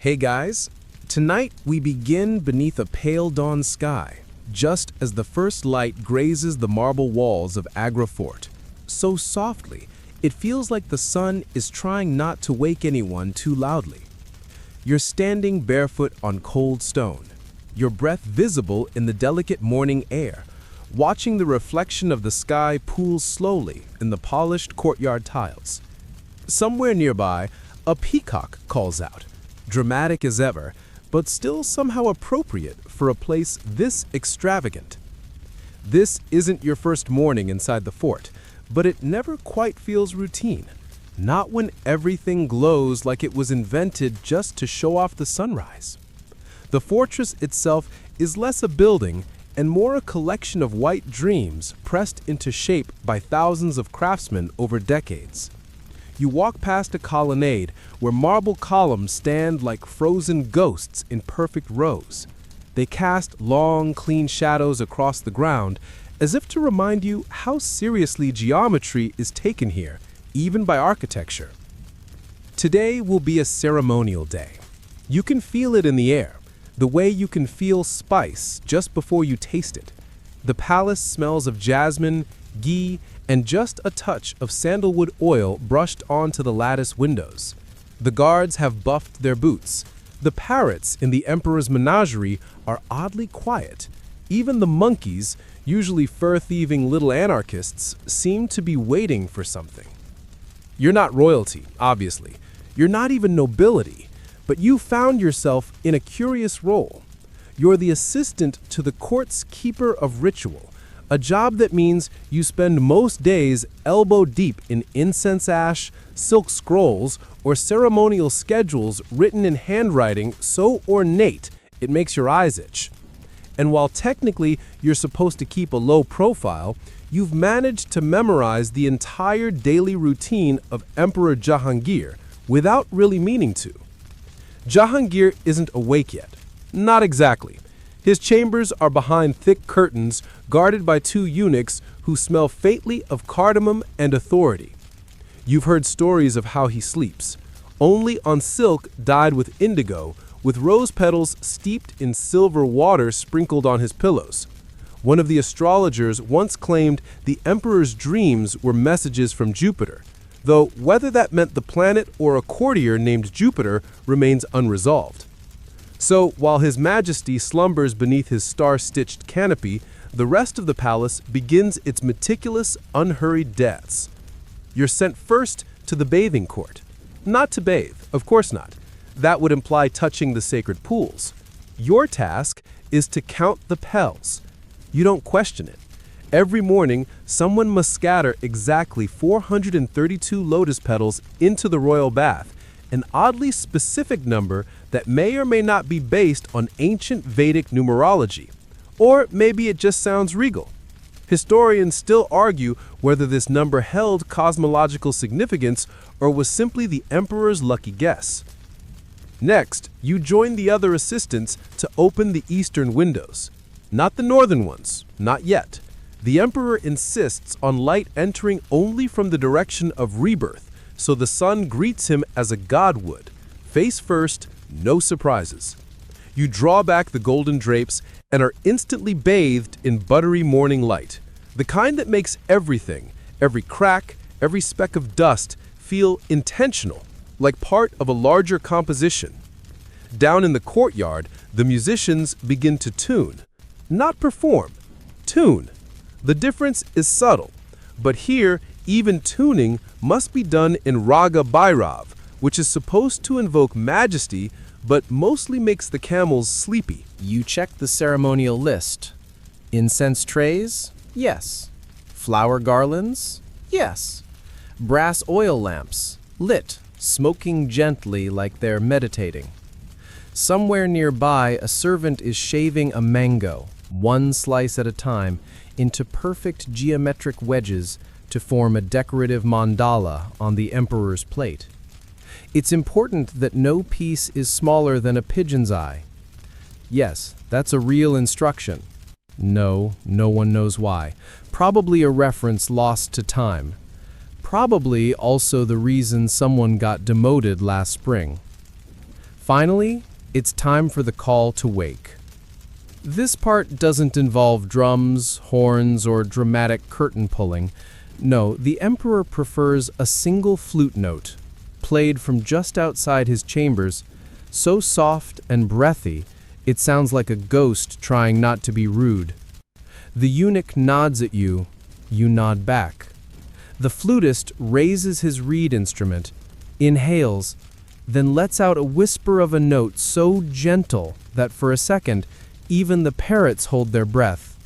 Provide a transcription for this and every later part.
Hey guys, tonight we begin beneath a pale dawn sky, just as the first light grazes the marble walls of Agra Fort. So softly, it feels like the sun is trying not to wake anyone too loudly. You're standing barefoot on cold stone, your breath visible in the delicate morning air, watching the reflection of the sky pool slowly in the polished courtyard tiles. Somewhere nearby, a peacock calls out, dramatic as ever, but still somehow appropriate for a place this extravagant. This isn't your first morning inside the fort, but it never quite feels routine. Not when everything glows like it was invented just to show off the sunrise. The fortress itself is less a building and more a collection of white dreams pressed into shape by thousands of craftsmen over decades. You walk past a colonnade where marble columns stand like frozen ghosts in perfect rows. They cast long, clean shadows across the ground, as if to remind you how seriously geometry is taken here, even by architecture. Today will be a ceremonial day. You can feel it in the air, the way you can feel spice just before you taste it. The palace smells of jasmine, ghee, and just a touch of sandalwood oil brushed onto the lattice windows. The guards have buffed their boots. The parrots in the emperor's menagerie are oddly quiet. Even the monkeys, usually fur-thieving little anarchists, seem to be waiting for something. You're not royalty, obviously. You're not even nobility, but you found yourself in a curious role. You're the assistant to the court's keeper of ritual, a job that means you spend most days elbow deep in incense ash, silk scrolls, or ceremonial schedules written in handwriting so ornate it makes your eyes itch. And while technically you're supposed to keep a low profile, you've managed to memorize the entire daily routine of Emperor Jahangir without really meaning to. Jahangir isn't awake yet. Not exactly. His chambers are behind thick curtains guarded by two eunuchs who smell faintly of cardamom and authority. You've heard stories of how he sleeps, only on silk dyed with indigo, with rose petals steeped in silver water sprinkled on his pillows. One of the astrologers once claimed the emperor's dreams were messages from Jupiter, though whether that meant the planet or a courtier named Jupiter remains unresolved. So, while His Majesty slumbers beneath his star-stitched canopy, the rest of the palace begins its meticulous, unhurried dance. You're sent first to the bathing court. Not to bathe, of course not. That would imply touching the sacred pools. Your task is to count the pels. You don't question it. Every morning, someone must scatter exactly 432 lotus petals into the royal bath, an oddly specific number that may or may not be based on ancient Vedic numerology. Or maybe it just sounds regal. Historians still argue whether this number held cosmological significance or was simply the emperor's lucky guess. Next, you join the other assistants to open the eastern windows. Not the northern ones, not yet. The emperor insists on light entering only from the direction of rebirth, so the sun greets him as a god would. Face first, no surprises. You draw back the golden drapes and are instantly bathed in buttery morning light, the kind that makes everything, every crack, every speck of dust, feel intentional, like part of a larger composition. Down in the courtyard, the musicians begin to tune. Not perform, tune. The difference is subtle, but here, even tuning must be done in Raga Bhairav, which is supposed to invoke majesty, but mostly makes the camels sleepy. You check the ceremonial list. Incense trays? Yes. Flower garlands? Yes. Brass oil lamps, lit, smoking gently like they're meditating. Somewhere nearby, a servant is shaving a mango, one slice at a time, into perfect geometric wedges to form a decorative mandala on the emperor's plate. It's important that no piece is smaller than a pigeon's eye. Yes, that's a real instruction. No one knows why. Probably a reference lost to time. Probably also the reason someone got demoted last spring. Finally, it's time for the call to wake. This part doesn't involve drums, horns, or dramatic curtain pulling. No, the emperor prefers a single flute note, played from just outside his chambers, so soft and breathy, it sounds like a ghost trying not to be rude. The eunuch nods at you, you nod back. The flutist raises his reed instrument, inhales, then lets out a whisper of a note so gentle that for a second, even the parrots hold their breath.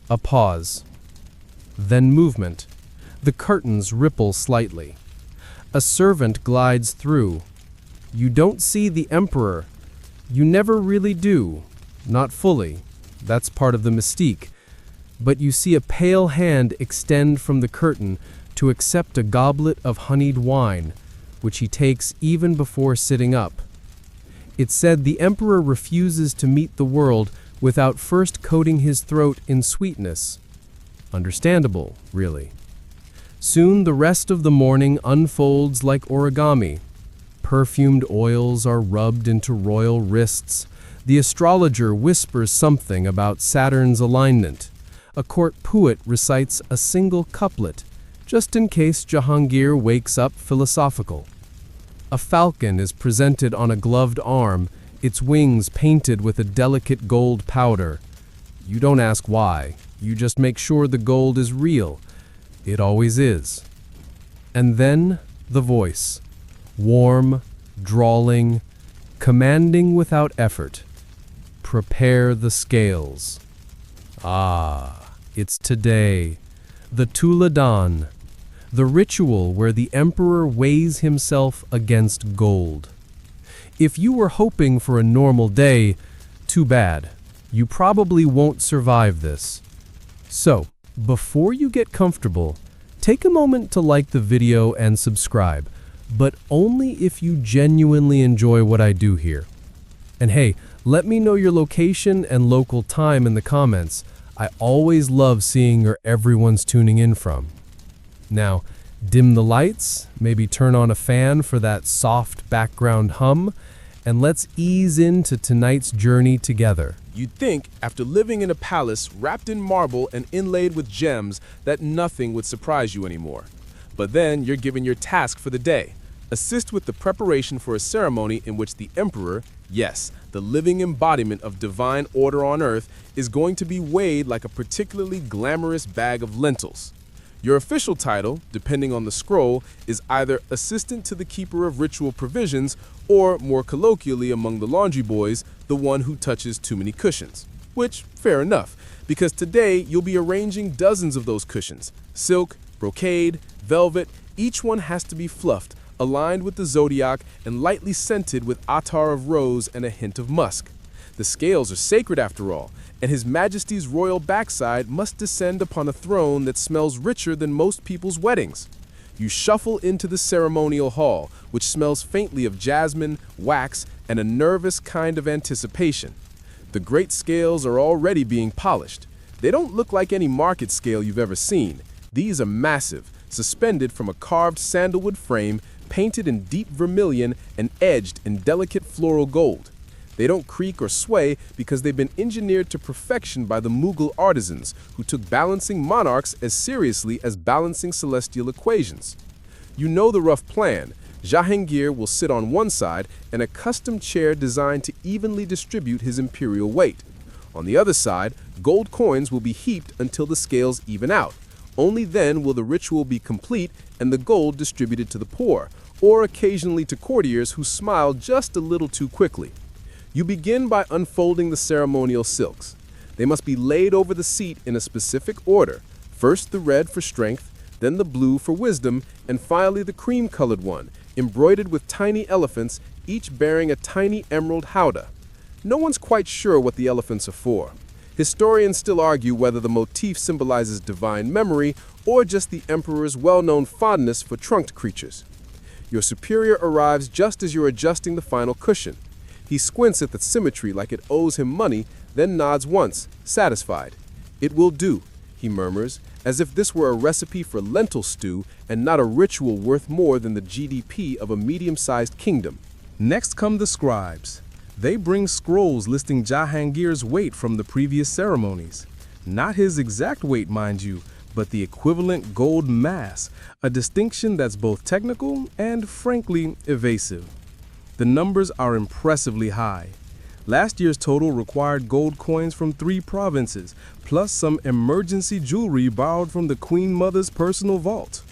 A pause. Then movement. The curtains ripple slightly. A servant glides through. You don't see the emperor. You never really do. Not fully. That's part of the mystique. But you see a pale hand extend from the curtain to accept a goblet of honeyed wine, which he takes even before sitting up. It's said the emperor refuses to meet the world without first coating his throat in sweetness. Understandable, really. Soon the rest of the morning unfolds like origami. Perfumed oils are rubbed into royal wrists. The astrologer whispers something about Saturn's alignment. A court poet recites a single couplet, just in case Jahangir wakes up philosophical. A falcon is presented on a gloved arm, its wings painted with a delicate gold powder. You don't ask why, you just make sure the gold is real. It always is. And then the voice. Warm, drawling, commanding without effort. Prepare the scales. Ah, it's today. The Tuladan. The ritual where the emperor weighs himself against gold. If you were hoping for a normal day, too bad. You probably won't survive this. So, before you get comfortable, take a moment to like the video and subscribe, but only if you genuinely enjoy what I do here. And hey, let me know your location and local time in the comments. I always love seeing where everyone's tuning in from. Now, dim the lights, maybe turn on a fan for that soft background hum, and let's ease into tonight's journey together. You'd think, after living in a palace wrapped in marble and inlaid with gems, that nothing would surprise you anymore. But then you're given your task for the day. Assist with the preparation for a ceremony in which the emperor, yes, the living embodiment of divine order on earth, is going to be weighed like a particularly glamorous bag of lentils. Your official title, depending on the scroll, is either Assistant to the Keeper of Ritual Provisions or, more colloquially among the laundry boys, the one who touches too many cushions. Which, fair enough, because today you'll be arranging dozens of those cushions. Silk, brocade, velvet, each one has to be fluffed, aligned with the zodiac, and lightly scented with attar of rose and a hint of musk. The scales are sacred after all, and His Majesty's royal backside must descend upon a throne that smells richer than most people's weddings. You shuffle into the ceremonial hall, which smells faintly of jasmine, wax, and a nervous kind of anticipation. The great scales are already being polished. They don't look like any market scale you've ever seen. These are massive, suspended from a carved sandalwood frame, painted in deep vermilion and edged in delicate floral gold. They don't creak or sway because they've been engineered to perfection by the Mughal artisans who took balancing monarchs as seriously as balancing celestial equations. You know the rough plan. Jahangir will sit on one side in a custom chair designed to evenly distribute his imperial weight. On the other side, gold coins will be heaped until the scales even out. Only then will the ritual be complete and the gold distributed to the poor, or occasionally to courtiers who smile just a little too quickly. You begin by unfolding the ceremonial silks. They must be laid over the seat in a specific order. First the red for strength, then the blue for wisdom, and finally the cream-colored one, embroidered with tiny elephants, each bearing a tiny emerald howdah. No one's quite sure what the elephants are for. Historians still argue whether the motif symbolizes divine memory or just the emperor's well-known fondness for trunked creatures. Your superior arrives just as you're adjusting the final cushion. He squints at the symmetry like it owes him money, then nods once, satisfied. "It will do," he murmurs, as if this were a recipe for lentil stew and not a ritual worth more than the GDP of a medium-sized kingdom. Next come the scribes. They bring scrolls listing Jahangir's weight from the previous ceremonies. Not his exact weight, mind you, but the equivalent gold mass, a distinction that's both technical and, frankly, evasive. The numbers are impressively high. Last year's total required gold coins from 3 provinces, plus some emergency jewelry borrowed from the Queen Mother's personal vault.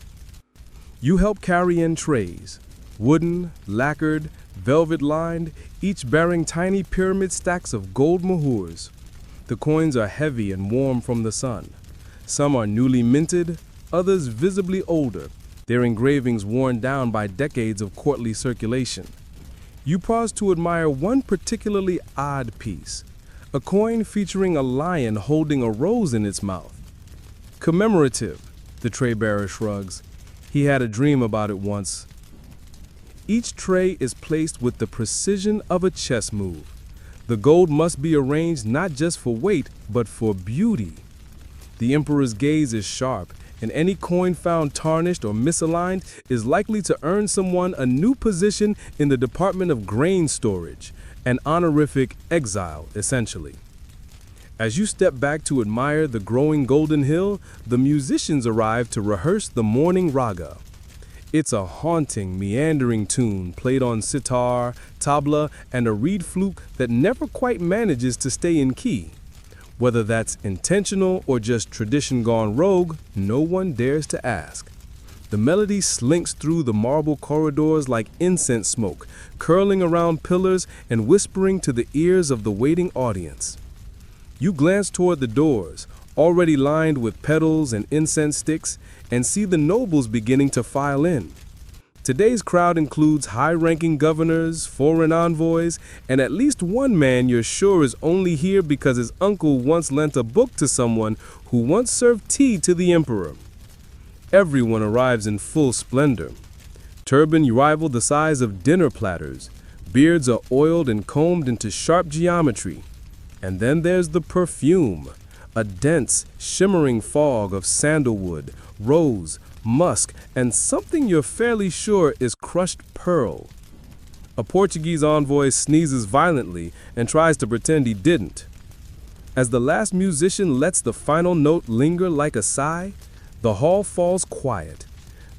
You help carry in trays, wooden, lacquered, velvet-lined, each bearing tiny pyramid stacks of gold mohurs. The coins are heavy and warm from the sun. Some are newly minted, others visibly older, their engravings worn down by decades of courtly circulation. You pause to admire one particularly odd piece, a coin featuring a lion holding a rose in its mouth. Commemorative, the tray bearer shrugs. He had a dream about it once. Each tray is placed with the precision of a chess move. The gold must be arranged not just for weight, but for beauty. The emperor's gaze is sharp, and any coin found tarnished or misaligned is likely to earn someone a new position in the Department of Grain Storage, an honorific exile, essentially. As you step back to admire the growing golden hill, the musicians arrive to rehearse the morning raga. It's a haunting, meandering tune played on sitar, tabla, and a reed flute that never quite manages to stay in key. Whether that's intentional or just tradition gone rogue, no one dares to ask. The melody slinks through the marble corridors like incense smoke, curling around pillars and whispering to the ears of the waiting audience. You glance toward the doors, already lined with petals and incense sticks, and see the nobles beginning to file in. Today's crowd includes high-ranking governors, foreign envoys, and at least one man you're sure is only here because his uncle once lent a book to someone who once served tea to the emperor. Everyone arrives in full splendor. Turban rival the size of dinner platters. Beards are oiled and combed into sharp geometry. And then there's the perfume, a dense, shimmering fog of sandalwood, rose, musk, and something you're fairly sure is crushed pearl. A Portuguese envoy sneezes violently and tries to pretend he didn't. As the last musician lets the final note linger like a sigh, the hall falls quiet.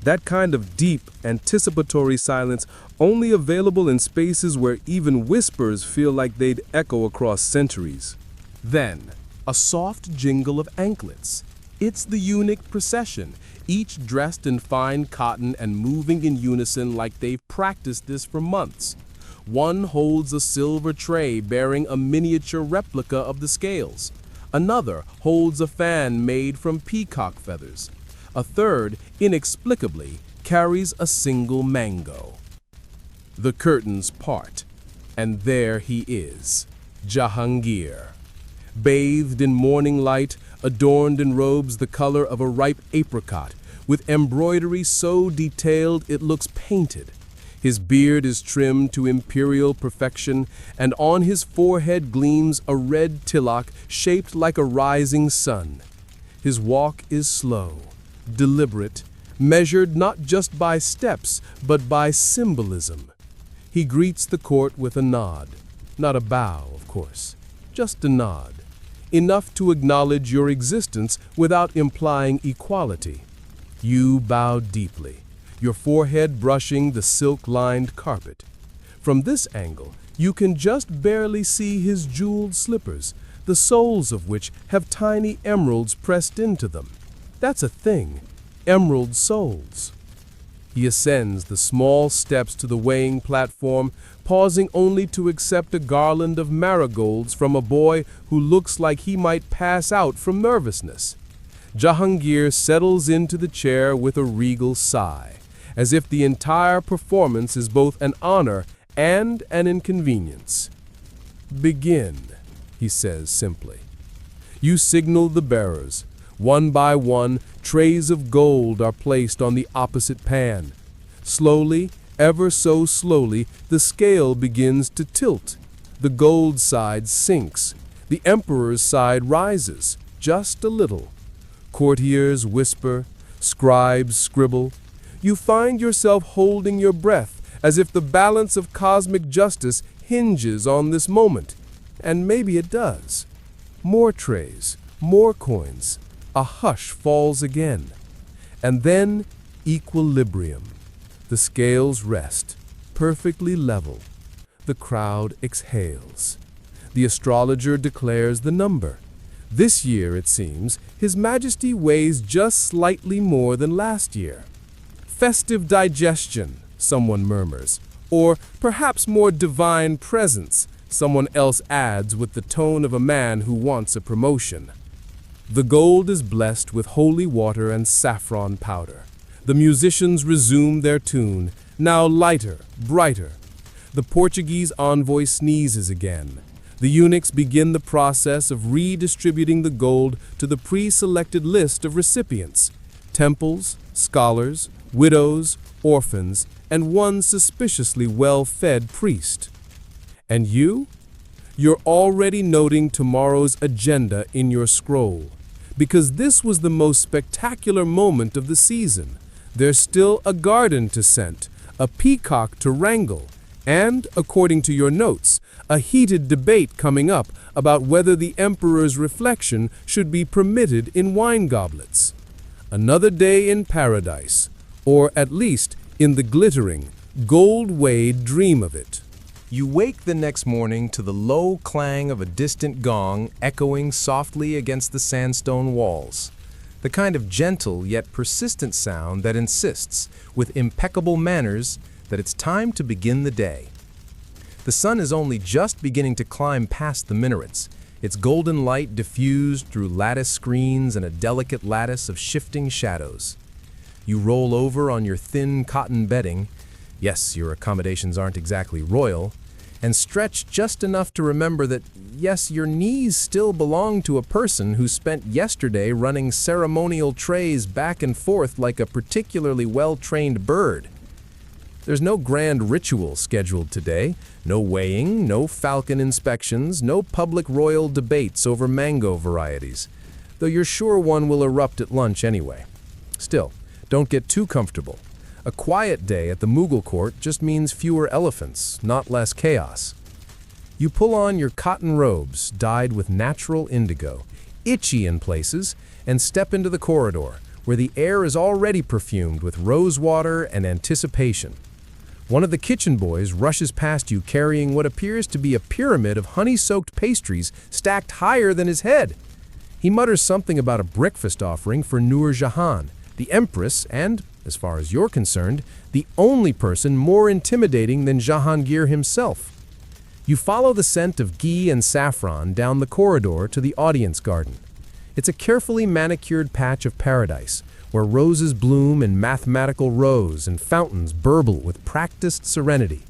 That kind of deep, anticipatory silence only available in spaces where even whispers feel like they'd echo across centuries. Then, a soft jingle of anklets. It's the eunuch procession, each dressed in fine cotton and moving in unison like they've practiced this for months. One holds a silver tray bearing a miniature replica of the scales. Another holds a fan made from peacock feathers. A third, inexplicably, carries a single mango. The curtains part, and there he is, Jahangir. Bathed in morning light, adorned in robes the color of a ripe apricot, with embroidery so detailed it looks painted. His beard is trimmed to imperial perfection, and on his forehead gleams a red tilak shaped like a rising sun. His walk is slow, deliberate, measured not just by steps, but by symbolism. He greets the court with a nod, not a bow, of course, just a nod, enough to acknowledge your existence without implying equality. You bow deeply, your forehead brushing the silk-lined carpet. From this angle, you can just barely see his jeweled slippers, the soles of which have tiny emeralds pressed into them. That's a thing, emerald soles. He ascends the small steps to the weighing platform, pausing only to accept a garland of marigolds from a boy who looks like he might pass out from nervousness. Jahangir settles into the chair with a regal sigh, as if the entire performance is both an honor and an inconvenience. "Begin," he says simply. You signal the bearers. One by one, trays of gold are placed on the opposite pan. Slowly, ever so slowly, the scale begins to tilt. The gold side sinks. The emperor's side rises, just a little. Courtiers whisper, scribes scribble. You find yourself holding your breath as if the balance of cosmic justice hinges on this moment. And maybe it does. More trays, more coins. A hush falls again. And then equilibrium. The scales rest, perfectly level. The crowd exhales. The astrologer declares the number. This year, it seems, His Majesty weighs just slightly more than last year. Festive digestion, someone murmurs. Or perhaps more divine presence, someone else adds with the tone of a man who wants a promotion. The gold is blessed with holy water and saffron powder. The musicians resume their tune, now lighter, brighter. The Portuguese envoy sneezes again. The eunuchs begin the process of redistributing the gold to the pre-selected list of recipients: temples, scholars, widows, orphans, and one suspiciously well-fed priest. And you? You're already noting tomorrow's agenda in your scroll, because this was the most spectacular moment of the season. There's still a garden to scent, a peacock to wrangle, and, according to your notes, a heated debate coming up about whether the emperor's reflection should be permitted in wine goblets. Another day in paradise, or at least in the glittering, gold-weighted dream of it. You wake the next morning to the low clang of a distant gong echoing softly against the sandstone walls, the kind of gentle yet persistent sound that insists, with impeccable manners, that it's time to begin the day. The sun is only just beginning to climb past the minarets, its golden light diffused through lattice screens and a delicate lattice of shifting shadows. You roll over on your thin cotton bedding, yes, your accommodations aren't exactly royal, and stretch just enough to remember that, yes, your knees still belong to a person who spent yesterday running ceremonial trays back and forth like a particularly well-trained bird. There's no grand ritual scheduled today, no weighing, no falcon inspections, no public royal debates over mango varieties, though you're sure one will erupt at lunch anyway. Still, don't get too comfortable. A quiet day at the Mughal court just means fewer elephants, not less chaos. You pull on your cotton robes dyed with natural indigo, itchy in places, and step into the corridor, where the air is already perfumed with rose water and anticipation. One of the kitchen boys rushes past you carrying what appears to be a pyramid of honey-soaked pastries stacked higher than his head. He mutters something about a breakfast offering for Nur Jahan, the empress and, as far as you're concerned, the only person more intimidating than Jahangir himself. You follow the scent of ghee and saffron down the corridor to the audience garden. It's a carefully manicured patch of paradise, where roses bloom in mathematical rows and fountains burble with practiced serenity.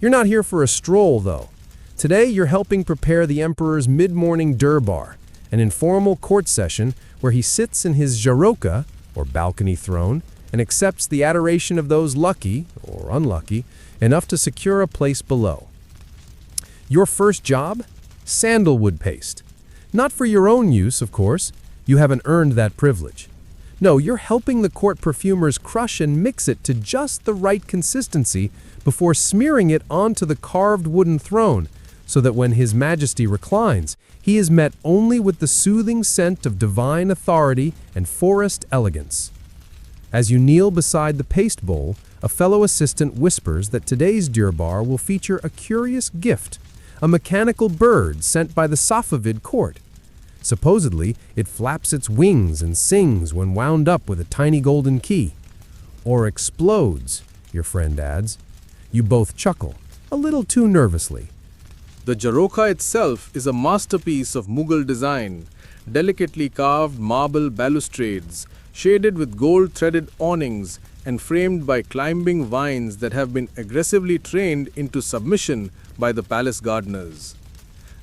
You're not here for a stroll, though. Today you're helping prepare the emperor's mid-morning durbar, an informal court session where he sits in his jaroka, or balcony throne, and accepts the adoration of those lucky, or unlucky, enough to secure a place below. Your first job? Sandalwood paste. Not for your own use, of course. You haven't earned that privilege. No, you're helping the court perfumers crush and mix it to just the right consistency before smearing it onto the carved wooden throne, so that when His Majesty reclines, he is met only with the soothing scent of divine authority and forest elegance. As you kneel beside the paste bowl, a fellow assistant whispers that today's durbar will feature a curious gift, a mechanical bird sent by the Safavid court. Supposedly, it flaps its wings and sings when wound up with a tiny golden key. Or explodes, your friend adds. You both chuckle, a little too nervously. The Jaroka itself is a masterpiece of Mughal design, delicately carved marble balustrades, shaded with gold-threaded awnings and framed by climbing vines that have been aggressively trained into submission by the palace gardeners.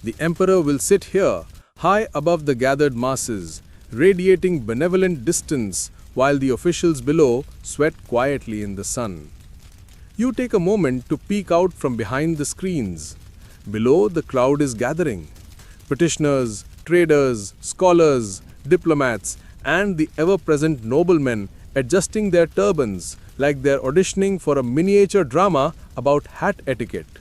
The emperor will sit here, high above the gathered masses, radiating benevolent distance while the officials below sweat quietly in the sun. You take a moment to peek out from behind the screens. Below, the crowd is gathering. Petitioners, traders, scholars, diplomats, and the ever-present noblemen adjusting their turbans, like they're auditioning for a miniature drama about hat etiquette.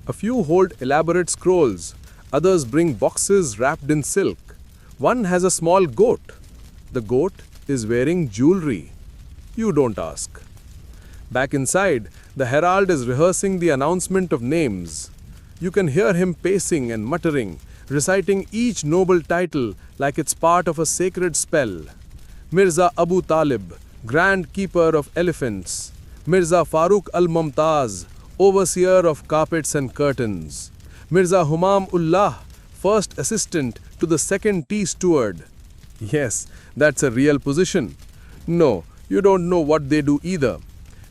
A few hold elaborate scrolls, others bring boxes wrapped in silk. One has a small goat. The goat is wearing jewelry. You don't ask. Back inside, the herald is rehearsing the announcement of names. You can hear him pacing and muttering, reciting each noble title like it's part of a sacred spell. Mirza Abu Talib, Grand Keeper of Elephants. Mirza Farooq al-Mumtaz, Overseer of Carpets and Curtains. Mirza Humam Ullah, First Assistant to the Second Tea Steward. Yes, that's a real position. No, you don't know what they do either.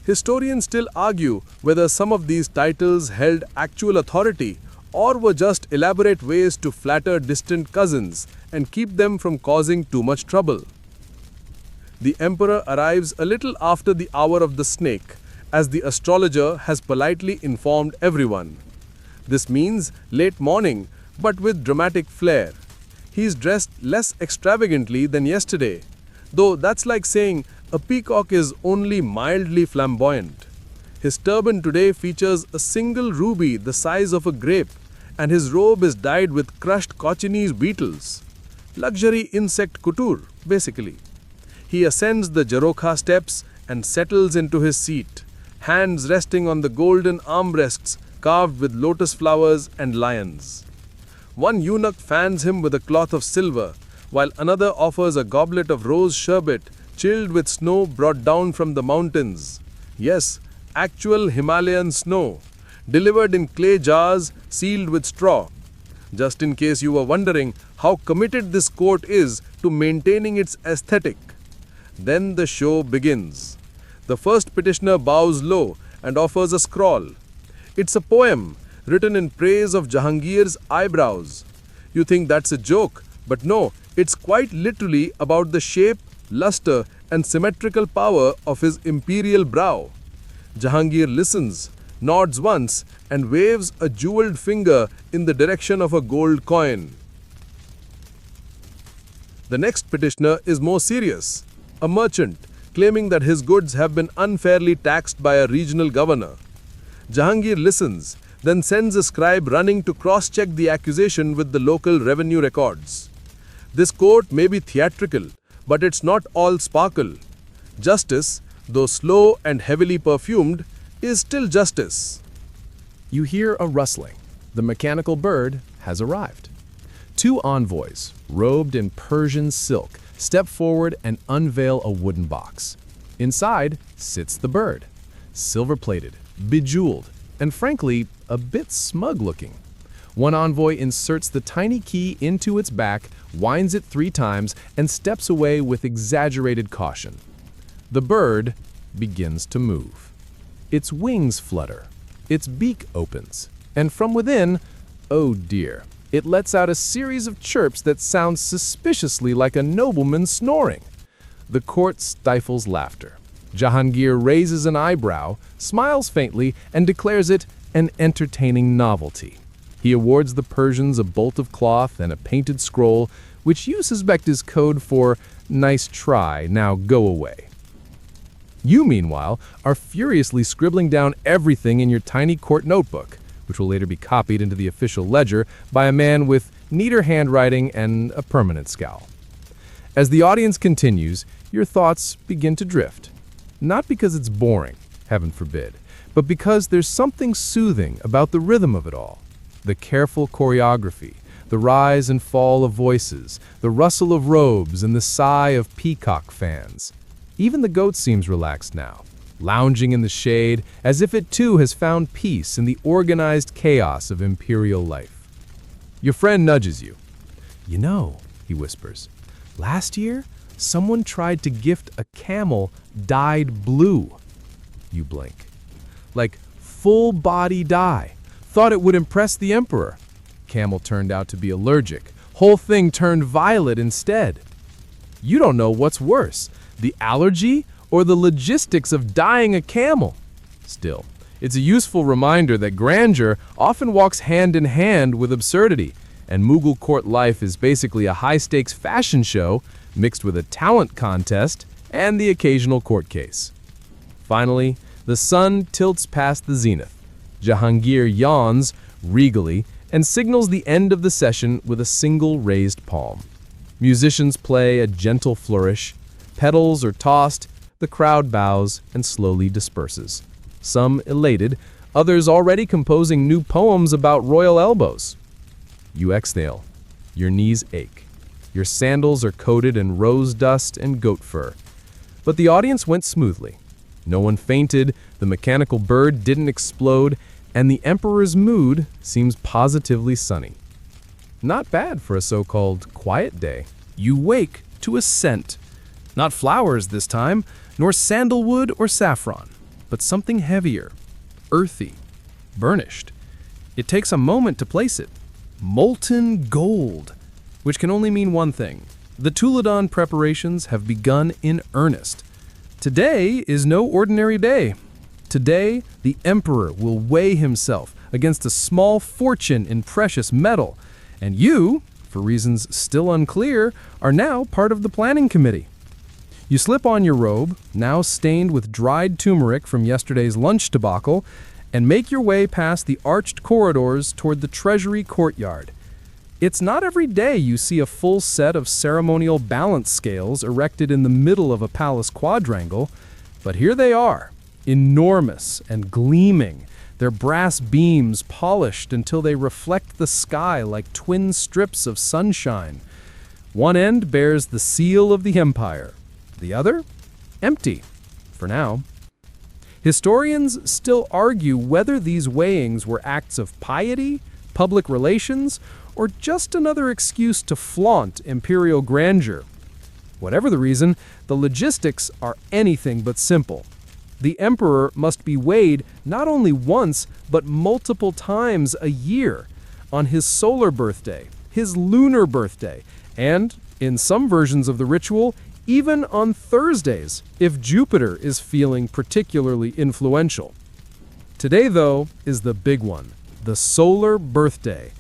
Historians still argue whether some of these titles held actual authority or were just elaborate ways to flatter distant cousins and keep them from causing too much trouble. The emperor arrives a little after the hour of the snake, as the astrologer has politely informed everyone. This means late morning, but with dramatic flair. He's dressed less extravagantly than yesterday, though that's like saying a peacock is only mildly flamboyant. His turban today features a single ruby the size of a grape, and his robe is dyed with crushed cochineese beetles. Luxury insect couture, basically. He ascends the Jarokha steps and settles into his seat, hands resting on the golden armrests carved with lotus flowers and lions. One eunuch fans him with a cloth of silver, while another offers a goblet of rose sherbet chilled with snow brought down from the mountains. Yes, actual Himalayan snow, delivered in clay jars sealed with straw. Just in case you were wondering how committed this court is to maintaining its aesthetic. Then the show begins. The first petitioner bows low and offers a scrawl. It's a poem written in praise of Jahangir's eyebrows. You think that's a joke, but no, it's quite literally about the shape, luster, and symmetrical power of his imperial brow. Jahangir listens, nods once, and waves a jeweled finger in the direction of a gold coin. The next petitioner is more serious, a merchant, claiming that his goods have been unfairly taxed by a regional governor. Jahangir listens, then sends a scribe running to cross-check the accusation with the local revenue records. This court may be theatrical, but it's not all sparkle. Justice, though slow and heavily perfumed, is still justice. You hear a rustling. The mechanical bird has arrived. Two envoys, robed in Persian silk, step forward and unveil a wooden box. Inside sits the bird, silver-plated, bejeweled, and frankly, a bit smug-looking. One envoy inserts the tiny key into its back, winds it 3 times, and steps away with exaggerated caution. The bird begins to move. Its wings flutter, its beak opens, and from within, oh dear, it lets out a series of chirps that sound suspiciously like a nobleman snoring. The court stifles laughter. Jahangir raises an eyebrow, smiles faintly, and declares it an entertaining novelty. He awards the Persians a bolt of cloth and a painted scroll, which you suspect is code for "nice try, now go away." You, meanwhile, are furiously scribbling down everything in your tiny court notebook, which will later be copied into the official ledger by a man with neater handwriting and a permanent scowl. As the audience continues, your thoughts begin to drift. Not because it's boring, heaven forbid, but because there's something soothing about the rhythm of it all. The careful choreography, the rise and fall of voices, the rustle of robes, and the sigh of peacock fans. Even the goat seems relaxed now, lounging in the shade as if it too has found peace in the organized chaos of imperial life. Your friend nudges you. "You know," he whispers, "last year, someone tried to gift a camel dyed blue." You blink. Like full-body dye. Thought it would impress the emperor. Camel turned out to be allergic. Whole thing turned violet instead. You don't know what's worse, the allergy or the logistics of dyeing a camel. Still, it's a useful reminder that grandeur often walks hand in hand with absurdity, and Mughal court life is basically a high-stakes fashion show mixed with a talent contest and the occasional court case. Finally, the sun tilts past the zenith. Jahangir yawns regally and signals the end of the session with a single raised palm. Musicians play a gentle flourish. Petals are tossed, the crowd bows and slowly disperses. Some elated, others already composing new poems about royal elbows. You exhale. Your knees ache. Your sandals are coated in rose dust and goat fur. But the audience went smoothly. No one fainted, the mechanical bird didn't explode, and the emperor's mood seems positively sunny. Not bad for a so-called quiet day. You wake to a scent. Not flowers this time, nor sandalwood or saffron, but something heavier, earthy, burnished. It takes a moment to place it. Molten gold, which can only mean one thing. The Tuladon preparations have begun in earnest. Today is no ordinary day. Today, the emperor will weigh himself against a small fortune in precious metal, and you, for reasons still unclear, are now part of the planning committee. You slip on your robe, now stained with dried turmeric from yesterday's lunch debacle, and make your way past the arched corridors toward the treasury courtyard. It's not every day you see a full set of ceremonial balance scales erected in the middle of a palace quadrangle, but here they are, enormous and gleaming, their brass beams polished until they reflect the sky like twin strips of sunshine. One end bears the seal of the empire, the other, empty, for now. Historians still argue whether these weighings were acts of piety, public relations, or just another excuse to flaunt imperial grandeur. Whatever the reason, the logistics are anything but simple. The emperor must be weighed not only once, but multiple times a year, on his solar birthday, his lunar birthday, and, in some versions of the ritual, even on Thursdays, if Jupiter is feeling particularly influential. Today, though, is the big one, the solar birthday.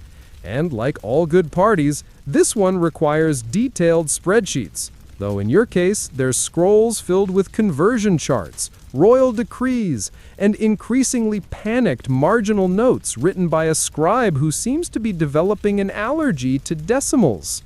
And like all good parties, this one requires detailed spreadsheets, though in your case, there's scrolls filled with conversion charts, royal decrees, and increasingly panicked marginal notes written by a scribe who seems to be developing an allergy to decimals.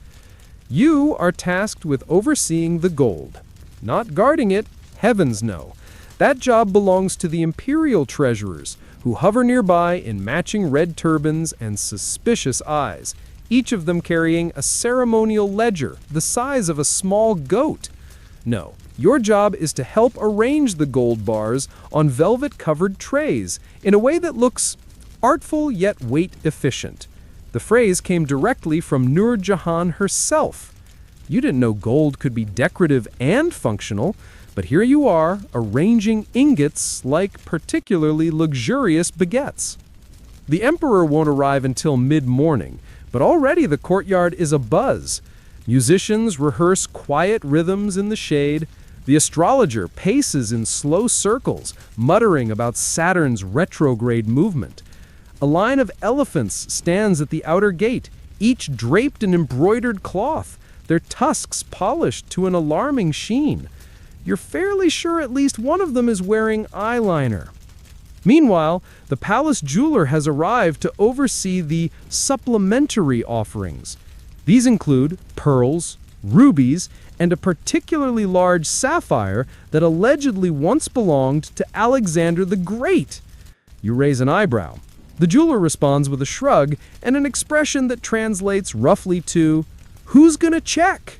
You are tasked with overseeing the gold. Not guarding it, heavens no. That job belongs to the imperial treasurers, who hover nearby in matching red turbans and suspicious eyes, each of them carrying a ceremonial ledger the size of a small goat. No, your job is to help arrange the gold bars on velvet-covered trays in a way that looks artful yet weight-efficient. The phrase came directly from Nur Jahan herself. You didn't know gold could be decorative and functional, but here you are, arranging ingots like particularly luxurious baguettes. The emperor won't arrive until mid-morning, but already the courtyard is abuzz. Musicians rehearse quiet rhythms in the shade. The astrologer paces in slow circles, muttering about Saturn's retrograde movement. A line of elephants stands at the outer gate, each draped in embroidered cloth, their tusks polished to an alarming sheen. You're fairly sure at least one of them is wearing eyeliner. Meanwhile, the palace jeweler has arrived to oversee the supplementary offerings. These include pearls, rubies, and a particularly large sapphire that allegedly once belonged to Alexander the Great. You raise an eyebrow. The jeweler responds with a shrug and an expression that translates roughly to, "Who's gonna check?"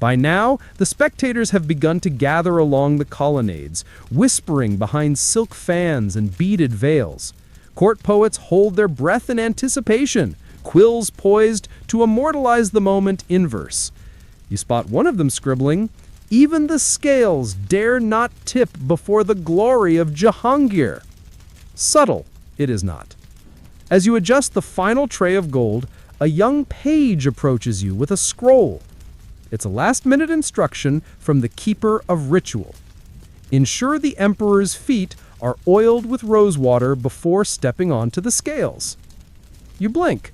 By now, the spectators have begun to gather along the colonnades, whispering behind silk fans and beaded veils. Court poets hold their breath in anticipation, quills poised to immortalize the moment in verse. You spot one of them scribbling, "Even the scales dare not tip before the glory of Jahangir." Subtle, it is not. As you adjust the final tray of gold, a young page approaches you with a scroll. It's a last-minute instruction from the Keeper of Ritual. Ensure the emperor's feet are oiled with rosewater before stepping onto the scales. You blink.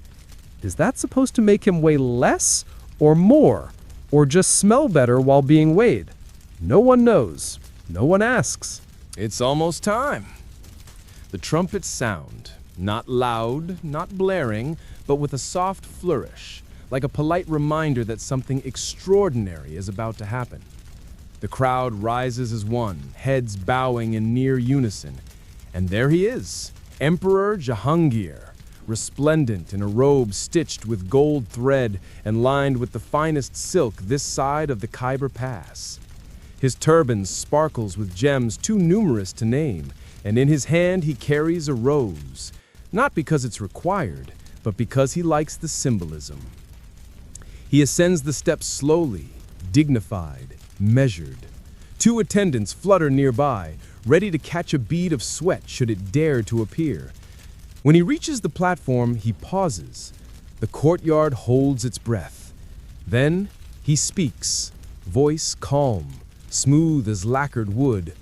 Is that supposed to make him weigh less or more, or just smell better while being weighed? No one knows. No one asks. It's almost time. The trumpets sound, not loud, not blaring, but with a soft flourish, like a polite reminder that something extraordinary is about to happen. The crowd rises as one, heads bowing in near unison. And there he is, Emperor Jahangir, resplendent in a robe stitched with gold thread and lined with the finest silk this side of the Khyber Pass. His turban sparkles with gems too numerous to name, and in his hand he carries a rose, not because it's required, but because he likes the symbolism. He ascends the steps slowly, dignified, measured. Two attendants flutter nearby, ready to catch a bead of sweat should it dare to appear. When he reaches the platform, he pauses. The courtyard holds its breath. Then he speaks, voice calm, smooth as lacquered wood.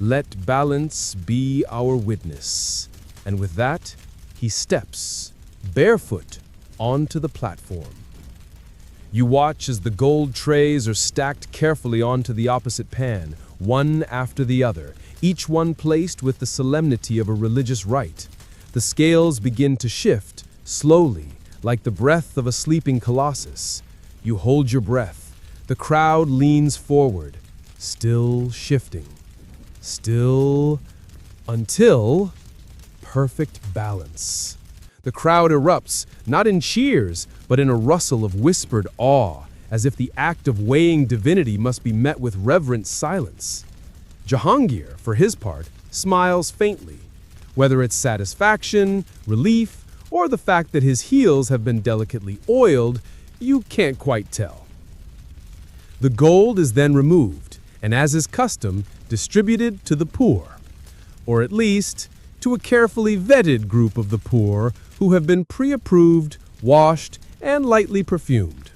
Let balance be our witness. And with that, he steps, barefoot, onto the platform. You watch as the gold trays are stacked carefully onto the opposite pan, one after the other, each one placed with the solemnity of a religious rite. The scales begin to shift, slowly, like the breath of a sleeping colossus. You hold your breath. The crowd leans forward, still shifting. Still, until perfect balance. The crowd erupts, not in cheers, but in a rustle of whispered awe, as if the act of weighing divinity must be met with reverent silence. Jahangir, for his part, smiles faintly, whether it's satisfaction, relief, or the fact that his heels have been delicately oiled, you can't quite tell. The gold is then removed, and as is custom, distributed to the poor, or at least to a carefully vetted group of the poor who have been pre-approved, washed, and lightly perfumed.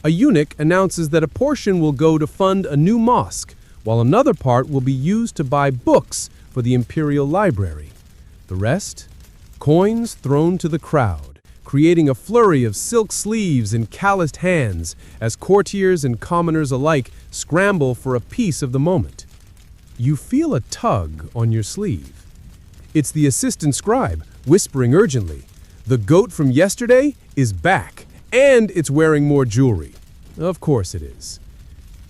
A eunuch announces that a portion will go to fund a new mosque, while another part will be used to buy books for the imperial library. The rest? Coins thrown to the crowd, creating a flurry of silk sleeves and calloused hands as courtiers and commoners alike scramble for a piece of the moment. You feel a tug on your sleeve. It's the assistant scribe, whispering urgently, "The goat from yesterday is back, and it's wearing more jewelry." Of course it is.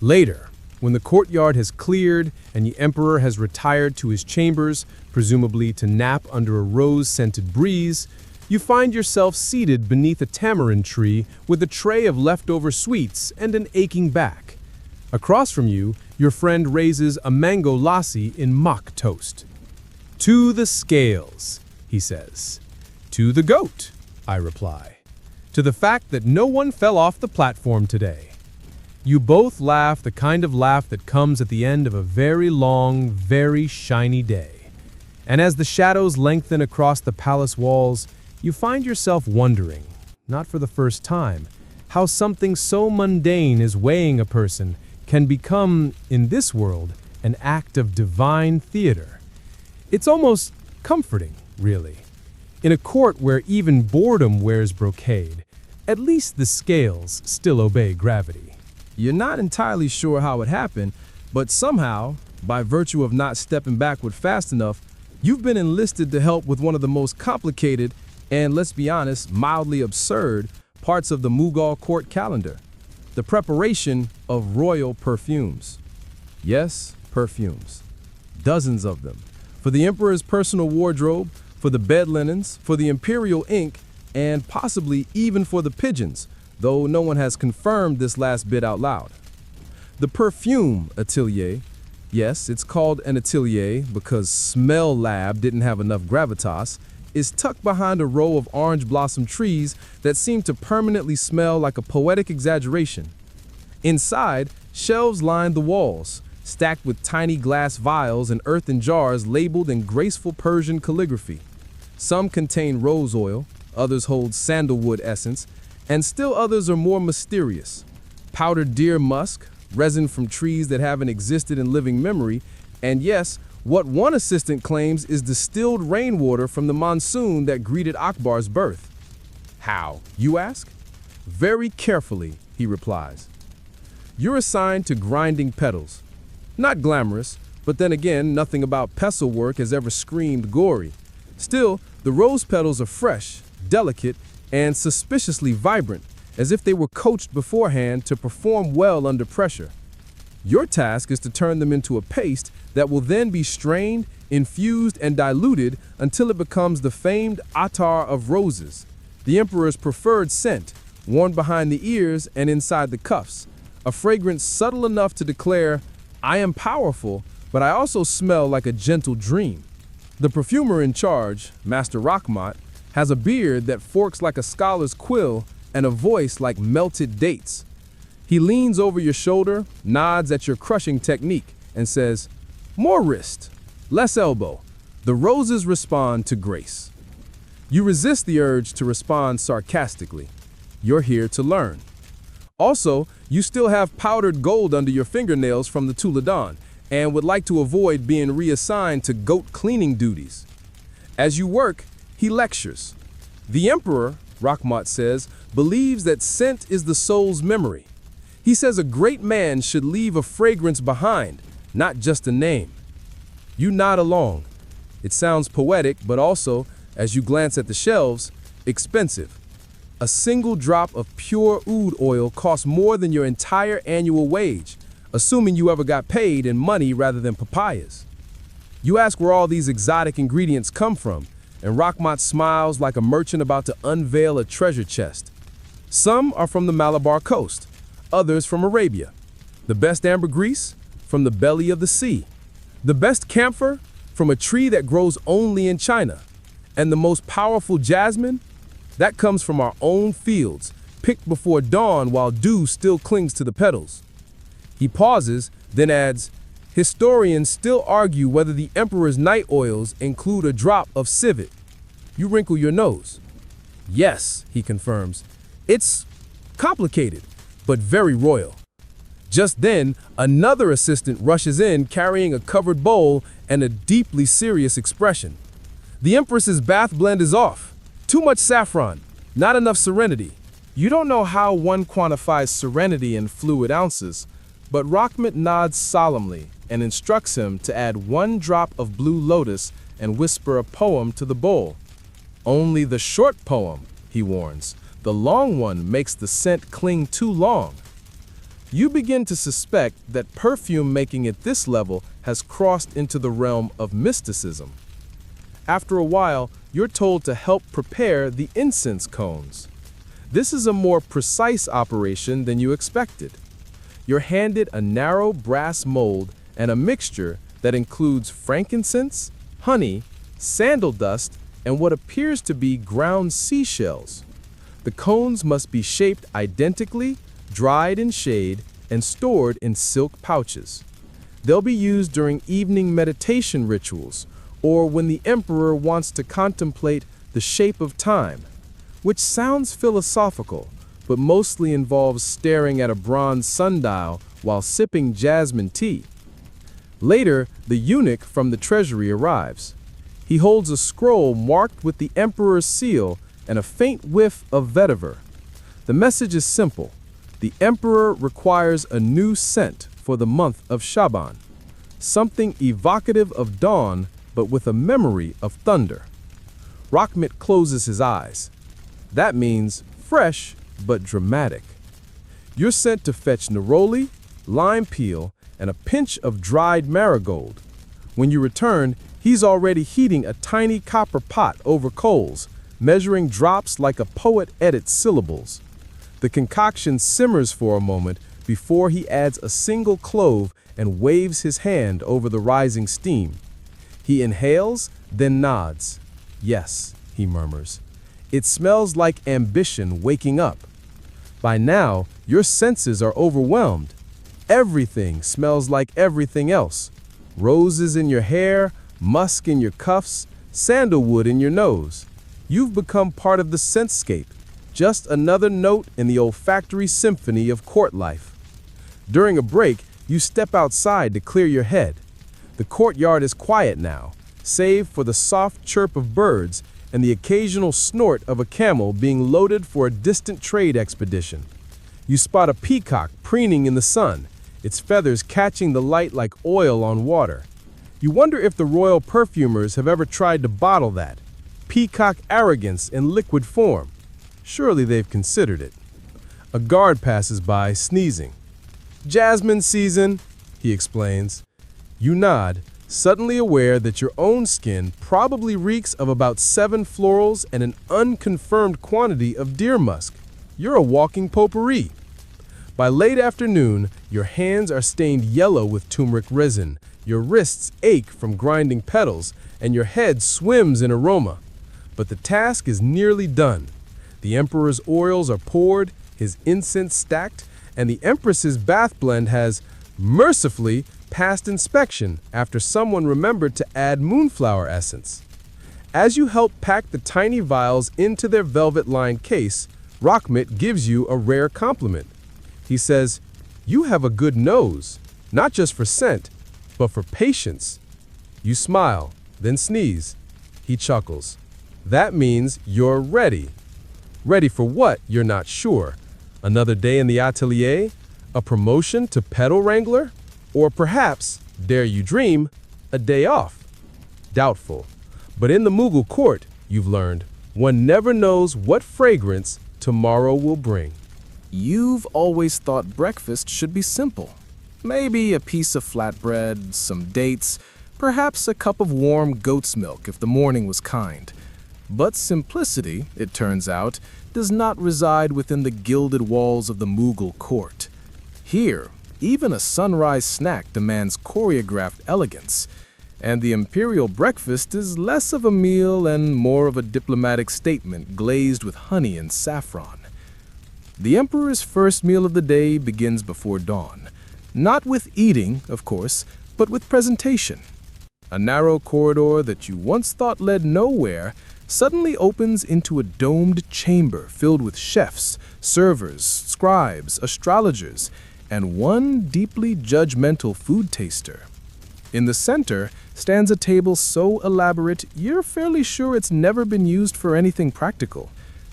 Later, when the courtyard has cleared and the emperor has retired to his chambers, presumably to nap under a rose-scented breeze, you find yourself seated beneath a tamarind tree with a tray of leftover sweets and an aching back. Across from you, your friend raises a mango lassi in mock toast. "To the scales," he says. "To the goat," I reply. "To the fact that no one fell off the platform today." You both laugh the kind of laugh that comes at the end of a very long, very shiny day. And as the shadows lengthen across the palace walls, you find yourself wondering, not for the first time, how something so mundane as weighing a person can become, in this world, an act of divine theater. It's almost comforting, really. In a court where even boredom wears brocade, at least the scales still obey gravity. You're not entirely sure how it happened, but somehow, by virtue of not stepping backward fast enough, you've been enlisted to help with one of the most complicated and, let's be honest, mildly absurd parts of the Mughal court calendar: the preparation of royal perfumes. Yes, perfumes. Dozens of them. For the emperor's personal wardrobe, for the bed linens, for the imperial ink, and possibly even for the pigeons, though no one has confirmed this last bit out loud. The perfume atelier, yes, it's called an atelier because Smell Lab didn't have enough gravitas, is tucked behind a row of orange blossom trees that seem to permanently smell like a poetic exaggeration. Inside, shelves line the walls, stacked with tiny glass vials and earthen jars labeled in graceful Persian calligraphy. Some contain rose oil, others hold sandalwood essence, and still others are more mysterious. Powdered deer musk, resin from trees that haven't existed in living memory, and yes, what one assistant claims is distilled rainwater from the monsoon that greeted Akbar's birth. How, you ask? Very carefully, he replies. You're assigned to grinding petals. Not glamorous, But then again, nothing about pestle work has ever screamed gory. Still, the rose petals are fresh, delicate, and suspiciously vibrant, as if they were coached beforehand to perform well under pressure. Your task is to turn them into a paste that will then be strained, infused, and diluted until it becomes the famed attar of roses, the emperor's preferred scent, worn behind the ears and inside the cuffs, a fragrance subtle enough to declare, "I am powerful, but I also smell like a gentle dream." The perfumer in charge, Master Rakhmat, has a beard that forks like a scholar's quill and a voice like melted dates. He leans over your shoulder, nods at your crushing technique, and says, "More wrist, less elbow." The roses respond to grace. You resist the urge to respond sarcastically. You're here to learn. Also, you still have powdered gold under your fingernails from the Tuladan and would like to avoid being reassigned to goat cleaning duties. As you work, he lectures. The Emperor, Rakhmat says, believes that scent is the soul's memory. He says a great man should leave a fragrance behind, not just a name. You nod along. It sounds poetic, but also, as you glance at the shelves, expensive. A single drop of pure oud oil costs more than your entire annual wage, assuming you ever got paid in money rather than papayas. You ask where all these exotic ingredients come from, and Rakhmat smiles like a merchant about to unveil a treasure chest. Some are from the Malabar coast, others from Arabia. The best ambergris from the belly of the sea. The best camphor from a tree that grows only in China. And the most powerful jasmine, that comes from our own fields, picked before dawn while dew still clings to the petals. He pauses, then adds, historians still argue whether the emperor's night oils include a drop of civet. You wrinkle your nose. Yes, he confirms. It's complicated, but very royal. Just then, another assistant rushes in carrying a covered bowl and a deeply serious expression. The Empress's bath blend is off. Too much saffron, not enough serenity. You don't know how one quantifies serenity in fluid ounces, but Rakhmat nods solemnly and instructs him to add 1 drop of blue lotus and whisper a poem to the bowl. Only the short poem, he warns. The long one makes the scent cling too long. You begin to suspect that perfume making at this level has crossed into the realm of mysticism. After a while, you're told to help prepare the incense cones. This is a more precise operation than you expected. You're handed a narrow brass mold and a mixture that includes frankincense, honey, sandal dust, and what appears to be ground seashells. The cones must be shaped identically, dried in shade, and stored in silk pouches. They'll be used during evening meditation rituals, or when the emperor wants to contemplate the shape of time, which sounds philosophical, but mostly involves staring at a bronze sundial while sipping jasmine tea. Later, the eunuch from the treasury arrives. He holds a scroll marked with the emperor's seal and a faint whiff of vetiver. The message is simple. The emperor requires a new scent for the month of Shaban, something evocative of dawn, but with a memory of thunder. Rakhmat closes his eyes. That means fresh, but dramatic. You're sent to fetch neroli, lime peel, and a pinch of dried marigold. When you return, he's already heating a tiny copper pot over coals, measuring drops like a poet edits syllables. The concoction simmers for a moment before he adds a single clove and waves his hand over the rising steam. He inhales, then nods. Yes, he murmurs. It smells like ambition waking up. By now, your senses are overwhelmed. Everything smells like everything else. Roses in your hair, musk in your cuffs, sandalwood in your nose. You've become part of the scentscape, just another note in the olfactory symphony of court life. During a break, you step outside to clear your head. The courtyard is quiet now, save for the soft chirp of birds and the occasional snort of a camel being loaded for a distant trade expedition. You spot a peacock preening in the sun, its feathers catching the light like oil on water. You wonder if the royal perfumers have ever tried to bottle that peacock arrogance in liquid form. Surely they've considered it. A guard passes by, sneezing. "Jasmine season," he explains. You nod, suddenly aware that your own skin probably reeks of about 7 florals and an unconfirmed quantity of deer musk. You're a walking potpourri. By late afternoon, your hands are stained yellow with turmeric resin, your wrists ache from grinding petals, and your head swims in aroma. But the task is nearly done. The emperor's oils are poured, his incense stacked, and the empress's bath blend has, mercifully, passed inspection after someone remembered to add moonflower essence. As you help pack the tiny vials into their velvet-lined case, Rockmit gives you a rare compliment. He says, "You have a good nose, not just for scent, but for patience." You smile, then sneeze. He chuckles. "That means you're ready." Ready for what, you're not sure. Another day in the atelier? A promotion to pedal wrangler? Or perhaps, dare you dream, a day off? Doubtful. But in the Mughal court, you've learned, one never knows what fragrance tomorrow will bring. You've always thought breakfast should be simple. Maybe a piece of flatbread, some dates, perhaps a cup of warm goat's milk if the morning was kind. But simplicity, it turns out, does not reside within the gilded walls of the Mughal court. Here, even a sunrise snack demands choreographed elegance, and the imperial breakfast is less of a meal and more of a diplomatic statement glazed with honey and saffron. The emperor's first meal of the day begins before dawn, not with eating, of course, but with presentation. A narrow corridor that you once thought led nowhere suddenly opens into a domed chamber filled with chefs, servers, scribes, astrologers, and one deeply judgmental food taster. In the center stands a table so elaborate you're fairly sure it's never been used for anything practical.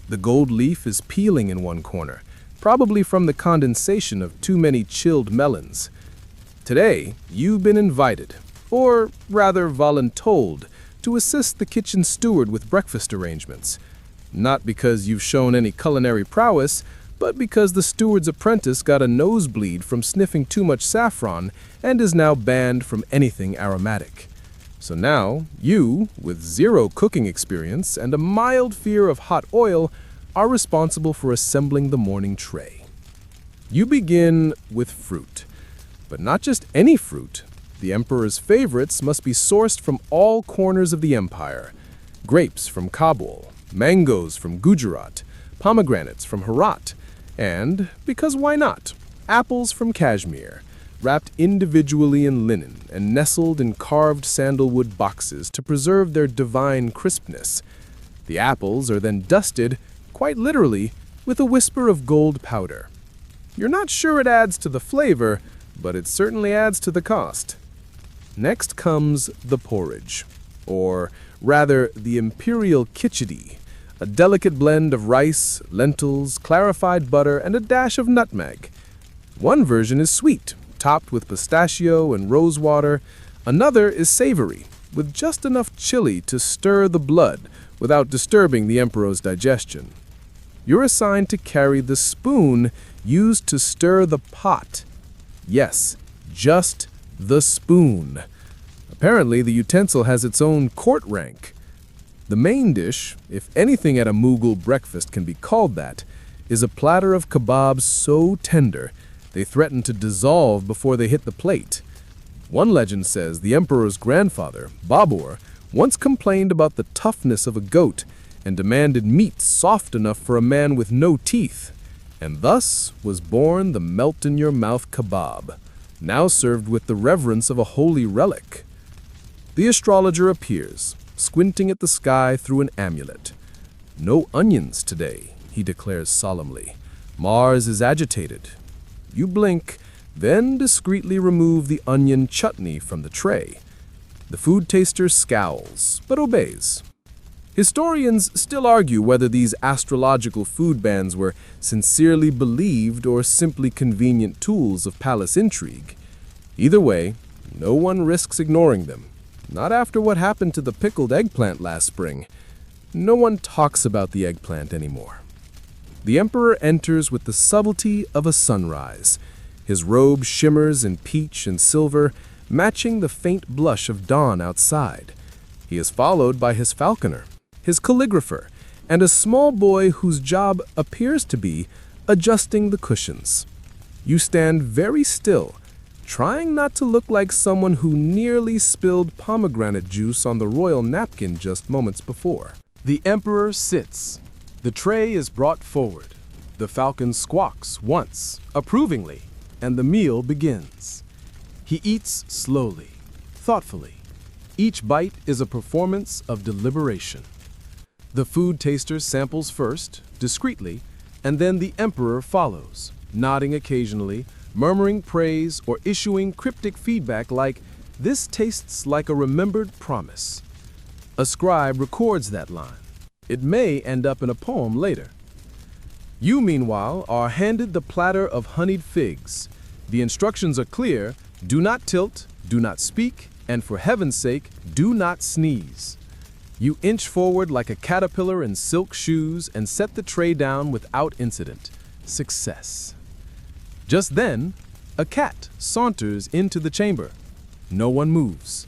The gold leaf is peeling in one corner, probably from the condensation of too many chilled melons. Today, you've been invited, or rather voluntold, to assist the kitchen steward with breakfast arrangements. Not because you've shown any culinary prowess, but because the steward's apprentice got a nosebleed from sniffing too much saffron and is now banned from anything aromatic. So now, you, with 0 cooking experience and a mild fear of hot oil, are responsible for assembling the morning tray. You begin with fruit, but not just any fruit. The emperor's favorites must be sourced from all corners of the empire. Grapes from Kabul, mangoes from Gujarat, pomegranates from Herat, and, because why not, apples from Kashmir, wrapped individually in linen and nestled in carved sandalwood boxes to preserve their divine crispness. The apples are then dusted, quite literally, with a whisper of gold powder. You're not sure it adds to the flavor, but it certainly adds to the cost. Next comes the porridge, or rather the imperial khichdi, a delicate blend of rice, lentils, clarified butter, and a dash of nutmeg. One version is sweet, topped with pistachio and rosewater. Another is savory, with just enough chili to stir the blood without disturbing the emperor's digestion. You're assigned to carry the spoon used to stir the pot. Yes, just the spoon. Apparently, the utensil has its own court rank. The main dish, if anything at a Mughal breakfast can be called that, is a platter of kebabs so tender they threaten to dissolve before they hit the plate. One legend says the emperor's grandfather, Babur, once complained about the toughness of a goat and demanded meat soft enough for a man with no teeth. And thus was born the melt-in-your-mouth kebab, now served with the reverence of a holy relic. The astrologer appears, squinting at the sky through an amulet. "No onions today," he declares solemnly. "Mars is agitated." You blink, then discreetly remove the onion chutney from the tray. The food taster scowls, but obeys. Historians still argue whether these astrological food bans were sincerely believed or simply convenient tools of palace intrigue. Either way, no one risks ignoring them. Not after what happened to the pickled eggplant last spring. No one talks about the eggplant anymore. The emperor enters with the subtlety of a sunrise. His robe shimmers in peach and silver, matching the faint blush of dawn outside. He is followed by his falconer, his calligrapher, and a small boy whose job appears to be adjusting the cushions. You stand very still, trying not to look like someone who nearly spilled pomegranate juice on the royal napkin just moments before. The emperor sits. The tray is brought forward. The falcon squawks once, approvingly, and the meal begins. He eats slowly, thoughtfully. Each bite is a performance of deliberation. The food taster samples first, discreetly, and then the emperor follows, nodding occasionally, murmuring praise or issuing cryptic feedback like, "This tastes like a remembered promise." A scribe records that line. It may end up in a poem later. You, meanwhile, are handed the platter of honeyed figs. The instructions are clear: do not tilt, do not speak, and for heaven's sake, do not sneeze. You inch forward like a caterpillar in silk shoes and set the tray down without incident. Success. Just then, a cat saunters into the chamber. No one moves.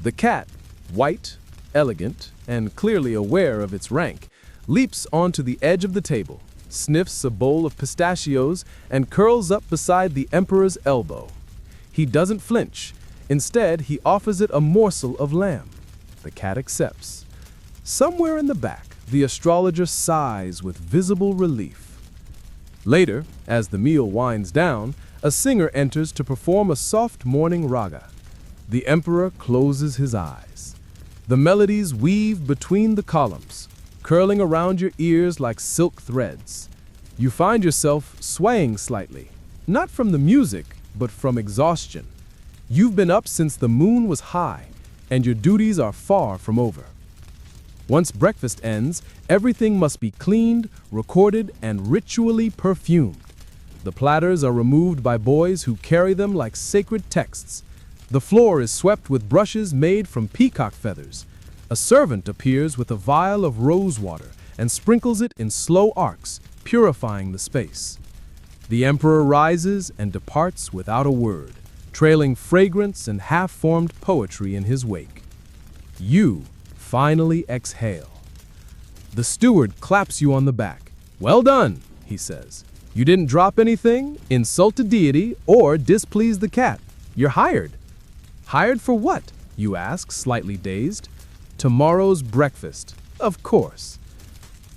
The cat, white, elegant, and clearly aware of its rank, leaps onto the edge of the table, sniffs a bowl of pistachios, and curls up beside the emperor's elbow. He doesn't flinch. Instead, he offers it a morsel of lamb. The cat accepts. Somewhere in the back, the astrologer sighs with visible relief. Later, as the meal winds down, a singer enters to perform a soft morning raga. The emperor closes his eyes. The melodies weave between the columns, curling around your ears like silk threads. You find yourself swaying slightly, not from the music, but from exhaustion. You've been up since the moon was high, and your duties are far from over. Once breakfast ends, everything must be cleaned, recorded, and ritually perfumed. The platters are removed by boys who carry them like sacred texts. The floor is swept with brushes made from peacock feathers. A servant appears with a vial of rose water and sprinkles it in slow arcs, purifying the space. The emperor rises and departs without a word, trailing fragrance and half-formed poetry in his wake. You finally exhale. The steward claps you on the back. "Well done," he says. "You didn't drop anything, insult a deity, or displease the cat. You're hired." "Hired for what?" you ask, slightly dazed. "Tomorrow's breakfast, of course."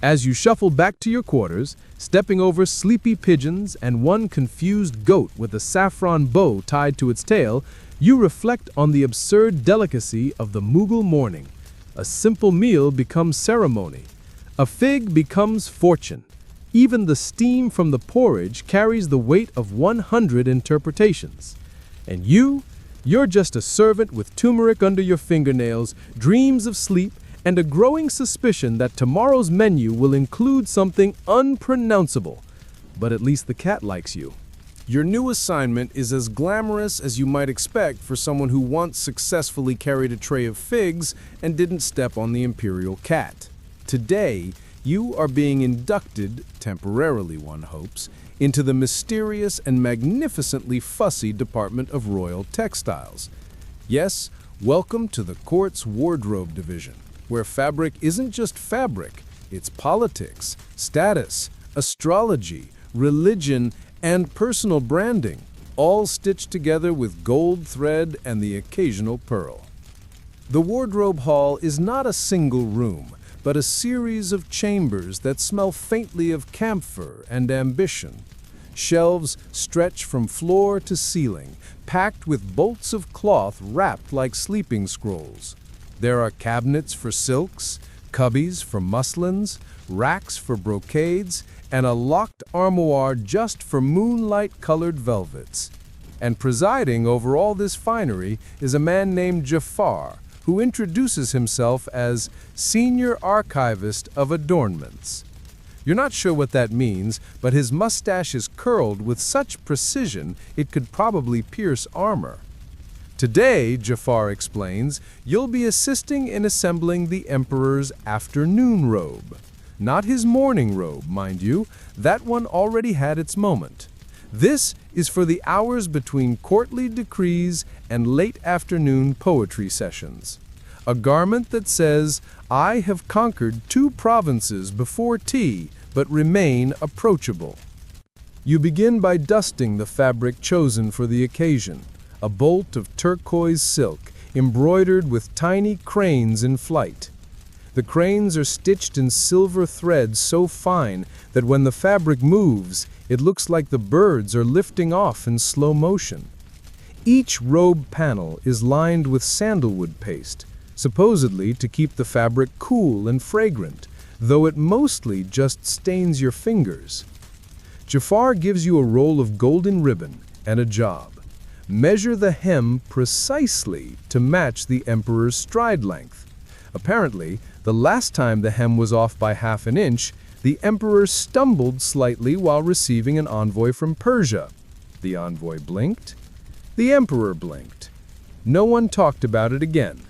As you shuffle back to your quarters, stepping over sleepy pigeons and one confused goat with a saffron bow tied to its tail, you reflect on the absurd delicacy of the Mughal morning. A simple meal becomes ceremony. A fig becomes fortune. Even the steam from the porridge carries the weight of 100 interpretations. And you're just a servant with turmeric under your fingernails, dreams of sleep, and a growing suspicion that tomorrow's menu will include something unpronounceable. But at least the cat likes you. Your new assignment is as glamorous as you might expect for someone who once successfully carried a tray of figs and didn't step on the imperial cat. Today, you are being inducted, temporarily one hopes, into the mysterious and magnificently fussy Department of Royal Textiles. Yes, welcome to the court's wardrobe division, where fabric isn't just fabric, it's politics, status, astrology, religion, and personal branding, all stitched together with gold thread and the occasional pearl. The wardrobe hall is not a single room, but a series of chambers that smell faintly of camphor and ambition. Shelves stretch from floor to ceiling, packed with bolts of cloth wrapped like sleeping scrolls. There are cabinets for silks, cubbies for muslins, racks for brocades, and a locked armoire just for moonlight-colored velvets. And presiding over all this finery is a man named Jafar, who introduces himself as Senior Archivist of Adornments. You're not sure what that means, but his mustache is curled with such precision it could probably pierce armor. Today, Jafar explains, you'll be assisting in assembling the Emperor's afternoon robe. Not his morning robe, mind you. That one already had its moment. This is for the hours between courtly decrees and late afternoon poetry sessions. A garment that says, I have conquered 2 provinces before tea, but remain approachable. You begin by dusting the fabric chosen for the occasion, a bolt of turquoise silk embroidered with tiny cranes in flight. The cranes are stitched in silver threads so fine that when the fabric moves, it looks like the birds are lifting off in slow motion. Each robe panel is lined with sandalwood paste, supposedly to keep the fabric cool and fragrant, though it mostly just stains your fingers. Jafar gives you a roll of golden ribbon and a job. Measure the hem precisely to match the Emperor's stride length. Apparently, the last time the hem was off by half an inch, the Emperor stumbled slightly while receiving an envoy from Persia. The envoy blinked. The Emperor blinked. No one talked about it again,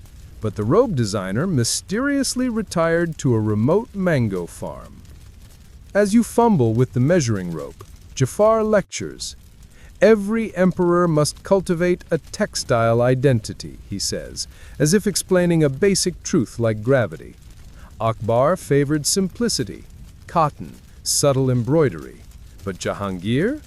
but the robe designer mysteriously retired to a remote mango farm. As you fumble with the measuring rope, Jafar lectures. Every emperor must cultivate a textile identity, he says, as if explaining a basic truth like gravity. Akbar favored simplicity, cotton, subtle embroidery, but Jahangir?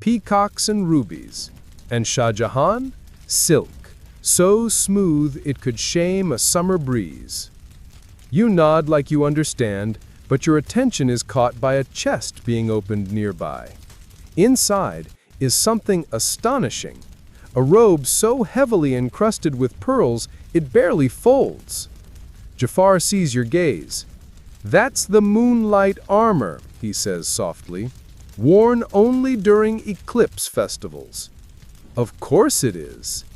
Peacocks and rubies. And Shah Jahan? Silk, so smooth it could shame a summer breeze. You nod like you understand, but your attention is caught by a chest being opened nearby. Inside is something astonishing, a robe so heavily encrusted with pearls it barely folds. Jafar sees your gaze. That's the moonlight armor, he says softly, worn only during eclipse festivals. Of course it is.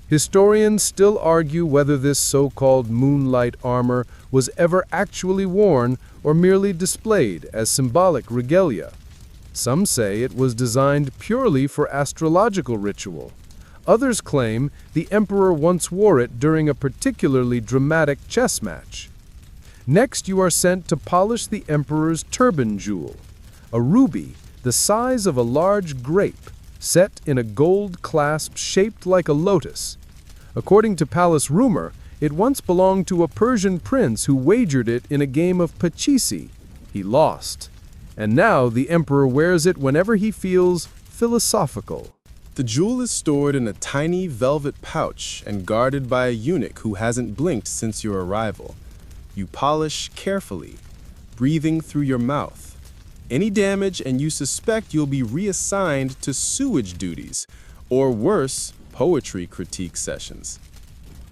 Historians still argue whether this so-called moonlight armor was ever actually worn or merely displayed as symbolic regalia. Some say it was designed purely for astrological ritual. Others claim the emperor once wore it during a particularly dramatic chess match. Next, you are sent to polish the emperor's turban jewel, a ruby the size of a large grape, set in a gold clasp shaped like a lotus. According to palace rumor, it once belonged to a Persian prince who wagered it in a game of pachisi. He lost. And now the emperor wears it whenever he feels philosophical. The jewel is stored in a tiny velvet pouch and guarded by a eunuch who hasn't blinked since your arrival. You polish carefully, breathing through your mouth. Any damage and you suspect you'll be reassigned to sewage duties, or worse, poetry critique sessions.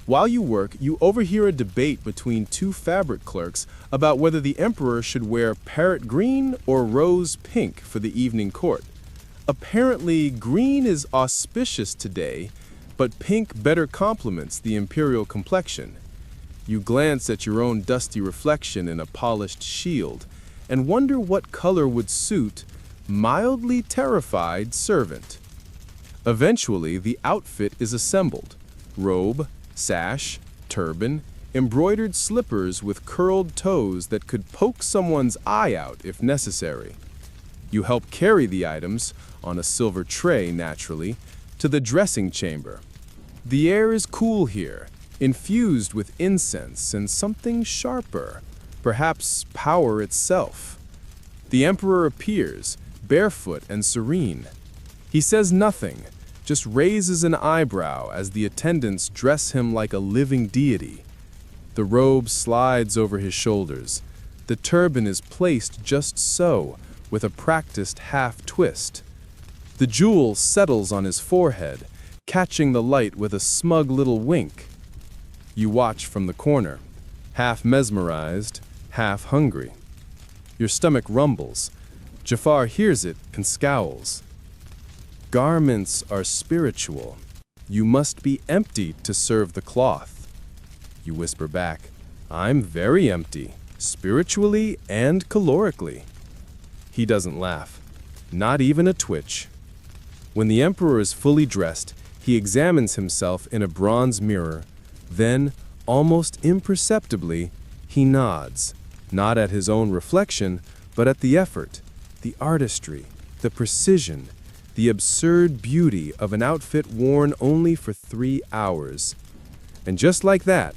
While you work, you overhear a debate between 2 fabric clerks about whether the emperor should wear parrot green or rose pink for the evening court. Apparently, green is auspicious today, but pink better complements the imperial complexion. You glance at your own dusty reflection in a polished shield and wonder what color would suit mildly terrified servant. Eventually, the outfit is assembled. Robe, sash, turban, embroidered slippers with curled toes that could poke someone's eye out if necessary. You help carry the items, on a silver tray naturally, to the dressing chamber. The air is cool here, infused with incense and something sharper, perhaps power itself. The emperor appears, barefoot and serene. He says nothing, just raises an eyebrow as the attendants dress him like a living deity. The robe slides over his shoulders. The turban is placed just so, with a practiced half twist. The jewel settles on his forehead, catching the light with a smug little wink. You watch from the corner, half mesmerized, half hungry. Your stomach rumbles. Jafar hears it and scowls. Garments are spiritual. You must be empty to serve the cloth. You whisper back, I'm very empty, spiritually and calorically. He doesn't laugh, not even a twitch. When the emperor is fully dressed, He examines himself in a bronze mirror. Then, almost imperceptibly, he nods, not at his own reflection, but at the effort, the artistry, the precision, the absurd beauty of an outfit worn only for 3 hours. And just like that,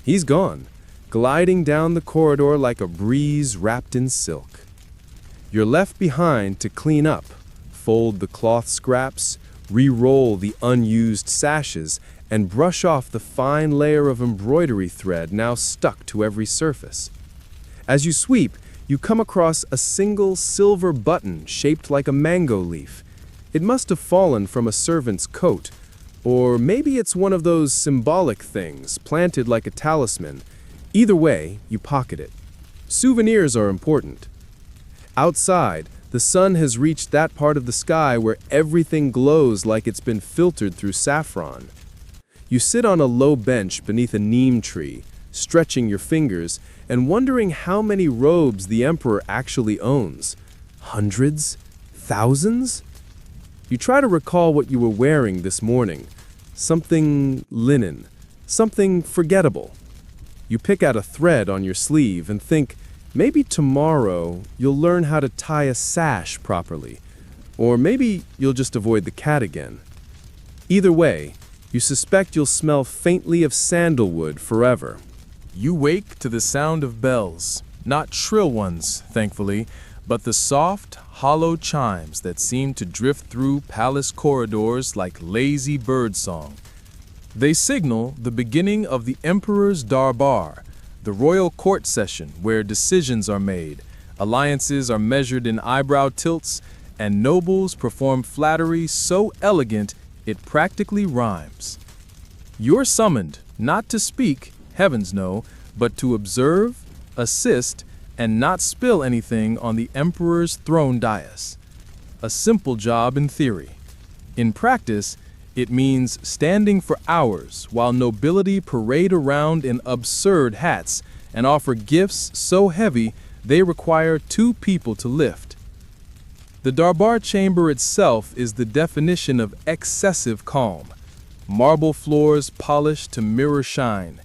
he's gone, gliding down the corridor like a breeze wrapped in silk. You're left behind to clean up, fold the cloth scraps, re-roll the unused sashes, and brush off the fine layer of embroidery thread now stuck to every surface. As you sweep, you come across a single silver button shaped like a mango leaf. It must have fallen from a servant's coat, or maybe it's one of those symbolic things planted like a talisman. Either way, you pocket it. Souvenirs are important. Outside, the sun has reached that part of the sky where everything glows like it's been filtered through saffron. You sit on a low bench beneath a neem tree, stretching your fingers and wondering how many robes the emperor actually owns. Hundreds? Thousands? You try to recall what you were wearing this morning. Something linen. Something forgettable. You pick out a thread on your sleeve and think, maybe tomorrow you'll learn how to tie a sash properly. Or maybe you'll just avoid the cat again. Either way, you suspect you'll smell faintly of sandalwood forever. You wake to the sound of bells, not shrill ones, thankfully, but the soft, hollow chimes that seem to drift through palace corridors like lazy birdsong. They signal the beginning of the Emperor's Darbar, the royal court session where decisions are made, alliances are measured in eyebrow tilts, and nobles perform flattery so elegant it practically rhymes. You're summoned not to speak, heavens no, but to observe, assist, and not spill anything on the emperor's throne dais. A simple job in theory. In practice, it means standing for hours while nobility parade around in absurd hats and offer gifts so heavy they require 2 people to lift. The Darbar chamber itself is the definition of excessive calm. Marble floors polished to mirror shine,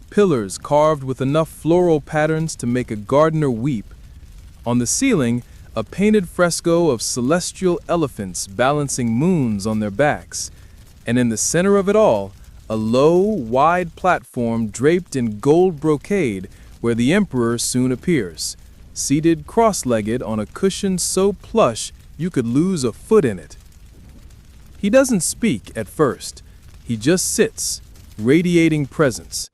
pillars carved with enough floral patterns to make a gardener weep. On the ceiling, a painted fresco of celestial elephants balancing moons on their backs. And in the center of it all, a low, wide platform draped in gold brocade where the emperor soon appears, seated cross-legged on a cushion so plush you could lose a foot in it. He doesn't speak at first. He just sits, radiating presence.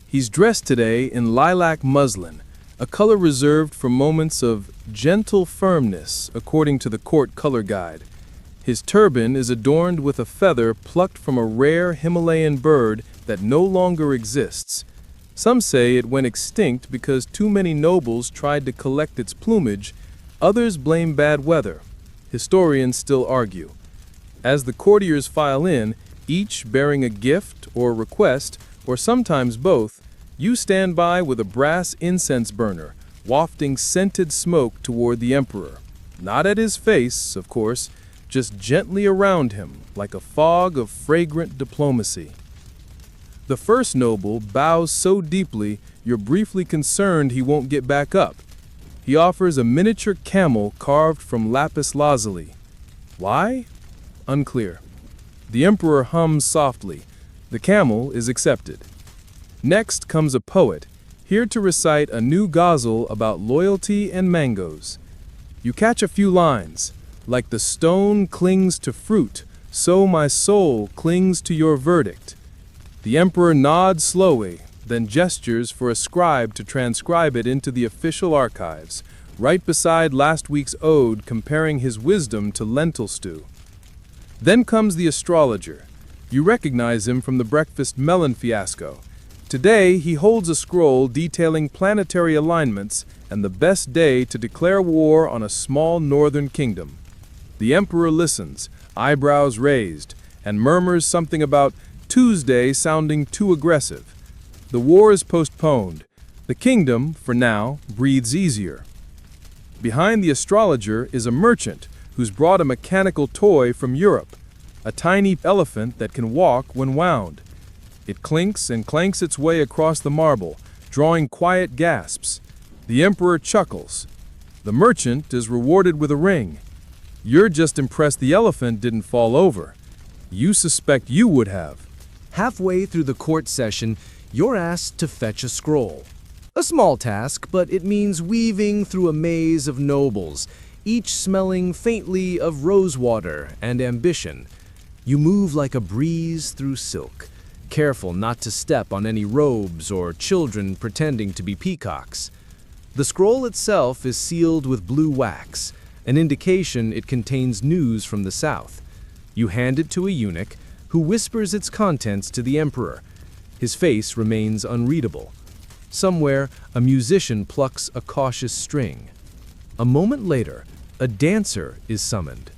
He's dressed today in lilac muslin, a color reserved for moments of gentle firmness, according to the court color guide. His turban is adorned with a feather plucked from a rare Himalayan bird that no longer exists. Some say it went extinct because too many nobles tried to collect its plumage. Others blame bad weather. Historians still argue. As the courtiers file in, each bearing a gift or request, or sometimes both, you stand by with a brass incense burner, wafting scented smoke toward the emperor. Not at his face, of course, just gently around him, like a fog of fragrant diplomacy. The first noble bows so deeply you're briefly concerned he won't get back up. He offers a miniature camel carved from lapis lazuli. Why? Unclear. The emperor hums softly. The camel is accepted. Next comes a poet, here to recite a new ghazal about loyalty and mangoes. You catch a few lines. Like the stone clings to fruit, so my soul clings to your verdict. The emperor nods slowly, then gestures for a scribe to transcribe it into the official archives, right beside last week's ode comparing his wisdom to lentil stew. Then comes the astrologer. You recognize him from the breakfast melon fiasco. Today, he holds a scroll detailing planetary alignments and the best day to declare war on a small northern kingdom. The emperor listens, eyebrows raised, and murmurs something about Tuesday sounding too aggressive. The war is postponed. The kingdom, for now, breathes easier. Behind the astrologer is a merchant who's brought a mechanical toy from Europe. a tiny elephant that can walk when wound. It clinks and clanks its way across the marble, drawing quiet gasps. The emperor chuckles. The merchant is rewarded with a ring. You're just impressed the elephant didn't fall over. You suspect you would have. Halfway through the court session, you're asked to fetch a scroll. A small task, but it means weaving through a maze of nobles, each smelling faintly of rosewater and ambition. You move like a breeze through silk, careful not to step on any robes or children pretending to be peacocks. The scroll itself is sealed with blue wax, an indication it contains news from the south. You hand it to a eunuch, who whispers its contents to the emperor. His face remains unreadable. Somewhere, a musician plucks a cautious string. A moment later, a dancer is summoned.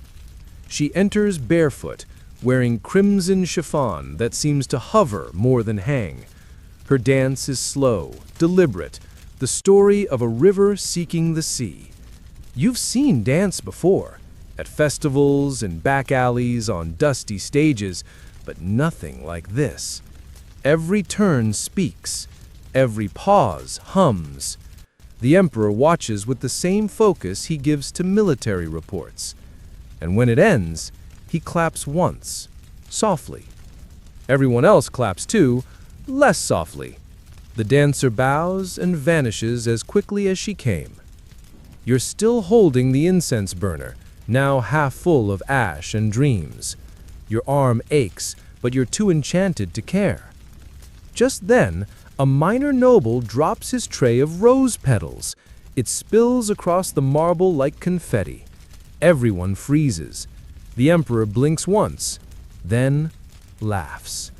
She enters barefoot, wearing crimson chiffon that seems to hover more than hang. Her dance is slow, deliberate, the story of a river seeking the sea. You've seen dance before, at festivals and back alleys on dusty stages, but nothing like this. Every turn speaks, every pause hums. The emperor watches with the same focus he gives to military reports. And when it ends, he claps once, softly. Everyone else claps too, less softly. The dancer bows and vanishes as quickly as she came. You're still holding the incense burner, now half full of ash and dreams. Your arm aches, but you're too enchanted to care. Just then, a minor noble drops his tray of rose petals. It spills across the marble like confetti. Everyone freezes. The emperor blinks once, then laughs.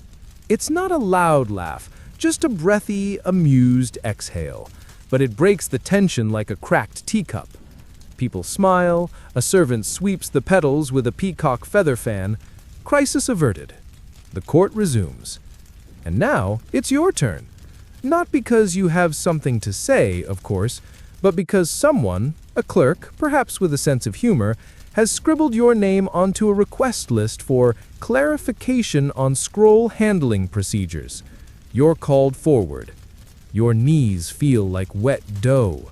It's not a loud laugh, just a breathy, amused exhale, but it breaks the tension like a cracked teacup. People smile, a servant sweeps the petals with a peacock feather fan. Crisis averted. The court resumes. And now it's your turn. Not because you have something to say, of course, but because someone, a clerk, perhaps with a sense of humor, has scribbled your name onto a request list for clarification on scroll handling procedures. You're called forward. Your knees feel like wet dough.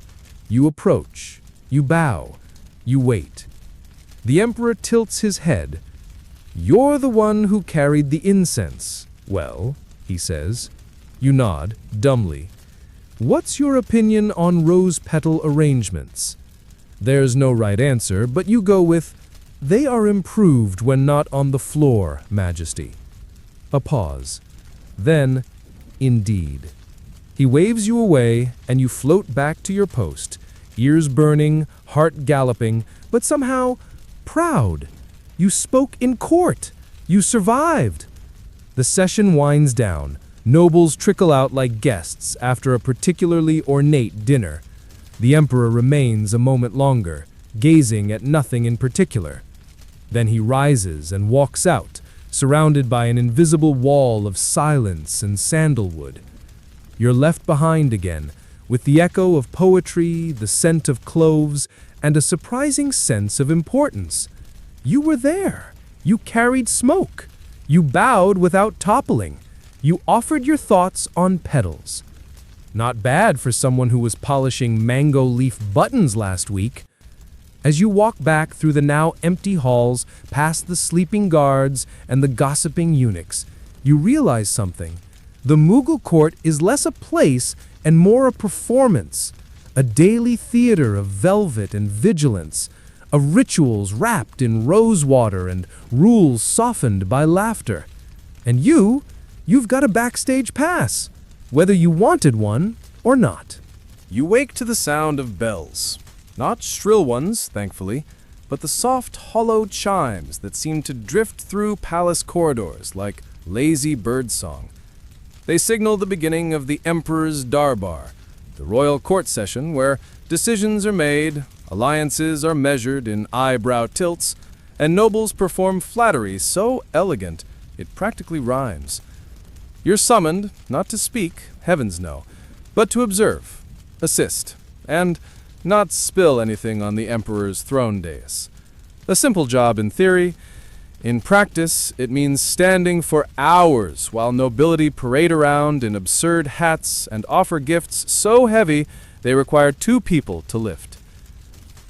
You approach. You bow. You wait. The emperor tilts his head. You're the one who carried the incense. Well, he says. You nod, dumbly. What's your opinion on rose petal arrangements? There's no right answer, but you go with, they are improved when not on the floor, Majesty. A pause. Then, indeed. He waves you away, and you float back to your post, ears burning, heart galloping, but somehow proud. You spoke in court. You survived. The session winds down. Nobles trickle out like guests after a particularly ornate dinner. The emperor remains a moment longer, gazing at nothing in particular. Then he rises and walks out, surrounded by an invisible wall of silence and sandalwood. You're left behind again, with the echo of poetry, the scent of cloves, and a surprising sense of importance. You were there. You carried smoke. You bowed without toppling. You offered your thoughts on petals. Not bad for someone who was polishing mango leaf buttons last week. As you walk back through the now empty halls, past the sleeping guards and the gossiping eunuchs, you realize something. The Mughal court is less a place and more a performance, a daily theater of velvet and vigilance, of rituals wrapped in rosewater and rules softened by laughter. And you've got a backstage pass, whether you wanted one or not. You wake to the sound of bells. Not shrill ones, thankfully, but the soft, hollow chimes that seem to drift through palace corridors like lazy birdsong. They signal the beginning of the Emperor's Darbar, the royal court session where decisions are made, alliances are measured in eyebrow tilts, and nobles perform flattery so elegant it practically rhymes. You're summoned, not to speak, heavens no, but to observe, assist, and not spill anything on the Emperor's throne dais. A simple job in theory, In practice, it means standing for hours while nobility parade around in absurd hats and offer gifts so heavy they require two people to lift.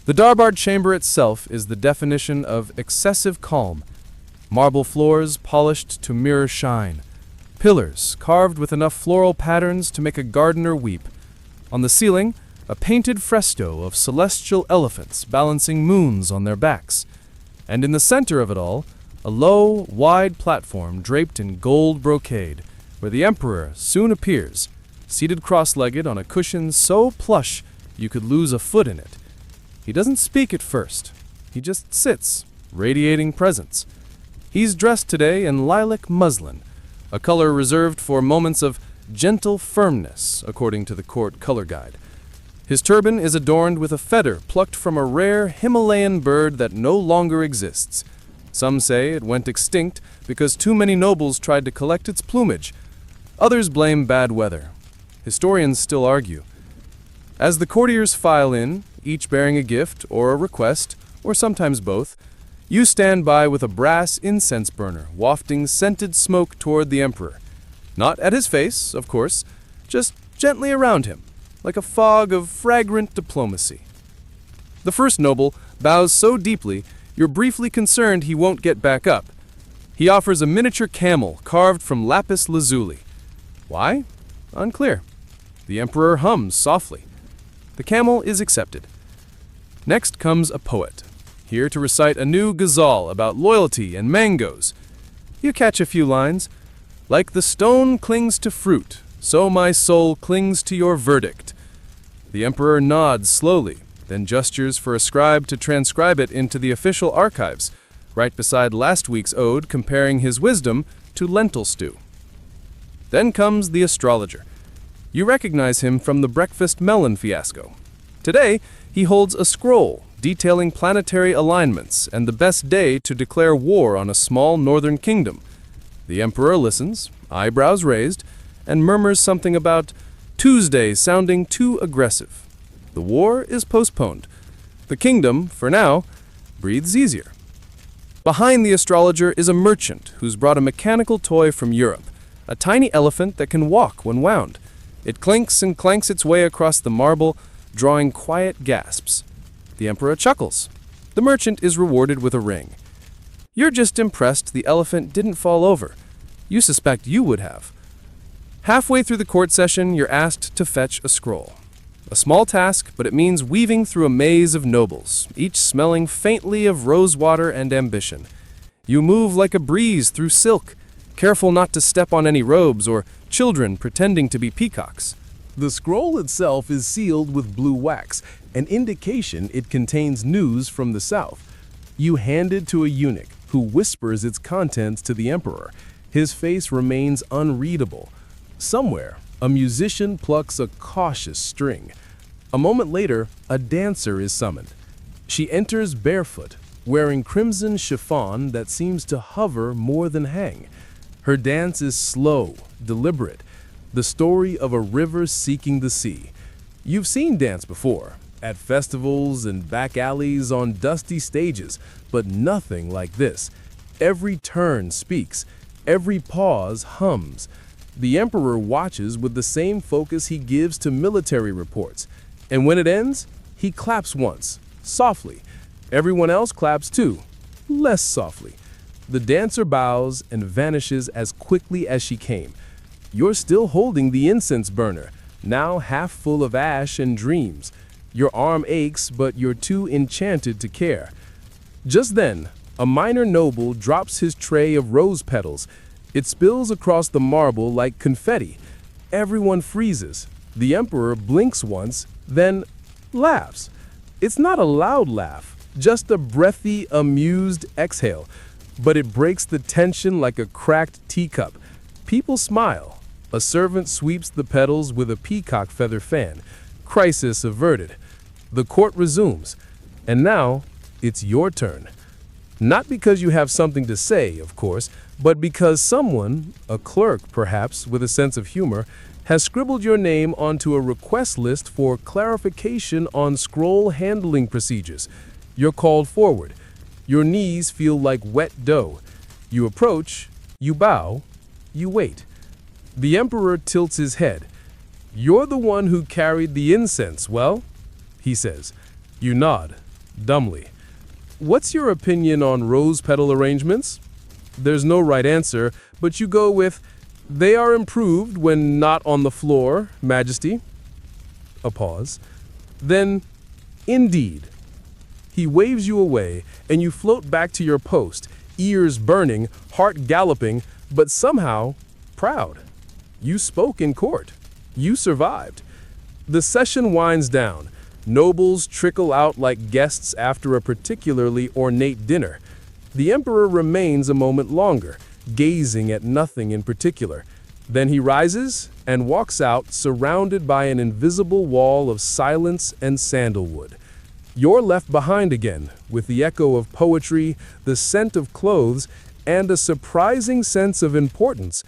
The Darbard chamber itself is the definition of excessive calm. Marble floors polished to mirror shine. Pillars carved with enough floral patterns to make a gardener weep. On the ceiling, a painted fresco of celestial elephants balancing moons on their backs. And in the center of it all, a low, wide platform draped in gold brocade, where the emperor soon appears, seated cross-legged on a cushion so plush you could lose a foot in it. He doesn't speak at first. He just sits, radiating presence. He's dressed today in lilac muslin, a color reserved for moments of gentle firmness, according to the court color guide. His turban is adorned with a feather plucked from a rare Himalayan bird that no longer exists. Some say it went extinct because too many nobles tried to collect its plumage. Others blame bad weather. Historians still argue. As the courtiers file in, each bearing a gift or a request, or sometimes both, you stand by with a brass incense burner wafting scented smoke toward the emperor. Not at his face, of course, just gently around him, like a fog of fragrant diplomacy. The first noble bows so deeply you're briefly concerned he won't get back up. He offers a miniature camel carved from lapis lazuli. Why? Unclear. The emperor hums softly. The camel is accepted. Next comes a poet, here to recite a new ghazal about loyalty and mangoes. You catch a few lines. Like the stone clings to fruit, so my soul clings to your verdict. The emperor nods slowly, then gestures for a scribe to transcribe it into the official archives, right beside last week's ode comparing his wisdom to lentil stew. Then comes the astrologer. You recognize him from the breakfast melon fiasco. Today, he holds a scroll detailing planetary alignments and the best day to declare war on a small northern kingdom. The emperor listens, eyebrows raised, and murmurs something about Tuesday sounding too aggressive. The war is postponed. The kingdom, for now, breathes easier. Behind the astrologer is a merchant who's brought a mechanical toy from Europe, a tiny elephant that can walk when wound. It clinks and clanks its way across the marble, drawing quiet gasps. The emperor chuckles. The merchant is rewarded with a ring. You're just impressed the elephant didn't fall over. You suspect you would have. Halfway through the court session, you're asked to fetch a scroll. A small task, but it means weaving through a maze of nobles, each smelling faintly of rosewater and ambition. You move like a breeze through silk, careful not to step on any robes or children pretending to be peacocks. The scroll itself is sealed with blue wax, an indication it contains news from the south. You hand it to a eunuch, who whispers its contents to the emperor. His face remains unreadable. Somewhere, a musician plucks a cautious string. A moment later, a dancer is summoned. She enters barefoot, wearing crimson chiffon that seems to hover more than hang. Her dance is slow, deliberate, the story of a river seeking the sea. You've seen dance before, at festivals and back alleys on dusty stages, but nothing like this. Every turn speaks, every pause hums. The emperor watches with the same focus he gives to military reports. And when it ends, he claps once, softly. Everyone else claps too, less softly. The dancer bows and vanishes as quickly as she came. You're still holding the incense burner, now half full of ash and dreams. Your arm aches, but you're too enchanted to care. Just then, a minor noble drops his tray of rose petals. It spills across the marble like confetti. Everyone freezes. The emperor blinks once, then laughs. It's not a loud laugh, just a breathy, amused exhale. But it breaks the tension like a cracked teacup. People smile. A servant sweeps the petals with a peacock feather fan. Crisis averted. The court resumes. And now, it's your turn. Not because you have something to say, of course, but because someone, a clerk perhaps with a sense of humor, has scribbled your name onto a request list for clarification on scroll handling procedures. You're called forward. Your knees feel like wet dough. You approach, you bow, you wait. The emperor tilts his head. "You're the one who carried the incense, well?" he says. You nod, dumbly. "What's your opinion on rose petal arrangements?" There's no right answer, but you go with, "They are improved when not on the floor, Majesty." A pause. Then, "Indeed." He waves you away, and you float back to your post, ears burning, heart galloping, but somehow proud. You spoke in court. You survived. The session winds down. Nobles trickle out like guests after a particularly ornate dinner. The emperor remains a moment longer, gazing at nothing in particular. Then he rises and walks out, surrounded by an invisible wall of silence and sandalwood. You're left behind again, with the echo of poetry, the scent of clothes, and a surprising sense of importance.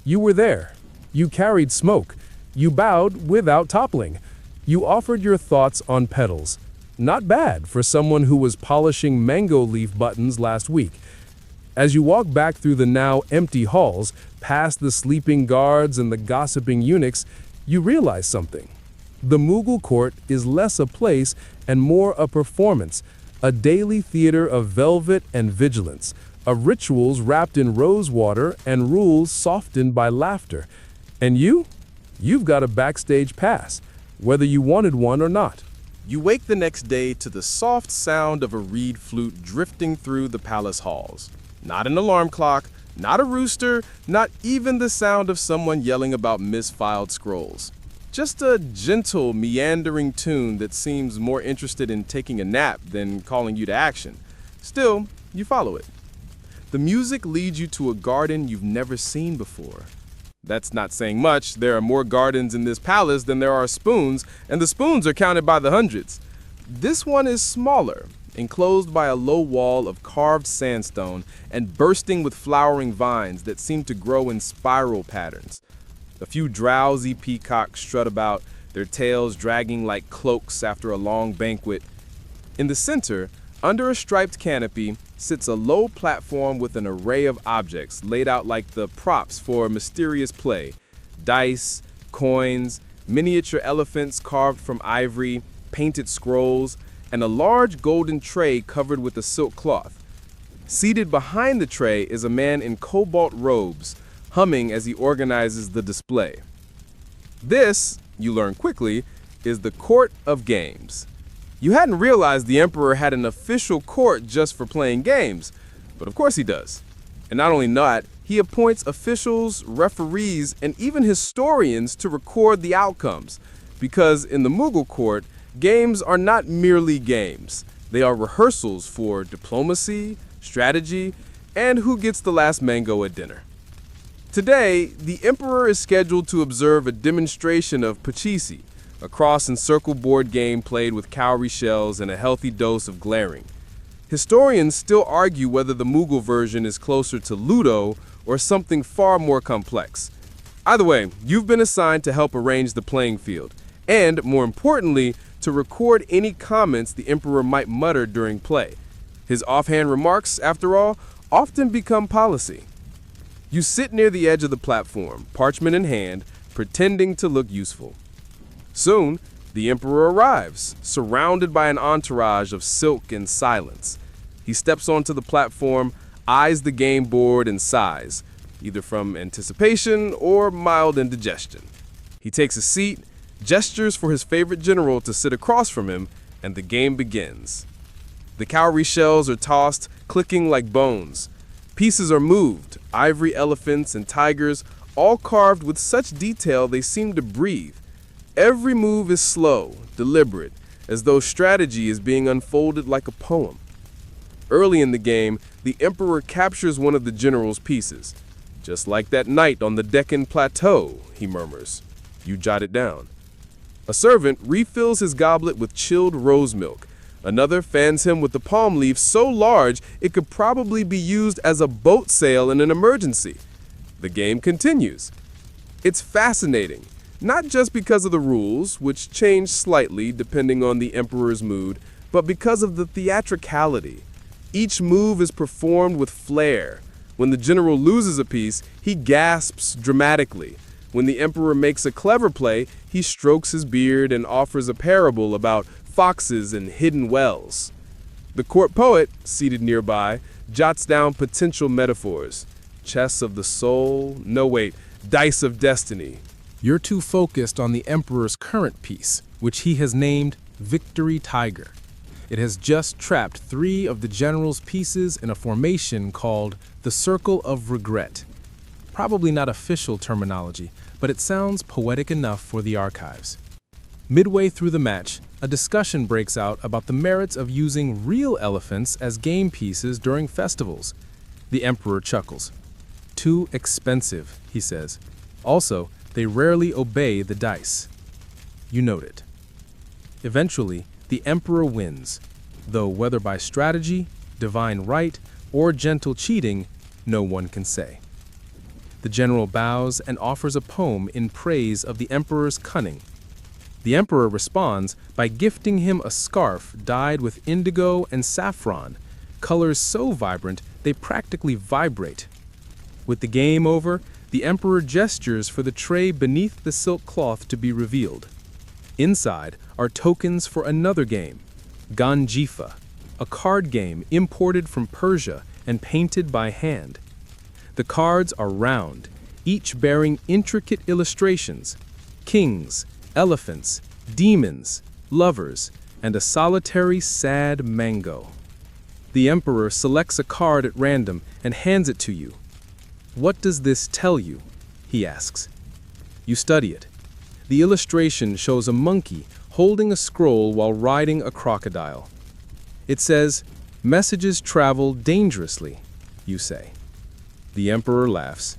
You were there. You carried smoke. You bowed without toppling. You offered your thoughts on petals. Not bad for someone who was polishing mango leaf buttons last week. As you walk back through the now empty halls, past the sleeping guards and the gossiping eunuchs, you realize something. The Mughal court is less a place and more a performance, a daily theater of velvet and vigilance, of rituals wrapped in rose water and rules softened by laughter. And you've got a backstage pass, whether you wanted one or not. You wake the next day to the soft sound of a reed flute drifting through the palace halls. Not an alarm clock, not a rooster, not even the sound of someone yelling about misfiled scrolls. Just a gentle, meandering tune that seems more interested in taking a nap than calling you to action. Still, you follow it. The music leads you to a garden you've never seen before. That's not saying much. There are more gardens in this palace than there are spoons, and the spoons are counted by the hundreds. This one is smaller, enclosed by a low wall of carved sandstone and bursting with flowering vines that seem to grow in spiral patterns. A few drowsy peacocks strut about, their tails dragging like cloaks after a long banquet. In the center, under a striped canopy, sits a low platform with an array of objects laid out like the props for a mysterious play. Dice, coins, miniature elephants carved from ivory, painted scrolls, and a large golden tray covered with a silk cloth. Seated behind the tray is a man in cobalt robes, humming as he organizes the display. This, you learn quickly, is the Court of Games. You hadn't realized the emperor had an official court just for playing games, but of course he does. And not only that, he appoints officials, referees, and even historians to record the outcomes, because in the Mughal court, games are not merely games. They are rehearsals for diplomacy, strategy, and who gets the last mango at dinner. Today, the emperor is scheduled to observe a demonstration of Pachisi, a cross and circle board game played with cowrie shells and a healthy dose of glaring. Historians still argue whether the Mughal version is closer to Ludo or something far more complex. Either way, you've been assigned to help arrange the playing field, and, more importantly, to record any comments the emperor might mutter during play. His offhand remarks, after all, often become policy. You sit near the edge of the platform, parchment in hand, pretending to look useful. Soon, the emperor arrives, surrounded by an entourage of silk and silence. He steps onto the platform, eyes the game board, and sighs, either from anticipation or mild indigestion. He takes a seat, gestures for his favorite general to sit across from him, and the game begins. The cowrie shells are tossed, clicking like bones. Pieces are moved, ivory elephants and tigers, all carved with such detail they seem to breathe. Every move is slow, deliberate, as though strategy is being unfolded like a poem. Early in the game, the emperor captures one of the general's pieces. "Just like that night on the Deccan Plateau," he murmurs. You jot it down. A servant refills his goblet with chilled rose milk. Another fans him with a palm leaf so large it could probably be used as a boat sail in an emergency. The game continues. It's fascinating. Not just because of the rules, which change slightly depending on the emperor's mood, but because of the theatricality. Each move is performed with flair. When the general loses a piece, he gasps dramatically. When the emperor makes a clever play, he strokes his beard and offers a parable about foxes and hidden wells. The court poet, seated nearby, jots down potential metaphors. Chess of the soul, no wait, dice of destiny. You're too focused on the emperor's current piece, which he has named Victory Tiger. It has just trapped 3 of the general's pieces in a formation called the Circle of Regret. Probably not official terminology, but it sounds poetic enough for the archives. Midway through the match, a discussion breaks out about the merits of using real elephants as game pieces during festivals. The emperor chuckles. Too expensive, he says. Also, they rarely obey the dice. You note it. Eventually, the emperor wins, though whether by strategy, divine right, or gentle cheating, no one can say. The general bows and offers a poem in praise of the emperor's cunning. The emperor responds by gifting him a scarf dyed with indigo and saffron, colors so vibrant they practically vibrate. With the game over, the emperor gestures for the tray beneath the silk cloth to be revealed. Inside are tokens for another game, Ganjifa, a card game imported from Persia and painted by hand. The cards are round, each bearing intricate illustrations, kings, elephants, demons, lovers, and a solitary sad mango. The emperor selects a card at random and hands it to you. What does this tell you? He asks. You study it. The illustration shows a monkey holding a scroll while riding a crocodile. It says, "Messages travel dangerously," you say. The emperor laughs.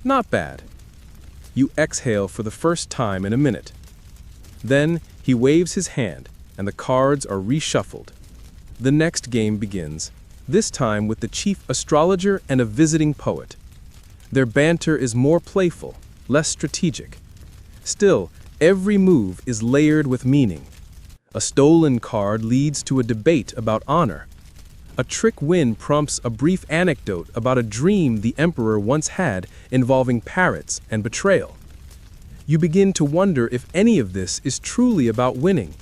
Not bad. You exhale for the first time in a minute. Then he waves his hand, and the cards are reshuffled. The next game begins, this time with the chief astrologer and a visiting poet. Their banter is more playful, less strategic. Still, every move is layered with meaning. A stolen card leads to a debate about honor. A trick win prompts a brief anecdote about a dream the emperor once had involving parrots and betrayal. You begin to wonder if any of this is truly about winning.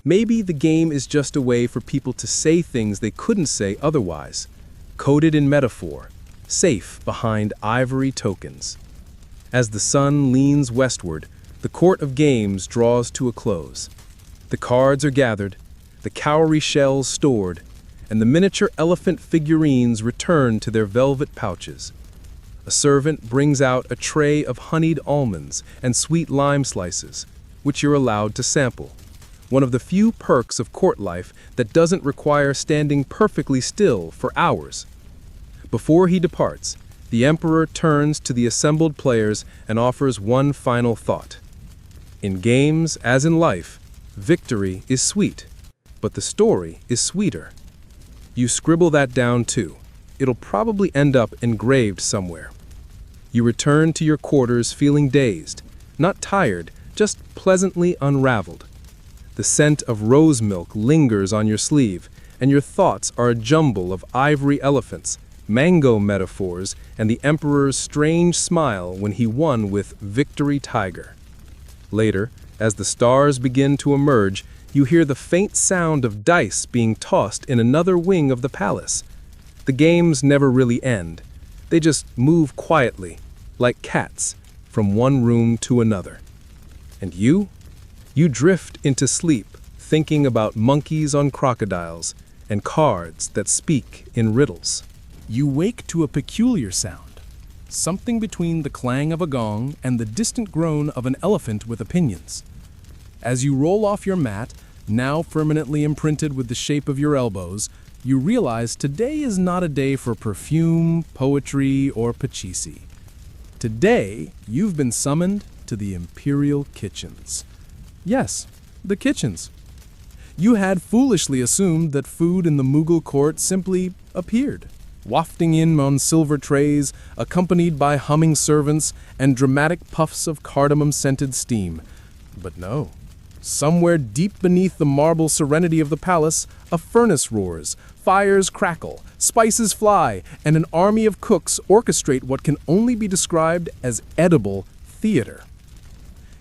Maybe the game is just a way for people to say things they couldn't say otherwise, coded in metaphor, safe behind ivory tokens. As the sun leans westward, the court of games draws to a close. The cards are gathered, the cowrie shells stored, and the miniature elephant figurines return to their velvet pouches. A servant brings out a tray of honeyed almonds and sweet lime slices, which you're allowed to sample. One of the few perks of court life that doesn't require standing perfectly still for hours. Before he departs, the emperor turns to the assembled players and offers one final thought. In games, as in life, victory is sweet, but the story is sweeter. You scribble that down too. It'll probably end up engraved somewhere. You return to your quarters feeling dazed, not tired, just pleasantly unraveled. The scent of rose milk lingers on your sleeve, and your thoughts are a jumble of ivory elephants, mango metaphors, and the emperor's strange smile when he won with Victory Tiger. Later, as the stars begin to emerge, you hear the faint sound of dice being tossed in another wing of the palace. The games never really end. They just move quietly, like cats, from one room to another. And you drift into sleep, thinking about monkeys on crocodiles and cards that speak in riddles. You wake to a peculiar sound, something between the clang of a gong and the distant groan of an elephant with opinions. As you roll off your mat, now permanently imprinted with the shape of your elbows, you realize today is not a day for perfume, poetry, or pachisi. Today, you've been summoned to the imperial kitchens. Yes, the kitchens. You had foolishly assumed that food in the Mughal court simply appeared, wafting in on silver trays, accompanied by humming servants and dramatic puffs of cardamom-scented steam. But no. Somewhere deep beneath the marble serenity of the palace, a furnace roars, Fires crackle, spices fly, and an army of cooks orchestrate what can only be described as edible theater.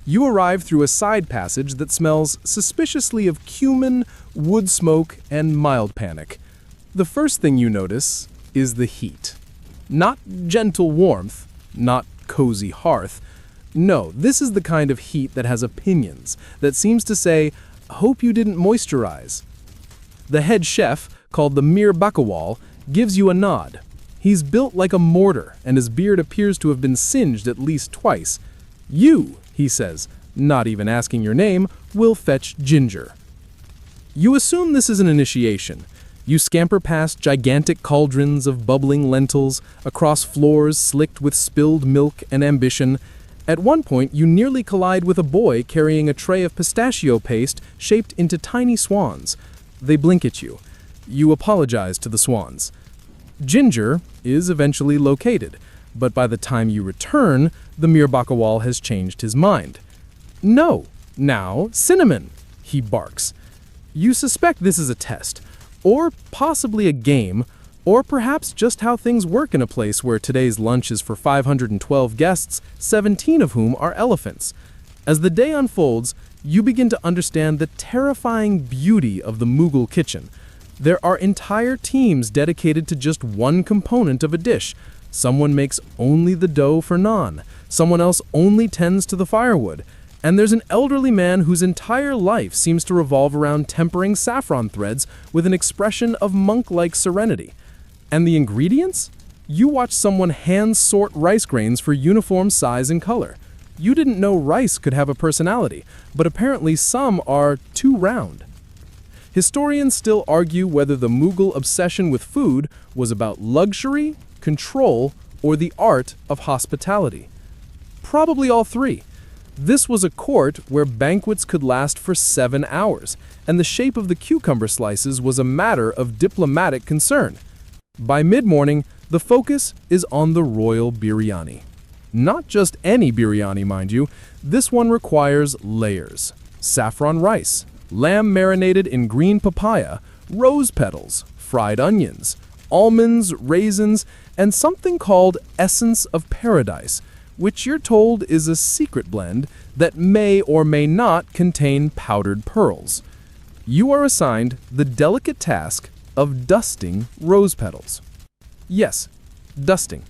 You arrive through a side passage that smells suspiciously of cumin, wood smoke, and mild panic. The first thing you notice is the heat. Not gentle warmth, not cozy hearth. No, this is the kind of heat that has opinions, that seems to say, "Hope you didn't moisturize." The head chef, called the Mir Bakawal, gives you a nod. He's built like a mortar, and his beard appears to have been singed at least twice. "You," he says, not even asking your name, "will fetch ginger." You assume this is an initiation. You scamper past gigantic cauldrons of bubbling lentils, across floors slicked with spilled milk and ambition. At one point, you nearly collide with a boy carrying a tray of pistachio paste shaped into tiny swans. They blink at you. You apologize to the swans. Ginger is eventually located, but by the time you return, the Mir Bakawal has changed his mind. "No, now cinnamon," he barks. You suspect this is a test, or possibly a game, or perhaps just how things work in a place where today's lunch is for 512 guests, 17 of whom are elephants. As the day unfolds, you begin to understand the terrifying beauty of the Mughal kitchen. There are entire teams dedicated to just one component of a dish. Someone makes only the dough for naan, someone else only tends to the firewood, and there's an elderly man whose entire life seems to revolve around tempering saffron threads with an expression of monk-like serenity. And the ingredients? You watch someone hand-sort rice grains for uniform size and color. You didn't know rice could have a personality, but apparently some are too round. Historians still argue whether the Mughal obsession with food was about luxury, control, or the art of hospitality. Probably all three. This was a court where banquets could last for 7 hours, and the shape of the cucumber slices was a matter of diplomatic concern. By mid-morning, the focus is on the royal biryani. Not just any biryani, mind you. This one requires layers. Saffron rice, lamb marinated in green papaya, rose petals, fried onions, almonds, raisins, and something called essence of paradise, which you're told is a secret blend that may or may not contain powdered pearls. You are assigned the delicate task of dusting rose petals. Yes, dusting.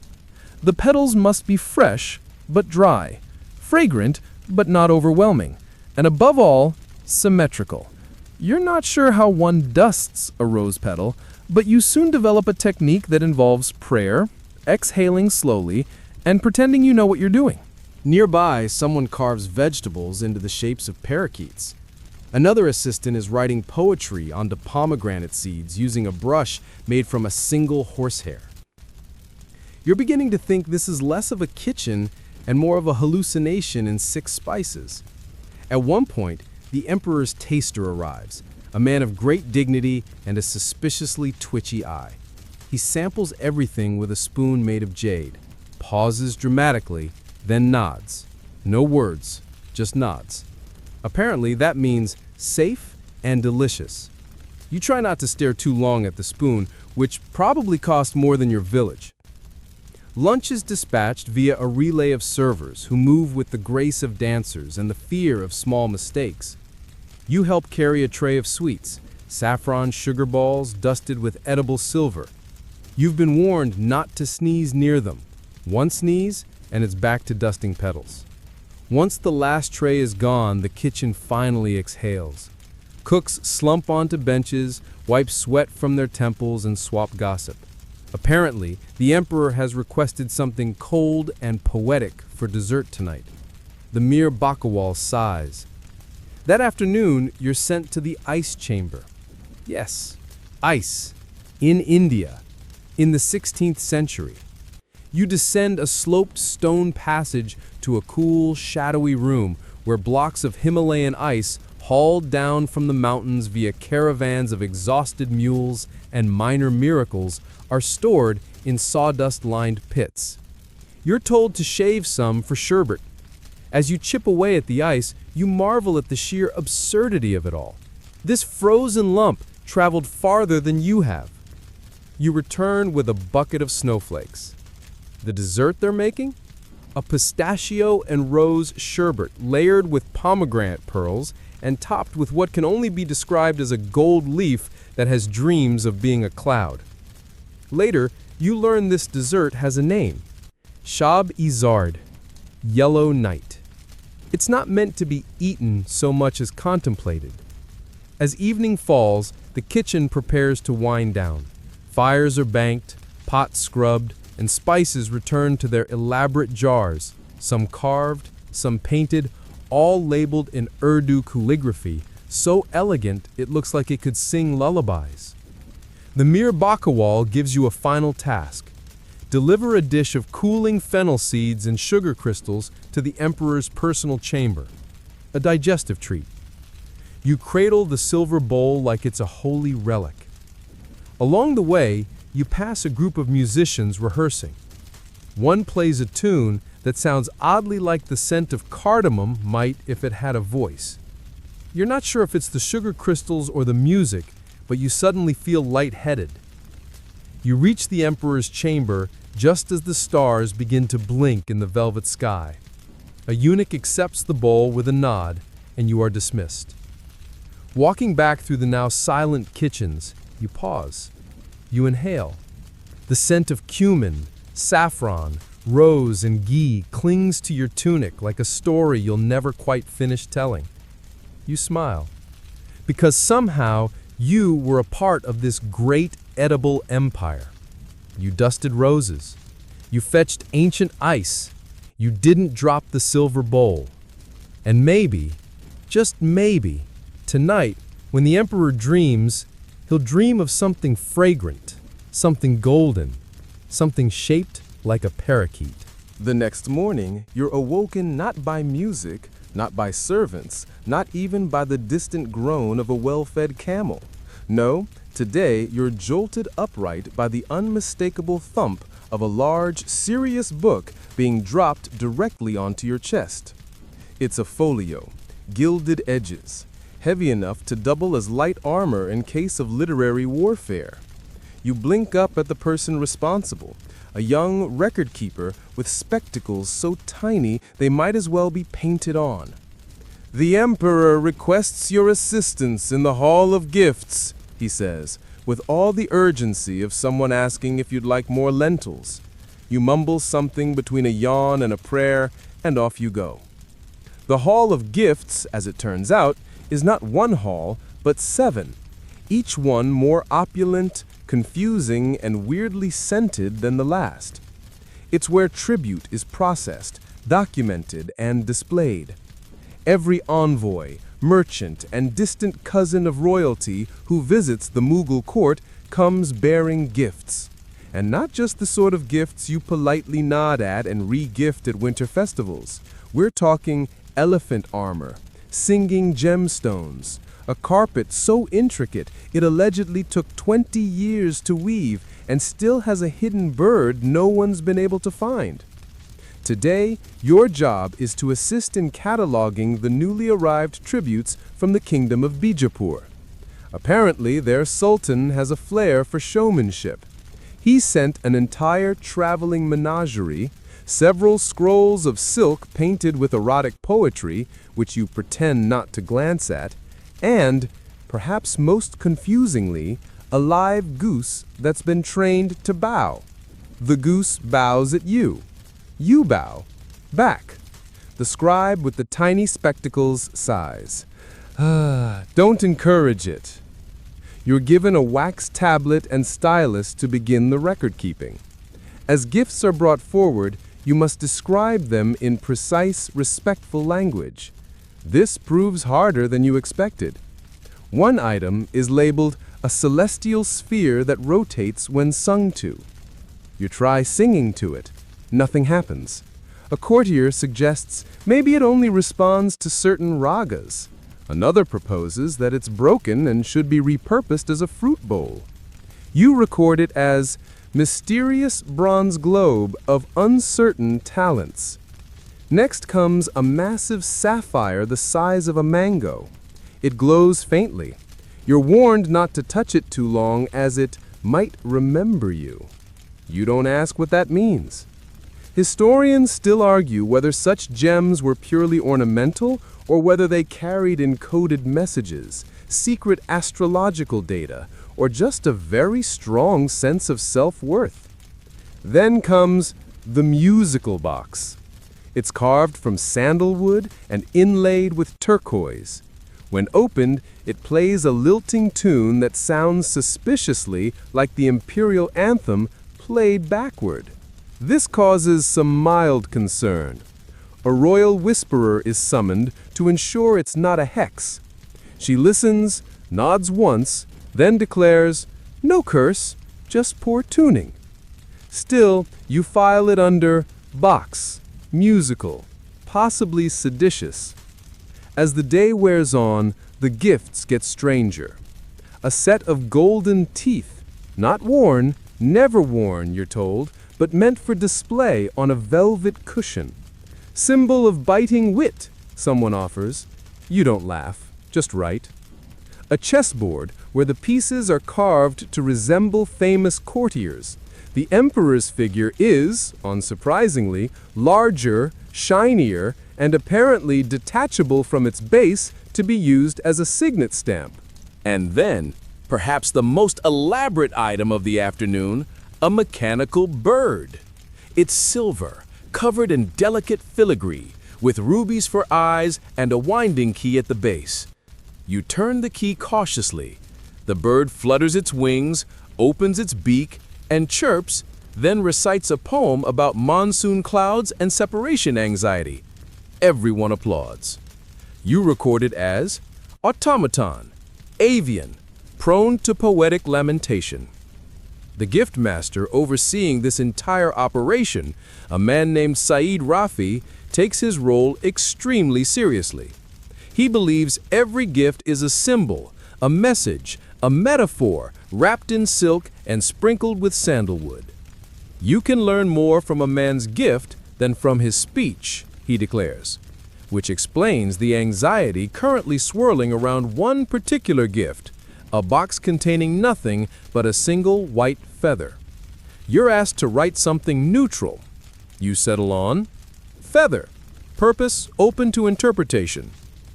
The petals must be fresh but dry, fragrant but not overwhelming, and above all, symmetrical. You're not sure how one dusts a rose petal, but you soon develop a technique that involves prayer, exhaling slowly, and pretending you know what you're doing. Nearby, someone carves vegetables into the shapes of parakeets. Another assistant is writing poetry onto pomegranate seeds using a brush made from a single horsehair. You're beginning to think this is less of a kitchen and more of a hallucination in 6 spices. At one point, the emperor's taster arrives, a man of great dignity and a suspiciously twitchy eye. He samples everything with a spoon made of jade, pauses dramatically, then nods. No words, just nods. Apparently, that means safe and delicious. You try not to stare too long at the spoon, which probably cost more than your village. Lunch is dispatched via a relay of servers who move with the grace of dancers and the fear of small mistakes. You help carry a tray of sweets, saffron sugar balls dusted with edible silver. You've been warned not to sneeze near them. One sneeze, and it's back to dusting petals. Once the last tray is gone, the kitchen finally exhales. Cooks slump onto benches, wipe sweat from their temples, and swap gossip. Apparently, the emperor has requested something cold and poetic for dessert tonight. The Mir Bakawal sighs. That afternoon, you're sent to the ice chamber. Yes, ice. In India. In the 16th century. You descend a sloped stone passage to a cool, shadowy room where blocks of Himalayan ice, hauled down from the mountains via caravans of exhausted mules and minor miracles, are stored in sawdust-lined pits. You're told to shave some for sherbet. As you chip away at the ice, you marvel at the sheer absurdity of it all. This frozen lump traveled farther than you have, You return with a bucket of snowflakes. The dessert they're making? A pistachio and rose sherbet layered with pomegranate pearls and topped with what can only be described as a gold leaf that has dreams of being a cloud. Later, you learn this dessert has a name: Shab-e-Zard, Yellow Night. It's not meant to be eaten so much as contemplated. As evening falls, the kitchen prepares to wind down. Fires are banked, pots scrubbed, and spices return to their elaborate jars, some carved, some painted, all labeled in Urdu calligraphy, so elegant it looks like it could sing lullabies. The Mir Bakawal gives you a final task. Deliver a dish of cooling fennel seeds and sugar crystals to the emperor's personal chamber, a digestive treat. You cradle the silver bowl like it's a holy relic. Along the way, you pass a group of musicians rehearsing. One plays a tune that sounds oddly like the scent of cardamom might if it had a voice. You're not sure if it's the sugar crystals or the music, but you suddenly feel lightheaded. You reach the emperor's chamber just as the stars begin to blink in the velvet sky. A eunuch accepts the bowl with a nod, and you are dismissed. Walking back through the now silent kitchens, you pause. You inhale. The scent of cumin, saffron, rose, and ghee clings to your tunic like a story you'll never quite finish telling. You smile, because somehow you were a part of this great edible empire. You dusted roses. You fetched ancient ice. You didn't drop the silver bowl. And maybe, just maybe, tonight, when the emperor dreams, he'll dream of something fragrant, something golden, something shaped like a parakeet. The next morning, you're awoken not by music, not by servants, not even by the distant groan of a well-fed camel. No, today you're jolted upright by the unmistakable thump of a large, serious book being dropped directly onto your chest. It's a folio, gilded edges, heavy enough to double as light armor in case of literary warfare. You blink up at the person responsible, a young record keeper with spectacles so tiny they might as well be painted on. "The Emperor requests your assistance in the Hall of Gifts," he says, with all the urgency of someone asking if you'd like more lentils. You mumble something between a yawn and a prayer, and off you go. The Hall of Gifts, as it turns out, is not one hall, but 7, each one more opulent, confusing, and weirdly scented than the last. It's where tribute is processed, documented, and displayed. Every envoy, merchant, and distant cousin of royalty who visits the Mughal court comes bearing gifts. And not just the sort of gifts you politely nod at and re-gift at winter festivals. We're talking elephant armor, singing gemstones, a carpet so intricate it allegedly took 20 years to weave and still has a hidden bird no one's been able to find. Today, your job is to assist in cataloging the newly arrived tributes from the Kingdom of Bijapur. Apparently, their sultan has a flair for showmanship. He sent an entire traveling menagerie, several scrolls of silk painted with erotic poetry, which you pretend not to glance at, and, perhaps most confusingly, a live goose that's been trained to bow. The goose bows at you. You bow back. The scribe with the tiny spectacles sighs. Don't encourage it. You're given a wax tablet and stylus to begin the record keeping. As gifts are brought forward, you must describe them in precise, respectful language. This proves harder than you expected. One item is labeled a celestial sphere that rotates when sung to. You try singing to it. Nothing happens. A courtier suggests maybe it only responds to certain ragas. Another proposes that it's broken and should be repurposed as a fruit bowl. You record it as mysterious bronze globe of uncertain talents. Next comes a massive sapphire the size of a mango. It glows faintly. You're warned not to touch it too long as it might remember you. You don't ask what that means. Historians still argue whether such gems were purely ornamental or whether they carried encoded messages, secret astrological data, or just a very strong sense of self-worth. Then comes the musical box. It's carved from sandalwood and inlaid with turquoise. When opened, it plays a lilting tune that sounds suspiciously like the imperial anthem played backward. This causes some mild concern. A royal whisperer is summoned to ensure it's not a hex. She listens, nods once, then declares, "No curse, just poor tuning." Still, you file it under box, musical, possibly seditious. As the day wears on, the gifts get stranger. A set of golden teeth, not worn, never worn, you're told, but meant for display on a velvet cushion. Symbol of biting wit, someone offers. You don't laugh, just write. A chessboard where the pieces are carved to resemble famous courtiers. The emperor's figure is, unsurprisingly, larger, shinier, and apparently detachable from its base to be used as a signet stamp. And then, perhaps the most elaborate item of the afternoon, a mechanical bird. It's silver, covered in delicate filigree, with rubies for eyes and a winding key at the base. You turn the key cautiously. The bird flutters its wings, opens its beak, and chirps, then recites a poem about monsoon clouds and separation anxiety. Everyone applauds. You record it as automaton, avian, prone to poetic lamentation. The gift master overseeing this entire operation, a man named Saeed Rafi, takes his role extremely seriously. He believes every gift is a symbol, a message, a metaphor wrapped in silk and sprinkled with sandalwood. You can learn more from a man's gift than from his speech, he declares, which explains the anxiety currently swirling around one particular gift, a box containing nothing but a single white feather. You're asked to write something neutral. You settle on feather, purpose open to interpretation,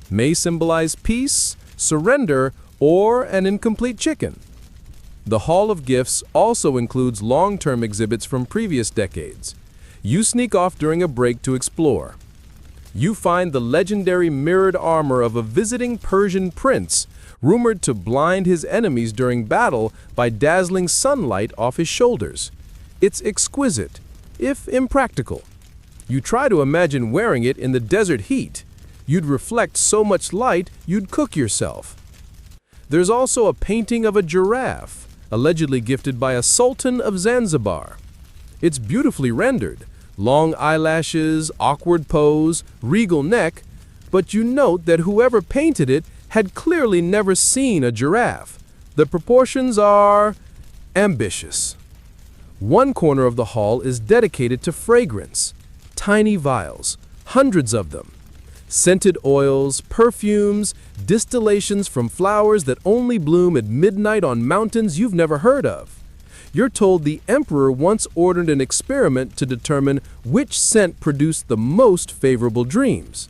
may symbolize peace, surrender, or an incomplete chicken. The Hall of Gifts also includes long-term exhibits from previous decades. You sneak off during a break to explore. You find the legendary mirrored armor of a visiting Persian prince, rumored to blind his enemies during battle by dazzling sunlight off his shoulders. It's exquisite, if impractical. You try to imagine wearing it in the desert heat. You'd reflect so much light you'd cook yourself. There's also a painting of a giraffe, allegedly gifted by a sultan of Zanzibar. It's beautifully rendered, long eyelashes, awkward pose, regal neck, but you note that whoever painted it had clearly never seen a giraffe. The proportions are ambitious. One corner of the hall is dedicated to fragrance. Tiny vials, hundreds of them. Scented oils, perfumes, distillations from flowers that only bloom at midnight on mountains you've never heard of. You're told the emperor once ordered an experiment to determine which scent produced the most favorable dreams.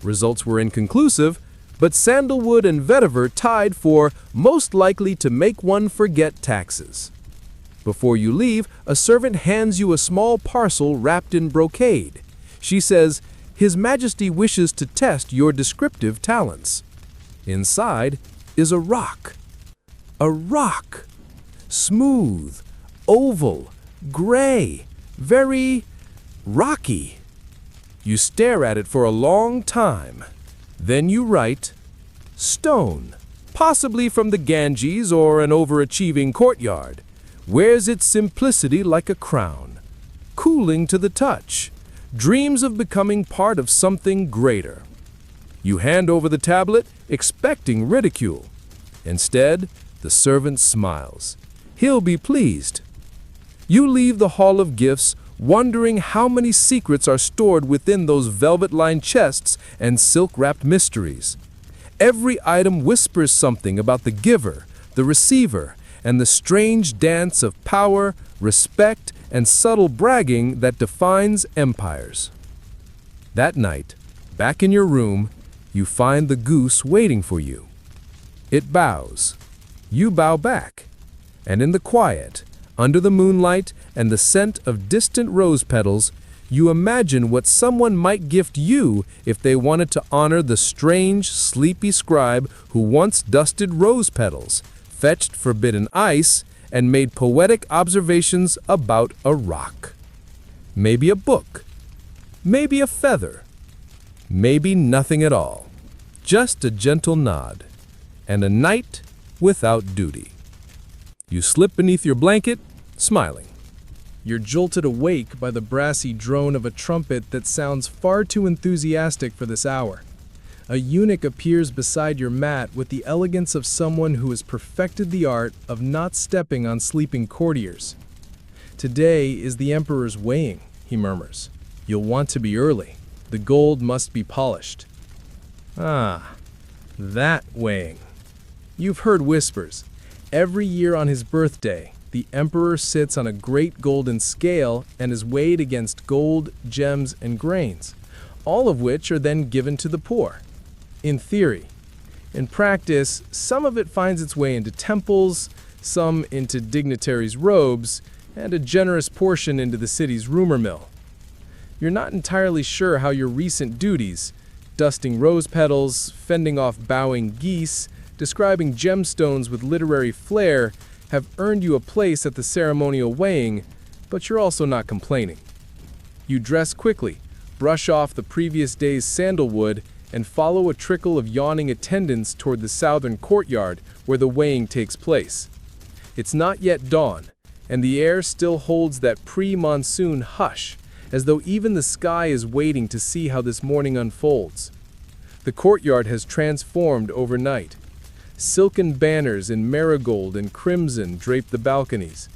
Results were inconclusive, but sandalwood and vetiver tied for most likely to make one forget taxes. Before you leave, a servant hands you a small parcel wrapped in brocade. She says, "His Majesty wishes to test your descriptive talents." Inside is a rock. A rock. Smooth, oval, gray, very rocky. You stare at it for a long time. Then you write, "Stone, possibly from the Ganges or an overachieving courtyard. Wears its simplicity like a crown. Cooling to the touch. Dreams of becoming part of something greater." You hand over the tablet, expecting ridicule. Instead, the servant smiles. He'll be pleased. You leave the Hall of Gifts wondering how many secrets are stored within those velvet-lined chests and silk-wrapped mysteries. Every item whispers something about the giver, the receiver, and the strange dance of power, respect, and subtle bragging that defines empires. That night, back in your room, you find the goose waiting for you. It bows. You bow back. And in the quiet, under the moonlight and the scent of distant rose petals, you imagine what someone might gift you if they wanted to honor the strange, sleepy scribe who once dusted rose petals, fetched forbidden ice, and made poetic observations about a rock. Maybe a book. Maybe a feather. Maybe nothing at all. Just a gentle nod. And a night without duty. You slip beneath your blanket, smiling. You're jolted awake by the brassy drone of a trumpet that sounds far too enthusiastic for this hour. A eunuch appears beside your mat with the elegance of someone who has perfected the art of not stepping on sleeping courtiers. "Today is the emperor's weighing," he murmurs. "You'll want to be early. The gold must be polished." Ah, that weighing. You've heard whispers. Every year on his birthday, the emperor sits on a great golden scale and is weighed against gold, gems, and grains, all of which are then given to the poor. In theory. In practice, some of it finds its way into temples, some into dignitaries' robes, and a generous portion into the city's rumor mill. You're not entirely sure how your recent duties, dusting rose petals, fending off bowing geese, describing gemstones with literary flair, have earned you a place at the ceremonial weighing, but you're also not complaining. You dress quickly, brush off the previous day's sandalwood, and follow a trickle of yawning attendants toward the southern courtyard where the weighing takes place. It's not yet dawn, and the air still holds that pre-monsoon hush, as though even the sky is waiting to see how this morning unfolds. The courtyard has transformed overnight. Silken banners in marigold and crimson drape the balconies.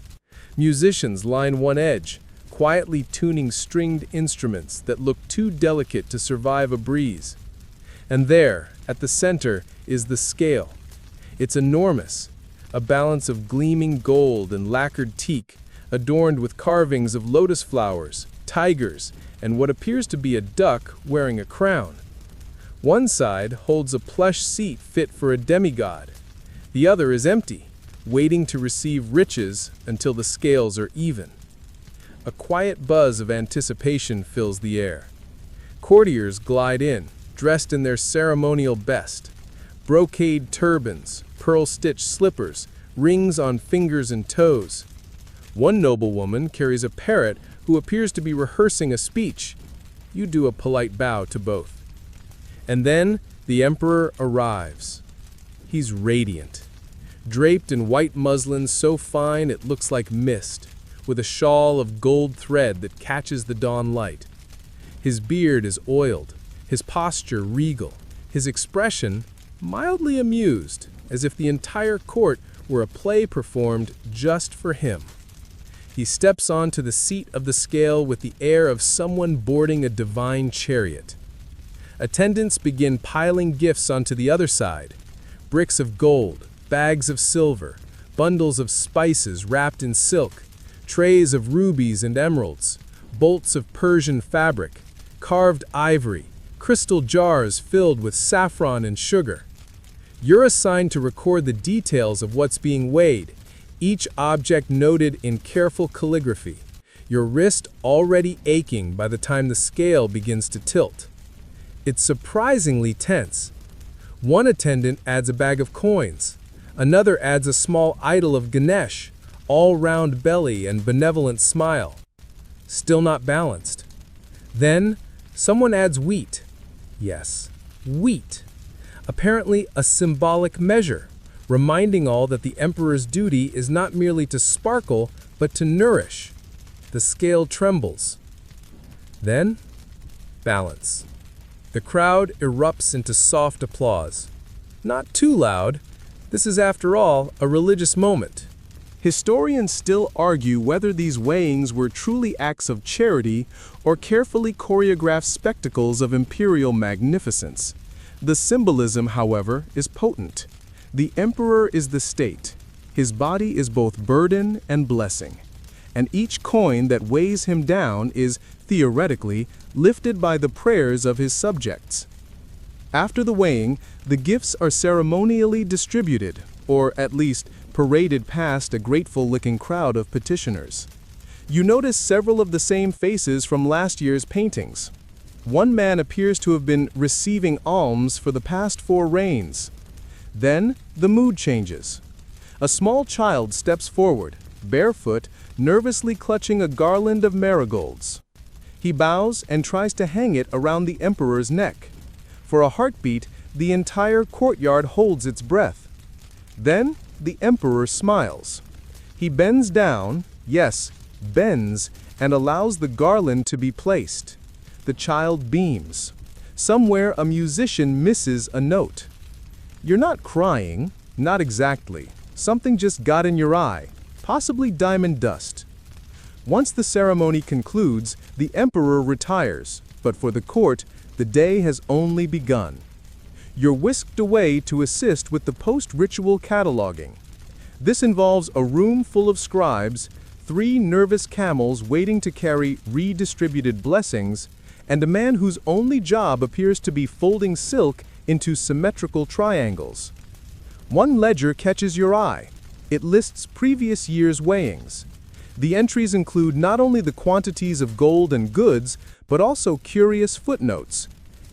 Musicians line one edge, quietly tuning stringed instruments that look too delicate to survive a breeze. And there, at the center, is the scale. It's enormous, a balance of gleaming gold and lacquered teak, adorned with carvings of lotus flowers, tigers, and what appears to be a duck wearing a crown. One side holds a plush seat fit for a demigod. The other is empty, waiting to receive riches until the scales are even. A quiet buzz of anticipation fills the air. Courtiers glide in, dressed in their ceremonial best. Brocade turbans, pearl-stitched slippers, rings on fingers and toes. One noblewoman carries a parrot who appears to be rehearsing a speech. You do a polite bow to both. And then the emperor arrives. He's radiant, draped in white muslin so fine it looks like mist, with a shawl of gold thread that catches the dawn light. His beard is oiled, his posture regal, his expression mildly amused, as if the entire court were a play performed just for him. He steps onto the seat of the scale with the air of someone boarding a divine chariot. Attendants begin piling gifts onto the other side. Bricks of gold, bags of silver, bundles of spices wrapped in silk, trays of rubies and emeralds, bolts of Persian fabric, carved ivory, crystal jars filled with saffron and sugar. You're assigned to record the details of what's being weighed, each object noted in careful calligraphy, your wrist already aching by the time the scale begins to tilt. It's surprisingly tense. One attendant adds a bag of coins. Another adds a small idol of Ganesh, all round belly and benevolent smile. Still not balanced. Then, someone adds wheat. Yes, wheat. Apparently a symbolic measure, reminding all that the emperor's duty is not merely to sparkle, but to nourish. The scale trembles. Then, balance. The crowd erupts into soft applause. Not too loud. This is, after all, a religious moment. Historians still argue whether these weighings were truly acts of charity or carefully choreographed spectacles of imperial magnificence. The symbolism, however, is potent. The emperor is the state. His body is both burden and blessing, and each coin that weighs him down is, theoretically, lifted by the prayers of his subjects. After the weighing, the gifts are ceremonially distributed, or at least paraded past a grateful-looking crowd of petitioners. You notice several of the same faces from last year's paintings. One man appears to have been receiving alms for the past 4 rains. Then, the mood changes. A small child steps forward, barefoot, nervously clutching a garland of marigolds. He bows and tries to hang it around the emperor's neck. For a heartbeat, the entire courtyard holds its breath. Then, the emperor smiles. He bends down, yes, bends, and allows the garland to be placed. The child beams. Somewhere a musician misses a note. You're not crying, not exactly. Something just got in your eye, possibly diamond dust. Once the ceremony concludes, the emperor retires, but for the court, the day has only begun. You're whisked away to assist with the post-ritual cataloging. This involves a room full of scribes, 3 nervous camels waiting to carry redistributed blessings, and a man whose only job appears to be folding silk into symmetrical triangles. One ledger catches your eye. It lists previous year's weighings. The entries include not only the quantities of gold and goods, but also curious footnotes.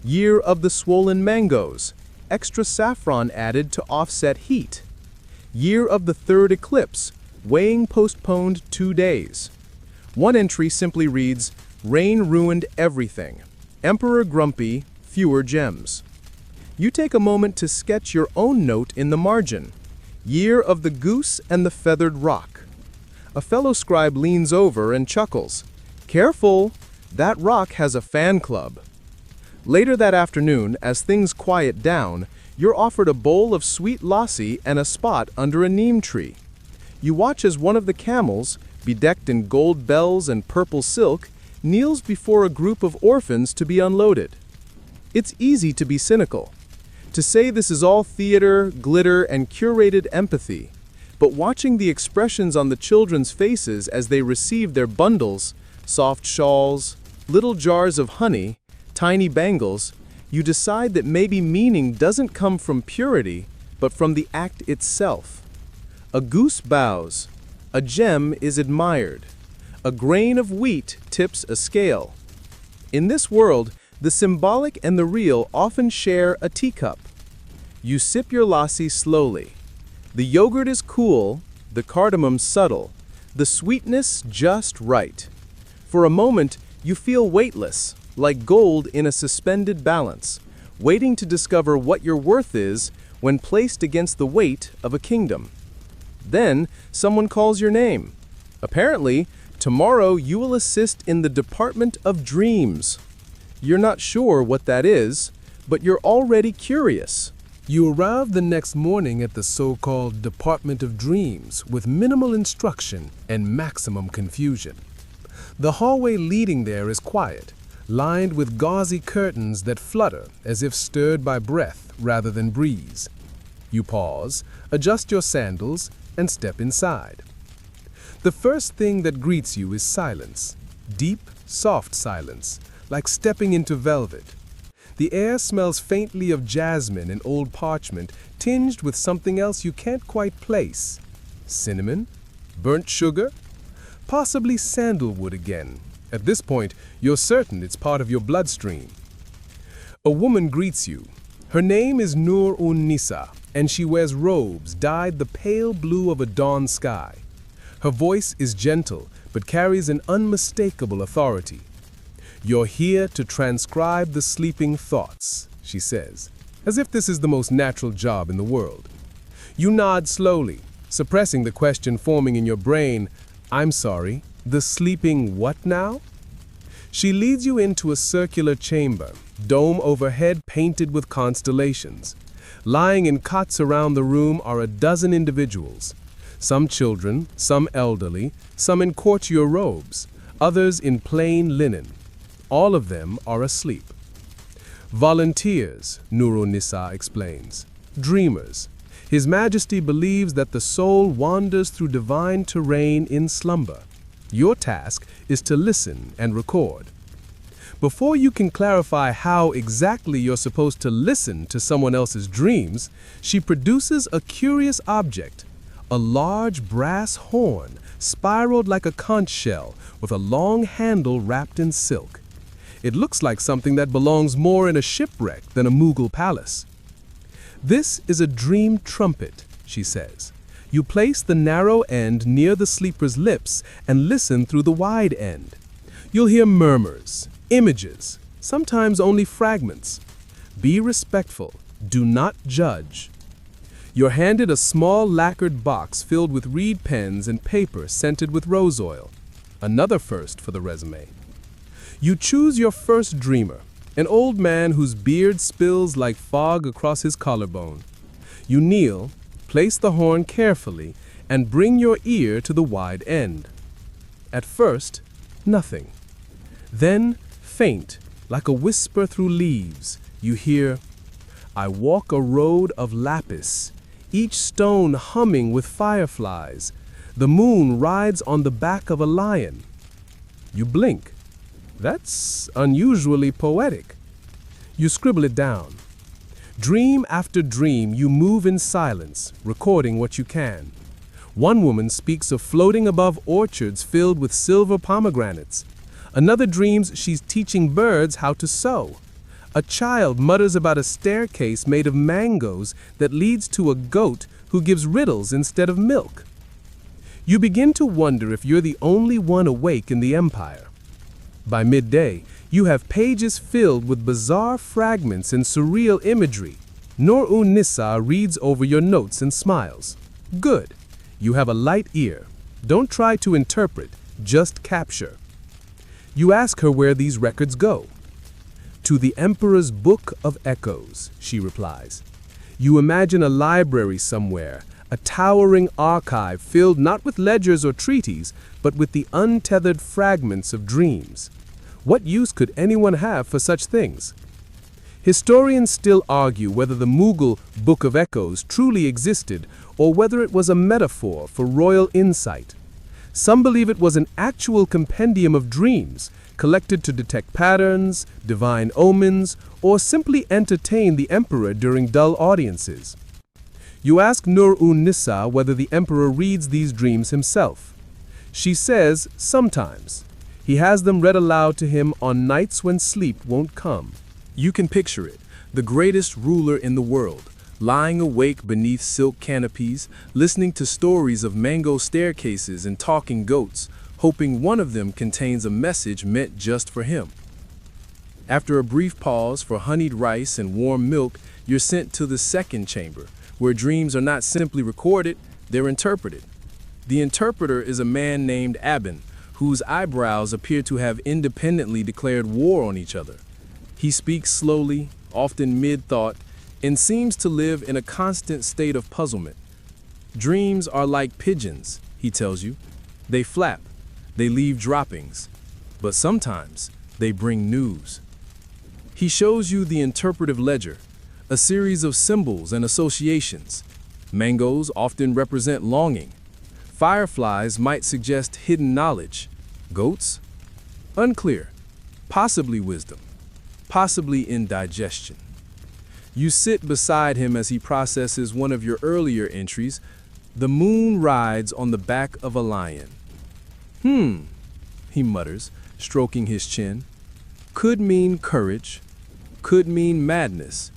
Year of the swollen mangoes, extra saffron added to offset heat. Year of the 3rd eclipse, weighing postponed 2 days. One entry simply reads, "Rain ruined everything. Emperor grumpy, fewer gems." You take a moment to sketch your own note in the margin. Year of the goose and the feathered rock. A fellow scribe leans over and chuckles. "Careful, that rock has a fan club." Later that afternoon, as things quiet down, you're offered a bowl of sweet lassi and a spot under a neem tree. You watch as one of the camels, bedecked in gold bells and purple silk, kneels before a group of orphans to be unloaded. It's easy to be cynical, to say this is all theater, glitter, and curated empathy. But watching the expressions on the children's faces as they receive their bundles, soft shawls, little jars of honey, tiny bangles, you decide that maybe meaning doesn't come from purity, but from the act itself. A goose bows. A gem is admired. A grain of wheat tips a scale. In this world, the symbolic and the real often share a teacup. You sip your lassi slowly. The yogurt is cool, the cardamom subtle, the sweetness just right. For a moment, you feel weightless, like gold in a suspended balance, waiting to discover what your worth is when placed against the weight of a kingdom. Then, someone calls your name. Apparently, tomorrow you will assist in the Department of Dreams. You're not sure what that is, but you're already curious. You arrive the next morning at the so-called Department of Dreams with minimal instruction and maximum confusion. The hallway leading there is quiet, lined with gauzy curtains that flutter as if stirred by breath rather than breeze. You pause, adjust your sandals, and step inside. The first thing that greets you is silence, deep, soft silence, like stepping into velvet. The air smells faintly of jasmine and old parchment, tinged with something else you can't quite place. Cinnamon? Burnt sugar? Possibly sandalwood again. At this point, you're certain it's part of your bloodstream. A woman greets you. Her name is Nur-un-Nisa, and she wears robes dyed the pale blue of a dawn sky. Her voice is gentle, but carries an unmistakable authority. "You're here to transcribe the sleeping thoughts," she says, as if this is the most natural job in the world. You nod slowly, suppressing the question forming in your brain, "I'm sorry, the sleeping what now?" She leads you into a circular chamber, dome overhead painted with constellations. Lying in cots around the room are a dozen individuals. Some children, some elderly, some in courtier robes, others in plain linen. All of them are asleep. Volunteers, Nur-un-Nisa explains. Dreamers. His Majesty believes that the soul wanders through divine terrain in slumber. Your task is to listen and record. Before you can clarify how exactly you're supposed to listen to someone else's dreams, she produces a curious object, a large brass horn spiraled like a conch shell with a long handle wrapped in silk. It looks like something that belongs more in a shipwreck than a Mughal palace. This is a dream trumpet, she says. You place the narrow end near the sleeper's lips and listen through the wide end. You'll hear murmurs, images, sometimes only fragments. Be respectful. Do not judge. You're handed a small lacquered box filled with reed pens and paper scented with rose oil. Another first for the resume. You choose your first dreamer, an old man whose beard spills like fog across his collarbone. You kneel, place the horn carefully, and bring your ear to the wide end. At first, nothing. Then, faint, like a whisper through leaves, you hear, "I walk a road of lapis, each stone humming with fireflies. The moon rides on the back of a lion." You blink. That's unusually poetic. You scribble it down. Dream after dream, you move in silence, recording what you can. One woman speaks of floating above orchards filled with silver pomegranates. Another dreams she's teaching birds how to sew. A child mutters about a staircase made of mangoes that leads to a goat who gives riddles instead of milk. You begin to wonder if you're the only one awake in the empire. By midday, you have pages filled with bizarre fragments and surreal imagery. Nur-un-Nisa reads over your notes and smiles. Good. You have a light ear. Don't try to interpret, just capture. You ask her where these records go. To the Emperor's Book of Echoes, she replies. You imagine a library somewhere, a towering archive filled not with ledgers or treaties, but with the untethered fragments of dreams. What use could anyone have for such things? Historians still argue whether the Mughal Book of Echoes truly existed or whether it was a metaphor for royal insight. Some believe it was an actual compendium of dreams, collected to detect patterns, divine omens, or simply entertain the emperor during dull audiences. You ask Nur-un-Nisa whether the emperor reads these dreams himself. She says, sometimes. He has them read aloud to him on nights when sleep won't come. You can picture it, the greatest ruler in the world, lying awake beneath silk canopies, listening to stories of mango staircases and talking goats, hoping one of them contains a message meant just for him. After a brief pause for honeyed rice and warm milk, you're sent to the second chamber, where dreams are not simply recorded, they're interpreted. The interpreter is a man named Aben, whose eyebrows appear to have independently declared war on each other. He speaks slowly, often mid-thought, and seems to live in a constant state of puzzlement. Dreams are like pigeons, he tells you. They flap, they leave droppings, but sometimes they bring news. He shows you the interpretive ledger, a series of symbols and associations. Mangoes often represent longing. Fireflies might suggest hidden knowledge. Goats? Unclear. Possibly wisdom. Possibly indigestion. You sit beside him as he processes one of your earlier entries. The moon rides on the back of a lion. He mutters, stroking his chin. Could mean courage. Could mean madness.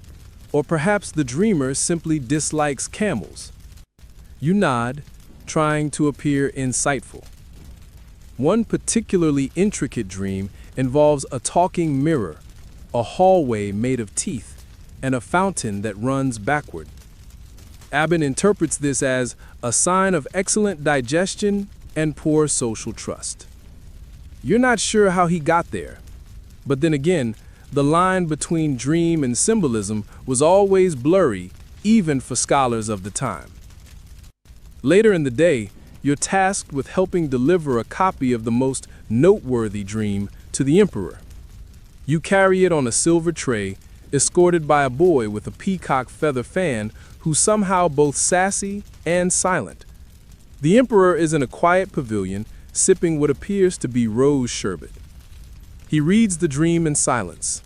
Or perhaps the dreamer simply dislikes camels. You nod, trying to appear insightful. One particularly intricate dream involves a talking mirror, a hallway made of teeth, and a fountain that runs backward. Aben interprets this as a sign of excellent digestion and poor social trust. You're not sure how he got there, but then again, the line between dream and symbolism was always blurry, even for scholars of the time. Later in the day, you're tasked with helping deliver a copy of the most noteworthy dream to the emperor. You carry it on a silver tray, escorted by a boy with a peacock feather fan who's somehow both sassy and silent. The emperor is in a quiet pavilion, sipping what appears to be rose sherbet. He reads the dream in silence.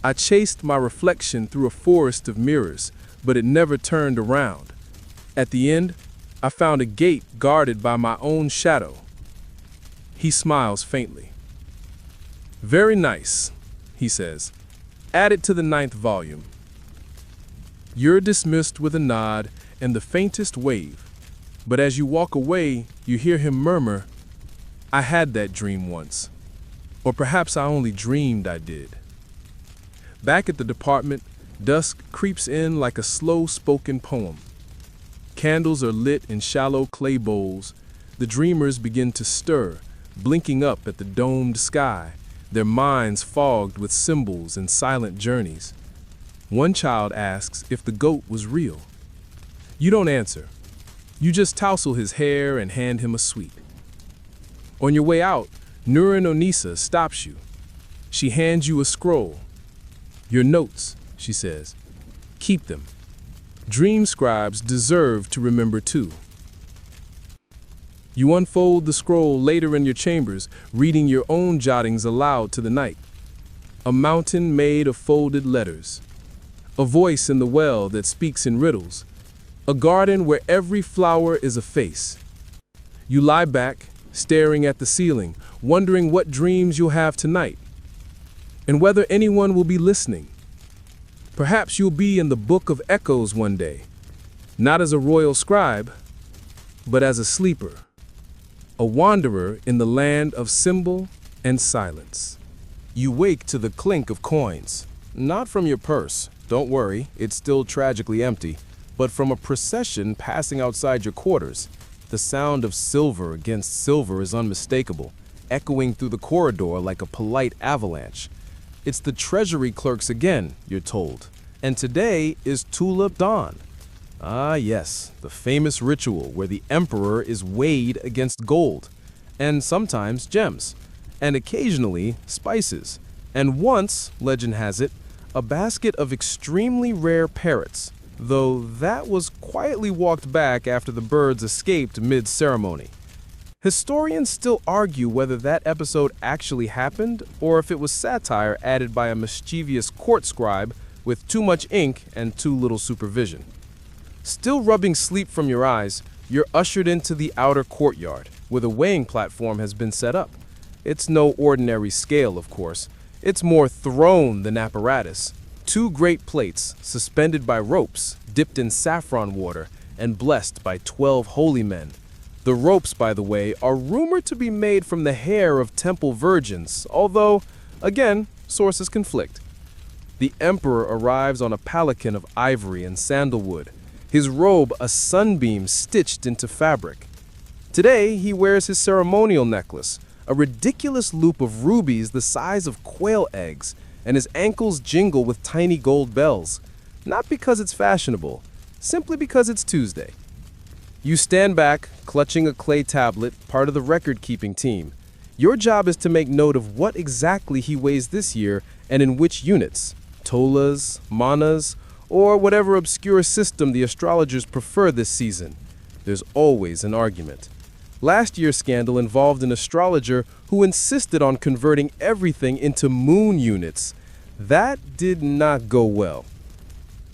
I chased my reflection through a forest of mirrors, but it never turned around. At the end, I found a gate guarded by my own shadow. He smiles faintly. Very nice, he says. Add it to the 9th volume. You're dismissed with a nod and the faintest wave, but as you walk away, you hear him murmur, I had that dream once. Or perhaps I only dreamed I did. Back at the department, dusk creeps in like a slow-spoken poem. Candles are lit in shallow clay bowls. The dreamers begin to stir, blinking up at the domed sky, their minds fogged with symbols and silent journeys. One child asks if the goat was real. You don't answer. You just tousle his hair and hand him a sweet. On your way out, Nurin Onisa stops you. She hands you a scroll. Your notes, she says. Keep them. Dream scribes deserve to remember too. You unfold the scroll later in your chambers, reading your own jottings aloud to the night. A mountain made of folded letters. A voice in the well that speaks in riddles. A garden where every flower is a face. You lie back, staring at the ceiling, wondering what dreams you'll have tonight, and whether anyone will be listening. Perhaps you'll be in the Book of Echoes one day, not as a royal scribe, but as a sleeper, a wanderer in the land of symbol and silence. You wake to the clink of coins, not from your purse, don't worry, it's still tragically empty, but from a procession passing outside your quarters. The sound of silver against silver is unmistakable, echoing through the corridor like a polite avalanche. It's the treasury clerks again, you're told. And today is Tulip Dawn. Ah yes, the famous ritual where the emperor is weighed against gold, and sometimes gems, and occasionally spices, and once, legend has it, a basket of extremely rare parrots, though that was quietly walked back after the birds escaped mid-ceremony. Historians still argue whether that episode actually happened or if it was satire added by a mischievous court scribe with too much ink and too little supervision. Still rubbing sleep from your eyes, you're ushered into the outer courtyard, where the weighing platform has been set up. It's no ordinary scale, of course. It's more throne than apparatus. 2 great plates, suspended by ropes, dipped in saffron water, and blessed by 12 holy men. The ropes, by the way, are rumored to be made from the hair of temple virgins, although, again, sources conflict. The emperor arrives on a palanquin of ivory and sandalwood, his robe a sunbeam stitched into fabric. Today, he wears his ceremonial necklace, a ridiculous loop of rubies the size of quail eggs, and his ankles jingle with tiny gold bells. Not because it's fashionable, simply because it's Tuesday. You stand back, clutching a clay tablet, part of the record-keeping team. Your job is to make note of what exactly he weighs this year and in which units, tolas, manas, or whatever obscure system the astrologers prefer this season. There's always an argument. Last year's scandal involved an astrologer who insisted on converting everything into moon units. That did not go well.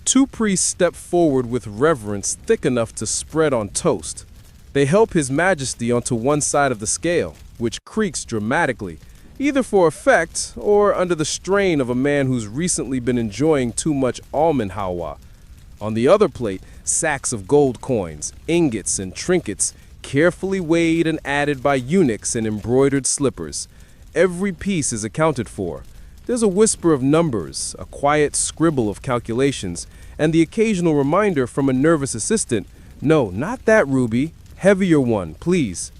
2 priests step forward with reverence thick enough to spread on toast. They help His Majesty onto one side of the scale, which creaks dramatically, either for effect or under the strain of a man who's recently been enjoying too much almond halwa. On the other plate, sacks of gold coins, ingots, and trinkets, carefully weighed and added by eunuchs in embroidered slippers. Every piece is accounted for. There's a whisper of numbers, a quiet scribble of calculations, and the occasional reminder from a nervous assistant, "No, not that ruby, heavier one, please."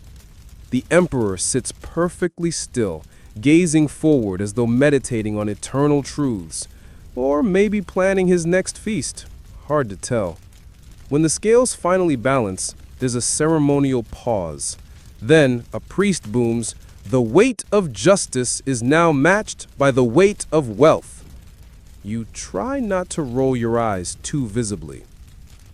The emperor sits perfectly still, gazing forward as though meditating on eternal truths, or maybe planning his next feast. Hard to tell. When the scales finally balance, there's a ceremonial pause. Then a priest booms, "The weight of justice is now matched by the weight of wealth." You try not to roll your eyes too visibly.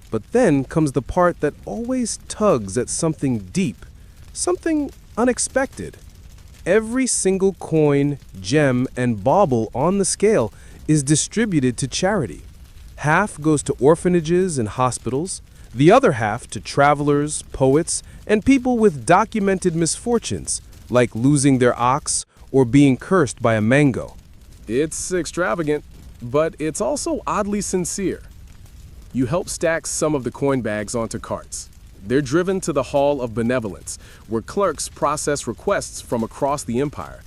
But then comes the part that always tugs at something deep, something unexpected. Every single coin, gem, and bauble on the scale is distributed to charity. Half goes to orphanages and hospitals, the other half to travelers, poets, and people with documented misfortunes, like losing their ox or being cursed by a mango. It's extravagant, but it's also oddly sincere. You help stack some of the coin bags onto carts. They're driven to the Hall of Benevolence, where clerks process requests from across the empire.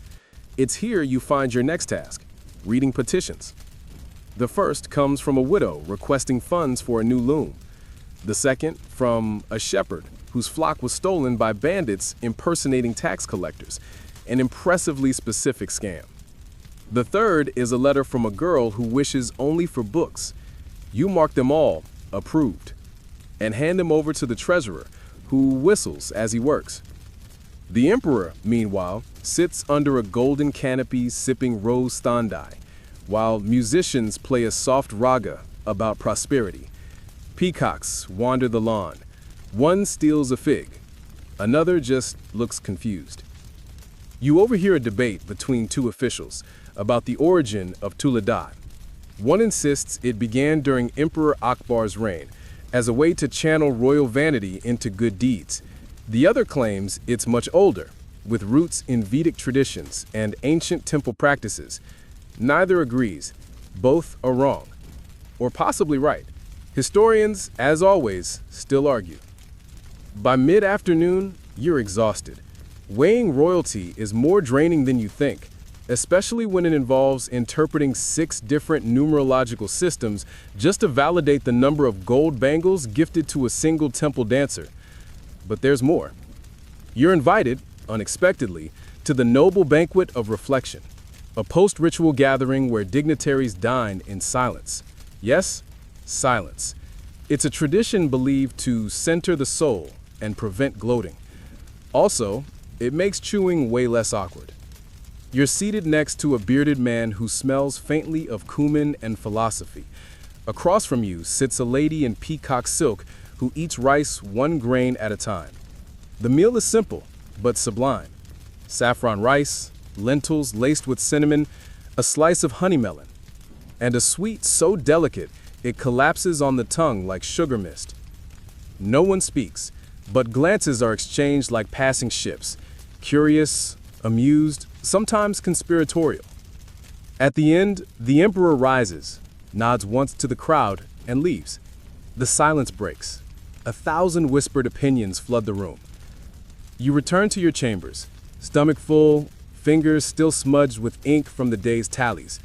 It's here you find your next task, reading petitions. The first comes from a widow requesting funds for a new loom. The second from a shepherd whose flock was stolen by bandits impersonating tax collectors, an impressively specific scam. The third is a letter from a girl who wishes only for books. You mark them all approved and hand them over to the treasurer, who whistles as he works. The emperor, meanwhile, sits under a golden canopy sipping rose thandai, while musicians play a soft raga about prosperity. Peacocks wander the lawn. One steals a fig. Another just looks confused. You overhear a debate between two officials about the origin of Tuledat. One insists it began during Emperor Akbar's reign, as a way to channel royal vanity into good deeds. The other claims it's much older, with roots in Vedic traditions and ancient temple practices. Neither agrees. Both are wrong. Or possibly right. Historians, as always, still argue. By mid-afternoon, you're exhausted. Weighing royalty is more draining than you think, especially when it involves interpreting 6 different numerological systems just to validate the number of gold bangles gifted to a single temple dancer. But there's more. You're invited, unexpectedly, to the noble banquet of reflection, a post-ritual gathering where dignitaries dine in silence. Yes, silence. It's a tradition believed to center the soul and prevent gloating. Also, it makes chewing way less awkward. You're seated next to a bearded man who smells faintly of cumin and philosophy. Across from you sits a lady in peacock silk who eats rice 1 grain at a time. The meal is simple, but sublime. Saffron rice, lentils laced with cinnamon, a slice of honey melon, and a sweet so delicate it collapses on the tongue like sugar mist. No one speaks, but glances are exchanged like passing ships, curious, amused, sometimes conspiratorial. At the end, the emperor rises, nods once to the crowd, and leaves. The silence breaks. 1,000 whispered opinions flood the room. You return to your chambers, stomach full, fingers still smudged with ink from the day's tallies.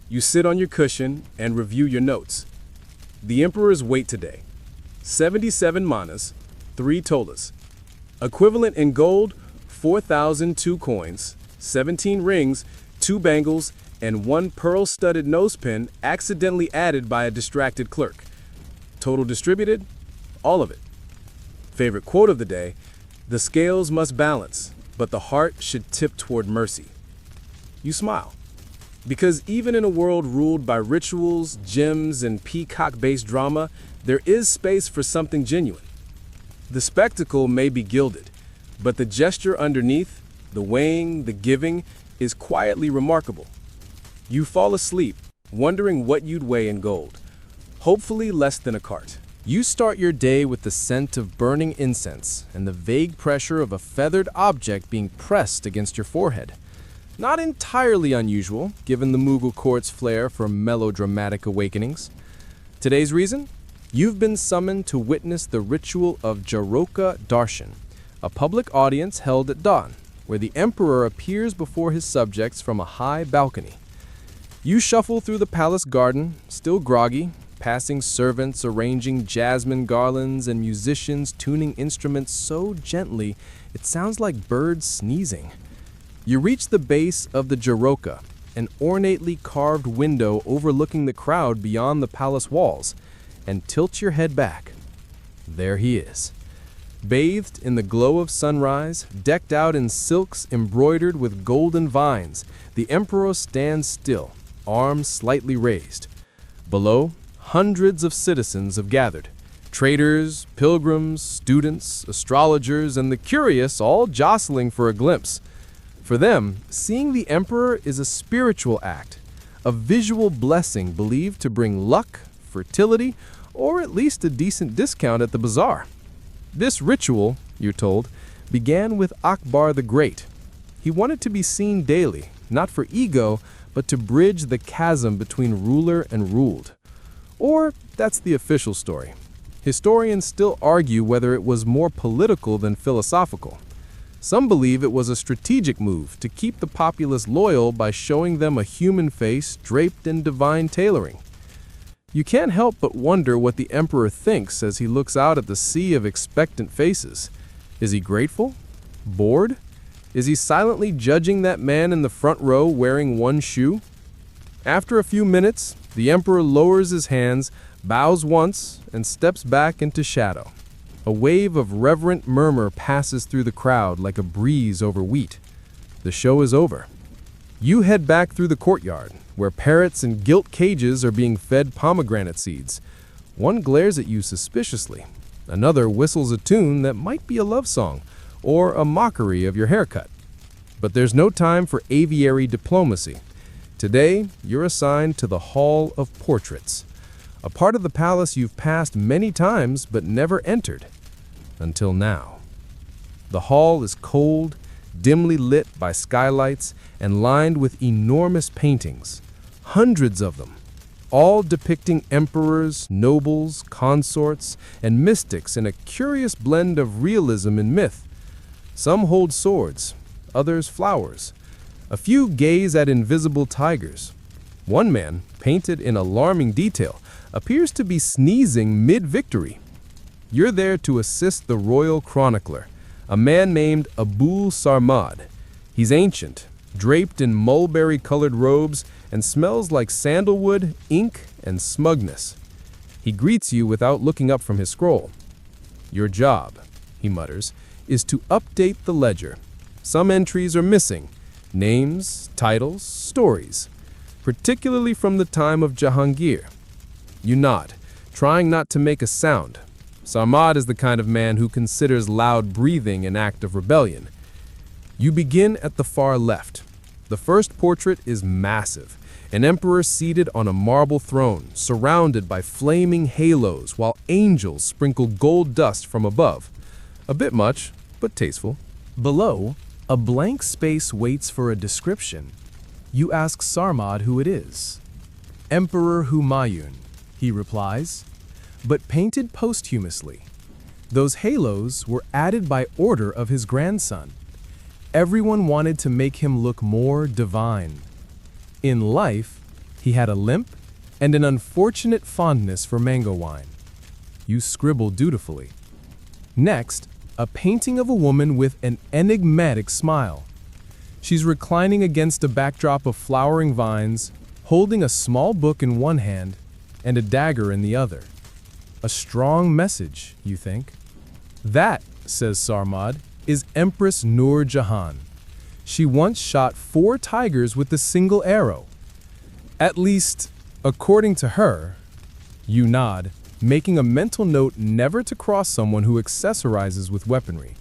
You sit on your cushion and review your notes. The emperor's weight today: 77 manas, 3 tolas. Equivalent in gold: 4,002 coins, 17 rings, 2 bangles, and 1 pearl-studded nosepin accidentally added by a distracted clerk. Total distributed: all of it. Favorite quote of the day: "The scales must balance, but the heart should tip toward mercy." You smile. Because even in a world ruled by rituals, gems, and peacock-based drama, there is space for something genuine. The spectacle may be gilded, but the gesture underneath, the weighing, the giving, is quietly remarkable. You fall asleep, wondering what you'd weigh in gold. Hopefully less than a cart. You start your day with the scent of burning incense and the vague pressure of a feathered object being pressed against your forehead. Not entirely unusual, given the Mughal court's flair for melodramatic awakenings. Today's reason? You've been summoned to witness the ritual of Jaroka Darshan, a public audience held at dawn, where the emperor appears before his subjects from a high balcony. You shuffle through the palace garden, still groggy, passing servants arranging jasmine garlands and musicians tuning instruments so gently it sounds like birds sneezing. You reach the base of the Jaroka, an ornately carved window overlooking the crowd beyond the palace walls, and tilt your head back. There he is. Bathed in the glow of sunrise, decked out in silks embroidered with golden vines, the emperor stands still, arms slightly raised. Below, hundreds of citizens have gathered. Traders, pilgrims, students, astrologers, and the curious all jostling for a glimpse. For them, seeing the emperor is a spiritual act, a visual blessing believed to bring luck, fertility, or at least a decent discount at the bazaar. This ritual, you're told, began with Akbar the Great. He wanted to be seen daily, not for ego, but to bridge the chasm between ruler and ruled. Or that's the official story. Historians still argue whether it was more political than philosophical. Some believe it was a strategic move to keep the populace loyal by showing them a human face draped in divine tailoring. You can't help but wonder what the emperor thinks as he looks out at the sea of expectant faces. Is he grateful? Bored? Is he silently judging that man in the front row wearing one shoe? After a few minutes, the emperor lowers his hands, bows once, and steps back into shadow. A wave of reverent murmur passes through the crowd like a breeze over wheat. The show is over. You head back through the courtyard, where parrots in gilt cages are being fed pomegranate seeds. One glares at you suspiciously. Another whistles a tune that might be a love song, or a mockery of your haircut. But there's no time for aviary diplomacy. Today, you're assigned to the Hall of Portraits, a part of the palace you've passed many times but never entered. Until now. The hall is cold, dimly lit by skylights, and lined with enormous paintings, hundreds of them, all depicting emperors, nobles, consorts, and mystics in a curious blend of realism and myth. Some hold swords, others flowers. A few gaze at invisible tigers. One man, painted in alarming detail, appears to be sneezing mid-victory. You're there to assist the royal chronicler, a man named Abul Sarmad. He's ancient, draped in mulberry-colored robes, and smells like sandalwood, ink, and smugness. He greets you without looking up from his scroll. Your job, he mutters, is to update the ledger. Some entries are missing, names, titles, stories, particularly from the time of Jahangir. You nod, trying not to make a sound. Sarmad is the kind of man who considers loud breathing an act of rebellion. You begin at the far left. The first portrait is massive, an emperor seated on a marble throne, surrounded by flaming halos while angels sprinkle gold dust from above. A bit much, but tasteful. Below, a blank space waits for a description. You ask Sarmad who it is. Emperor Humayun, he replies, but painted posthumously. Those halos were added by order of his grandson. Everyone wanted to make him look more divine. In life, he had a limp and an unfortunate fondness for mango wine. You scribble dutifully. Next, a painting of a woman with an enigmatic smile. She's reclining against a backdrop of flowering vines, holding a small book in one hand and a dagger in the other. A strong message, you think. That, says Sarmad, is Empress Nur Jahan. She once shot 4 tigers with a single arrow. At least, according to her. You nod, making a mental note never to cross someone who accessorizes with weaponry.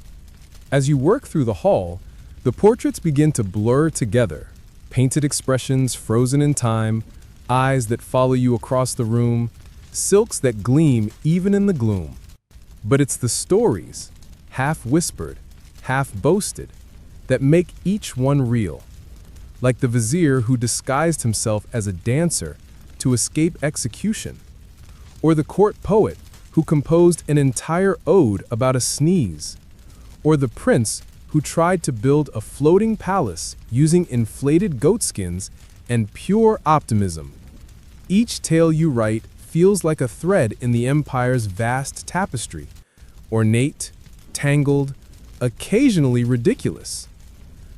As you work through the hall, the portraits begin to blur together. Painted expressions frozen in time, eyes that follow you across the room, silks that gleam even in the gloom. But it's the stories, half whispered, half boasted, that make each one real. Like the vizier who disguised himself as a dancer to escape execution, or the court poet who composed an entire ode about a sneeze, or the prince who tried to build a floating palace using inflated goatskins and pure optimism. Each tale you write feels like a thread in the empire's vast tapestry, ornate, tangled, occasionally ridiculous.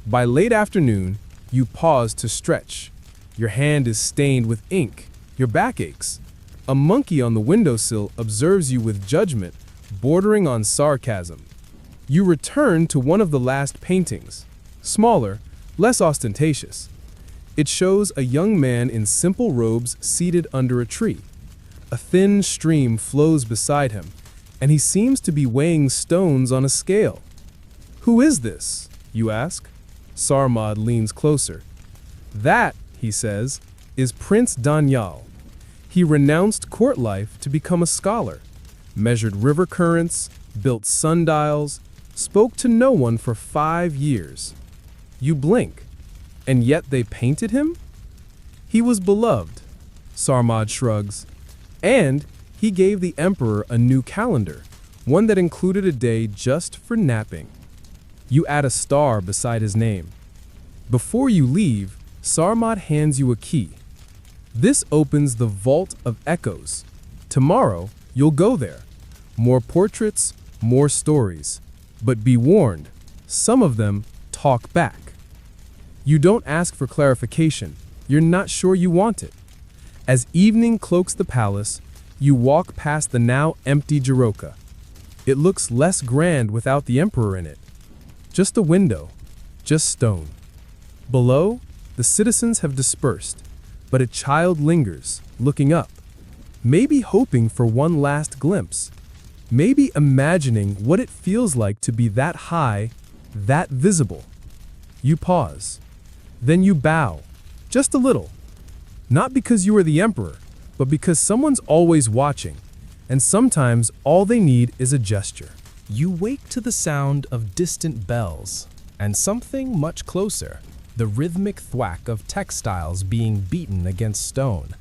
By late afternoon, you pause to stretch. Your hand is stained with ink, your back aches. A monkey on the windowsill observes you with judgment, bordering on sarcasm. You return to one of the last paintings, smaller, less ostentatious. It shows a young man in simple robes seated under a tree. A thin stream flows beside him, and he seems to be weighing stones on a scale. Who is this, you ask? Sarmad leans closer. That, he says, is Prince Danyal. He renounced court life to become a scholar, measured river currents, built sundials, spoke to no one for 5 years. You blink, and yet they painted him? He was beloved, Sarmad shrugs, and he gave the emperor a new calendar, one that included a day just for napping. You add a star beside his name. Before you leave, Sarmad hands you a key. This opens the Vault of Echoes. Tomorrow, you'll go there. More portraits, more stories. But be warned, some of them talk back. You don't ask for clarification. You're not sure you want it. As evening cloaks the palace, you walk past the now empty Jaroka. It looks less grand without the emperor in it. Just a window, just stone. Below, the citizens have dispersed, but a child lingers, looking up, maybe hoping for one last glimpse, maybe imagining what it feels like to be that high, that visible. You pause. Then you bow, just a little. Not because you are the emperor, but because someone's always watching, and sometimes all they need is a gesture. You wake to the sound of distant bells, and something much closer, the rhythmic thwack of textiles being beaten against stone.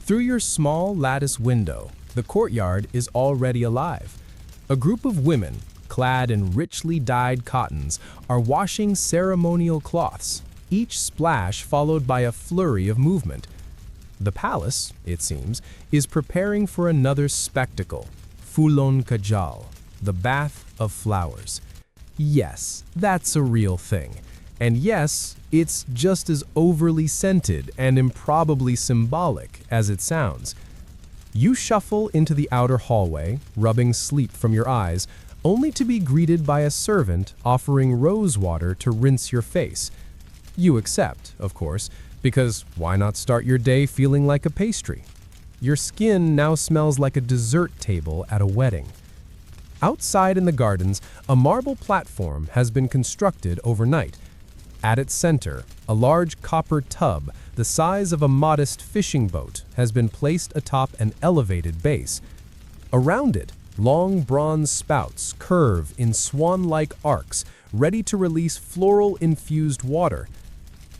Through your small lattice window, the courtyard is already alive. A group of women, clad in richly dyed cottons, are washing ceremonial cloths, each splash followed by a flurry of movement. The palace, it seems, is preparing for another spectacle, Fulon Kajal, the bath of flowers. Yes, that's a real thing. And yes, it's just as overly scented and improbably symbolic as it sounds. You shuffle into the outer hallway, rubbing sleep from your eyes, only to be greeted by a servant offering rose water to rinse your face. You accept, of course, because why not start your day feeling like a pastry? Your skin now smells like a dessert table at a wedding. Outside in the gardens, a marble platform has been constructed overnight. At its center, a large copper tub the size of a modest fishing boat has been placed atop an elevated base. Around it, long bronze spouts curve in swan-like arcs, ready to release floral-infused water.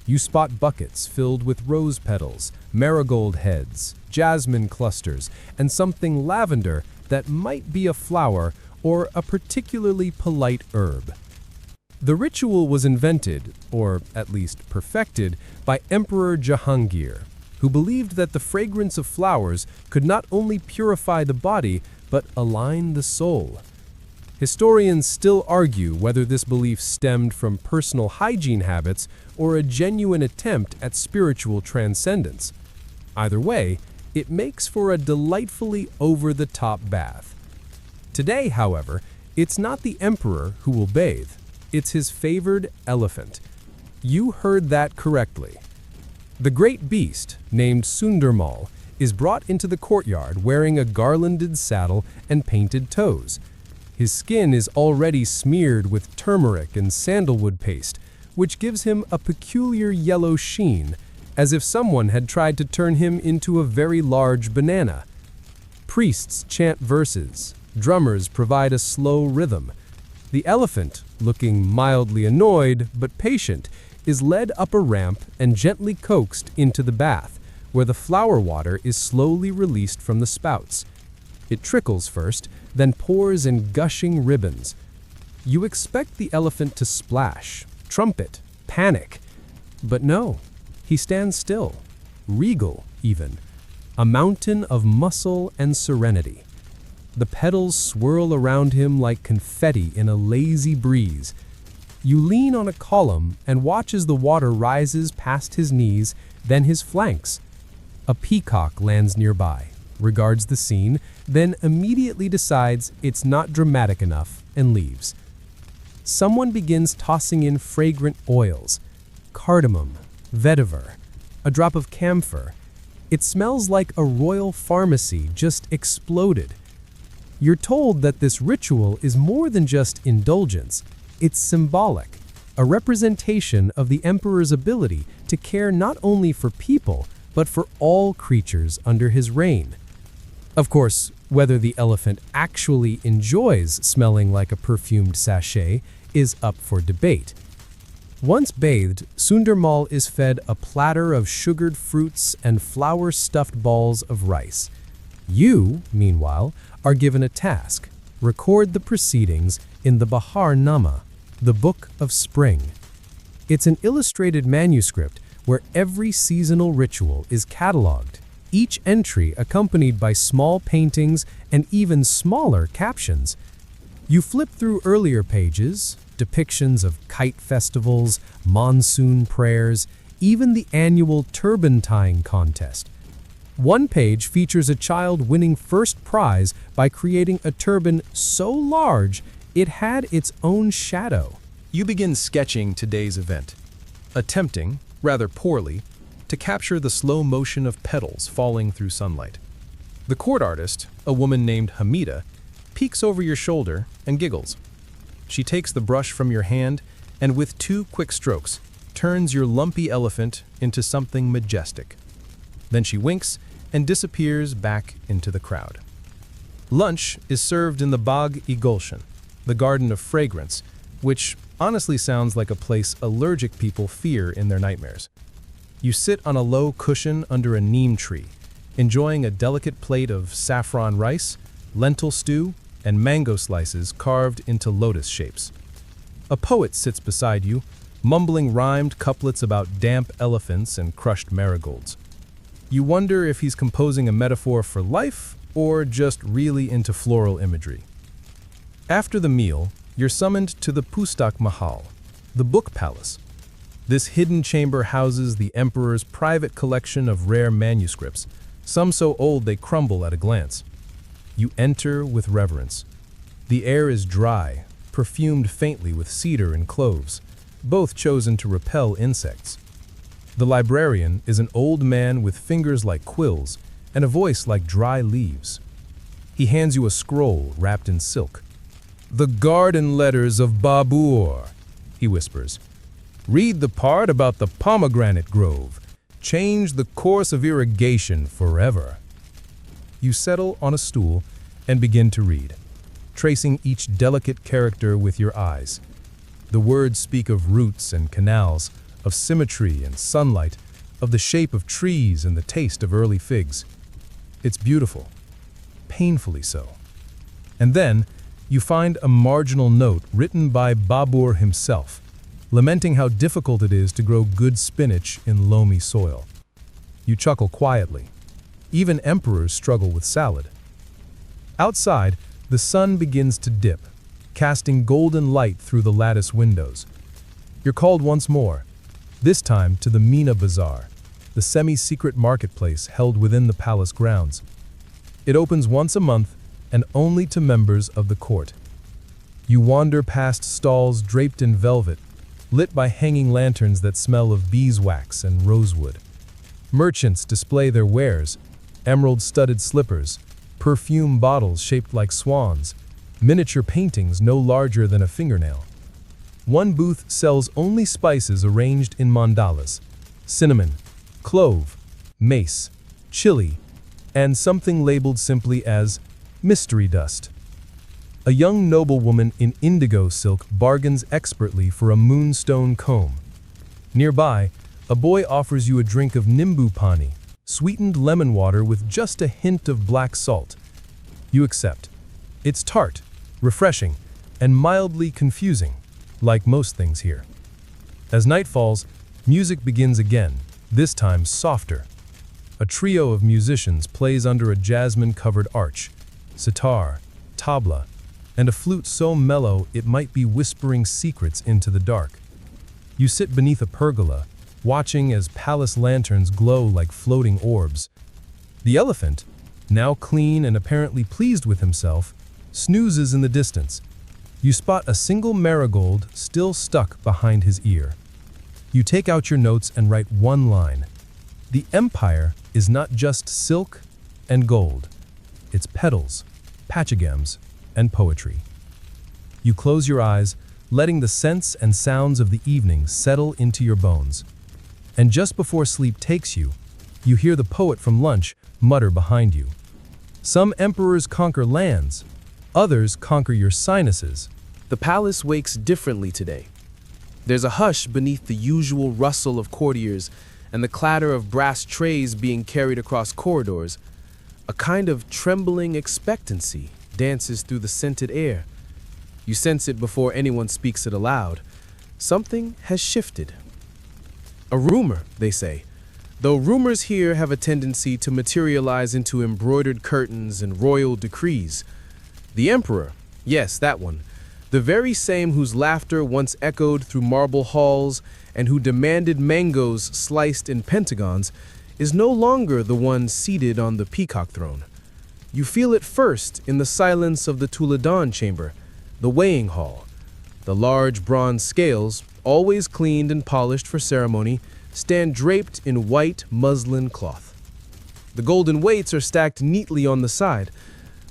You spot buckets filled with rose petals, marigold heads, jasmine clusters, and something lavender that might be a flower or a particularly polite herb. The ritual was invented, or at least perfected, by Emperor Jahangir, who believed that the fragrance of flowers could not only purify the body, but align the soul. Historians still argue whether this belief stemmed from personal hygiene habits or a genuine attempt at spiritual transcendence. Either way, it makes for a delightfully over-the-top bath. Today, however, it's not the emperor who will bathe. It's his favored elephant. You heard that correctly. The great beast, named Sundarmal, is brought into the courtyard wearing a garlanded saddle and painted toes. His skin is already smeared with turmeric and sandalwood paste, which gives him a peculiar yellow sheen, as if someone had tried to turn him into a very large banana. Priests chant verses. Drummers provide a slow rhythm. The elephant, looking mildly annoyed but patient, is led up a ramp and gently coaxed into the bath, where the flower water is slowly released from the spouts. It trickles first, then pours in gushing ribbons. You expect the elephant to splash, trumpet, panic. But no, he stands still, regal even, a mountain of muscle and serenity. The petals swirl around him like confetti in a lazy breeze. You lean on a column and watch as the water rises past his knees, then his flanks. A peacock lands nearby, regards the scene, then immediately decides it's not dramatic enough and leaves. Someone begins tossing in fragrant oils, cardamom, vetiver, a drop of camphor. It smells like a royal pharmacy just exploded. You're told that this ritual is more than just indulgence. It's symbolic, a representation of the emperor's ability to care not only for people, but for all creatures under his reign. Of course, whether the elephant actually enjoys smelling like a perfumed sachet is up for debate. Once bathed, Sundarmal is fed a platter of sugared fruits and flour-stuffed balls of rice. You, meanwhile, are given a task: record the proceedings in the Bahar Nama, the Book of Spring. It's an illustrated manuscript where every seasonal ritual is catalogued, each entry accompanied by small paintings and even smaller captions. You flip through earlier pages, depictions of kite festivals, monsoon prayers, even the annual turban tying contest. One page features a child winning first prize by creating a turban so large it had its own shadow. You begin sketching today's event, attempting, rather poorly, to capture the slow motion of petals falling through sunlight. The court artist, a woman named Hamida, peeks over your shoulder and giggles. She takes the brush from your hand and with 2 quick strokes, turns your lumpy elephant into something majestic. Then she winks and disappears back into the crowd. Lunch is served in the Bagh-e-Gulshan, the Garden of Fragrance, which honestly sounds like a place allergic people fear in their nightmares. You sit on a low cushion under a neem tree, enjoying a delicate plate of saffron rice, lentil stew, and mango slices carved into lotus shapes. A poet sits beside you, mumbling rhymed couplets about damp elephants and crushed marigolds. You wonder if he's composing a metaphor for life or just really into floral imagery. After the meal, you're summoned to the Pustak Mahal, the book palace. This hidden chamber houses the emperor's private collection of rare manuscripts, some so old they crumble at a glance. You enter with reverence. The air is dry, perfumed faintly with cedar and cloves, both chosen to repel insects. The librarian is an old man with fingers like quills and a voice like dry leaves. He hands you a scroll wrapped in silk. "The Garden Letters of Babur," he whispers. "Read the part about the pomegranate grove. Change the course of irrigation forever." You settle on a stool and begin to read, tracing each delicate character with your eyes. The words speak of roots and canals, of symmetry and sunlight, of the shape of trees and the taste of early figs. It's beautiful, painfully so. And then you find a marginal note written by Babur himself, lamenting how difficult it is to grow good spinach in loamy soil. You chuckle quietly. Even emperors struggle with salad. Outside, the sun begins to dip, casting golden light through the lattice windows. You're called once more, this time to the Meena Bazaar, the semi-secret marketplace held within the palace grounds. It opens once a month and only to members of the court. You wander past stalls draped in velvet, lit by hanging lanterns that smell of beeswax and rosewood. Merchants display their wares: emerald-studded slippers, perfume bottles shaped like swans, miniature paintings no larger than a fingernail. One booth sells only spices arranged in mandalas: cinnamon, clove, mace, chili, and something labeled simply as mystery dust. A young noblewoman in indigo silk bargains expertly for a moonstone comb. Nearby, a boy offers you a drink of nimbu pani, sweetened lemon water with just a hint of black salt. You accept. It's tart, refreshing, and mildly confusing, like most things here. As night falls, music begins again, this time softer. A trio of musicians plays under a jasmine-covered arch: sitar, tabla, and a flute so mellow it might be whispering secrets into the dark. You sit beneath a pergola, watching as palace lanterns glow like floating orbs. The elephant, now clean and apparently pleased with himself, snoozes in the distance. You spot a single marigold still stuck behind his ear. You take out your notes and write one line. The empire is not just silk and gold. It's petals, pachygams, and poetry. You close your eyes, letting the scents and sounds of the evening settle into your bones. And just before sleep takes you, you hear the poet from lunch mutter behind you. Some emperors conquer lands, others conquer your sinuses. The palace wakes differently today. There's a hush beneath the usual rustle of courtiers and the clatter of brass trays being carried across corridors. A kind of trembling expectancy dances through the scented air. You sense it before anyone speaks it aloud. Something has shifted. A rumor, they say, though rumors here have a tendency to materialize into embroidered curtains and royal decrees. The emperor, yes, that one, the very same whose laughter once echoed through marble halls and who demanded mangoes sliced in pentagons, is no longer the one seated on the peacock throne. You feel it first in the silence of the Touladan chamber, the weighing hall. The large bronze scales, always cleaned and polished for ceremony, stand draped in white muslin cloth. The golden weights are stacked neatly on the side,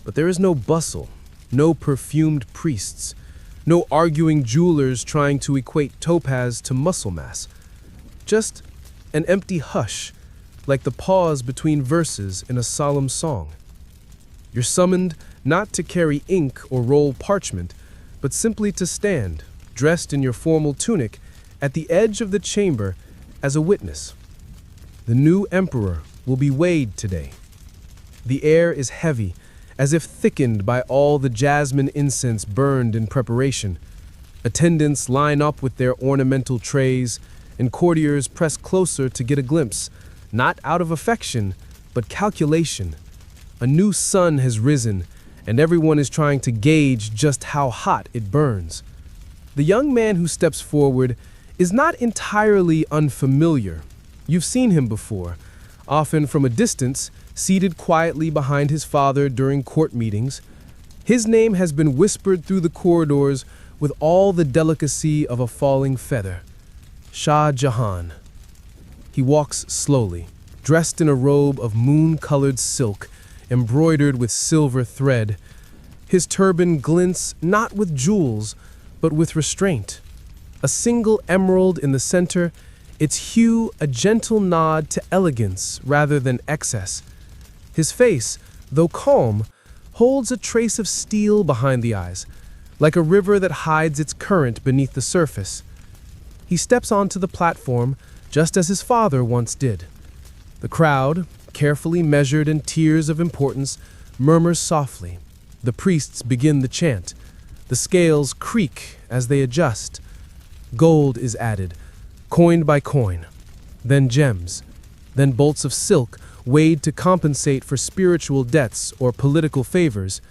but there is no bustle, no perfumed priests, no arguing jewelers trying to equate topaz to muscle mass. Just an empty hush, like the pause between verses in a solemn song. You're summoned not to carry ink or roll parchment, but simply to stand, dressed in your formal tunic, at the edge of the chamber as a witness. The new emperor will be weighed today. The air is heavy, as if thickened by all the jasmine incense burned in preparation. Attendants line up with their ornamental trays, and courtiers press closer to get a glimpse, not out of affection, but calculation. A new sun has risen, and everyone is trying to gauge just how hot it burns. The young man who steps forward is not entirely unfamiliar. You've seen him before, often from a distance, seated quietly behind his father during court meetings. His name has been whispered through the corridors with all the delicacy of a falling feather. Shah Jahan. He walks slowly, dressed in a robe of moon-colored silk, embroidered with silver thread. His turban glints not with jewels, but with restraint. A single emerald in the center, its hue a gentle nod to elegance rather than excess. His face, though calm, holds a trace of steel behind the eyes, like a river that hides its current beneath the surface. He steps onto the platform, just as his father once did. The crowd, carefully measured in tiers of importance, murmurs softly. The priests begin the chant. The scales creak as they adjust. Gold is added, coin by coin, then gems, then bolts of silk weighed to compensate for spiritual debts or political favors.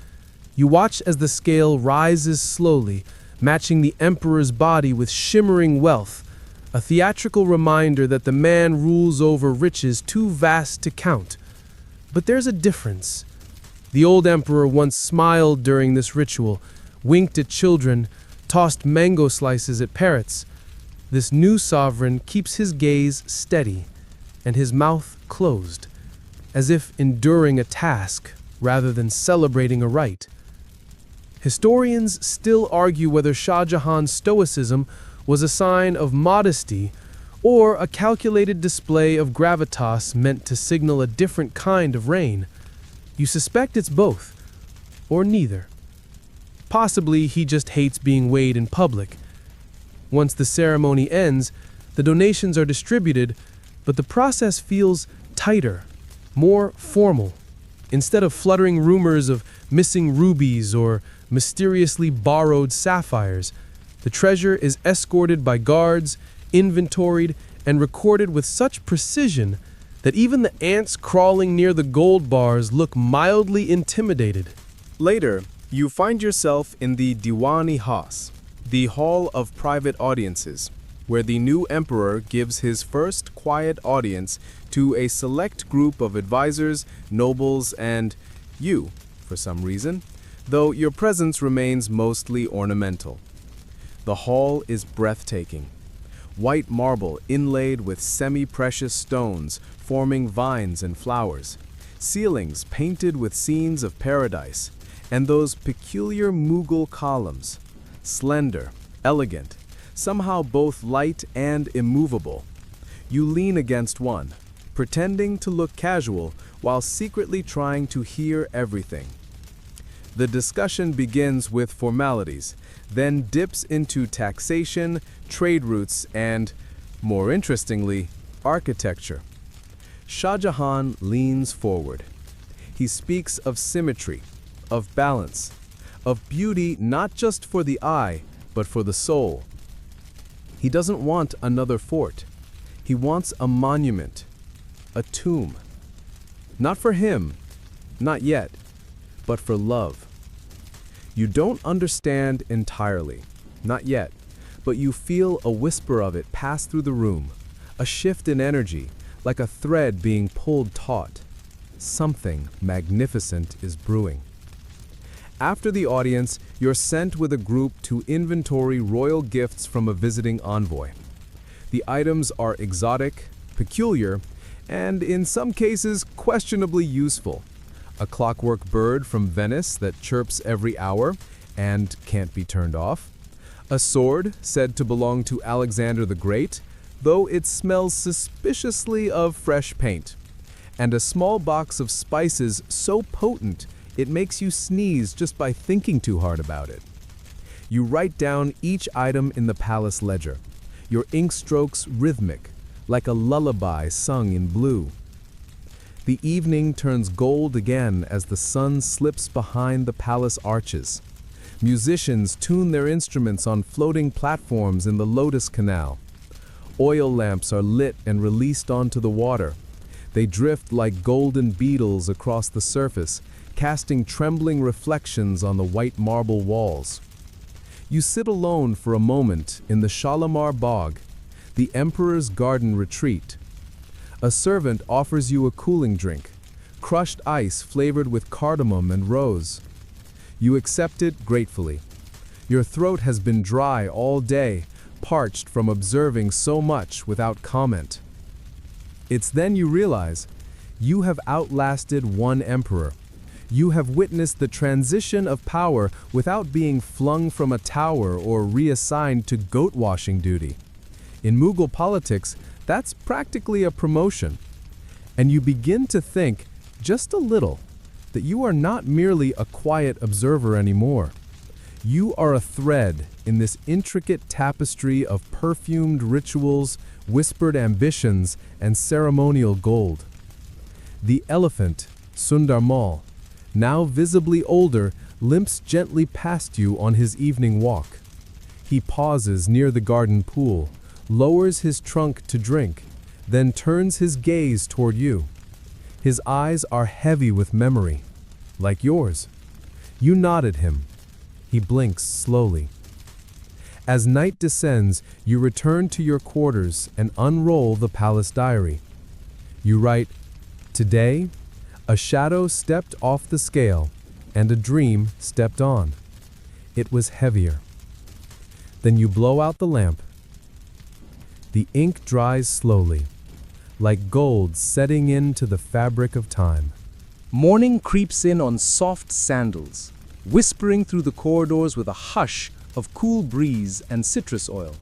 You watch as the scale rises slowly, matching the emperor's body with shimmering wealth, a theatrical reminder that the man rules over riches too vast to count. But there's a difference. The old emperor once smiled during this ritual, winked at children, tossed mango slices at parrots. This new sovereign keeps his gaze steady and his mouth closed, as if enduring a task rather than celebrating a rite. Historians still argue whether Shah Jahan's stoicism was a sign of modesty or a calculated display of gravitas meant to signal a different kind of reign. You suspect it's both, or neither. Possibly he just hates being weighed in public. Once the ceremony ends, the donations are distributed, but the process feels tighter, more formal. Instead of fluttering rumors of missing rubies or mysteriously borrowed sapphires, the treasure is escorted by guards, inventoried, and recorded with such precision that even the ants crawling near the gold bars look mildly intimidated. Later, you find yourself in the Diwani Haus, the hall of private audiences, where the new emperor gives his first quiet audience to a select group of advisors, nobles, and you, for some reason, though your presence remains mostly ornamental. The hall is breathtaking. white marble inlaid with semi-precious stones forming vines and flowers, ceilings painted with scenes of paradise, and those peculiar Mughal columns, slender, elegant, somehow both light and immovable. You lean against one, pretending to look casual while secretly trying to hear everything. The discussion begins with formalities, then dips into taxation, trade routes, and, more interestingly, architecture. Shah Jahan leans forward. He speaks of symmetry, of balance, of beauty not just for the eye, but for the soul. He doesn't want another fort. He wants a monument, a tomb. Not for him, not yet, but for love. You don't understand entirely, not yet, but you feel a whisper of it pass through the room, a shift in energy, like a thread being pulled taut. Something magnificent is brewing. After the audience, you're sent with a group to inventory royal gifts from a visiting envoy. The items are exotic, peculiar, and in some cases questionably useful. A clockwork bird from Venice that chirps every hour and can't be turned off. A sword said to belong to Alexander the Great, though it smells suspiciously of fresh paint. And a small box of spices so potent it makes you sneeze just by thinking too hard about it. You write down each item in the palace ledger, your ink strokes rhythmic, like a lullaby sung in blue. The evening turns gold again as the sun slips behind the palace arches. Musicians tune their instruments on floating platforms in the Lotus Canal. Oil lamps are lit and released onto the water. They drift like golden beetles across the surface, casting trembling reflections on the white marble walls. You sit alone for a moment in the Shalimar Bagh, the Emperor's garden retreat. A servant offers you a cooling drink, crushed ice flavored with cardamom and rose. You accept it gratefully. Your throat has been dry all day, parched from observing so much without comment. It's then you realize you have outlasted one emperor. You have witnessed the transition of power without being flung from a tower or reassigned to goat-washing duty. In Mughal politics, that's practically a promotion. And you begin to think, just a little, that you are not merely a quiet observer anymore. You are a thread in this intricate tapestry of perfumed rituals, whispered ambitions, and ceremonial gold. The elephant, Sundar Mal, now visibly older, limps gently past you on his evening walk. He pauses near the garden pool, lowers his trunk to drink, then turns his gaze toward you. His eyes are heavy with memory, like yours. You nod at him. He blinks slowly. As night descends, you return to your quarters and unroll the palace diary. You write, "Today, a shadow stepped off the scale, and a dream stepped on. It was heavier." Then you blow out the lamp. The ink dries slowly, like gold setting into the fabric of time. Morning creeps in on soft sandals, whispering through the corridors with a hush of cool breeze and citrus oil.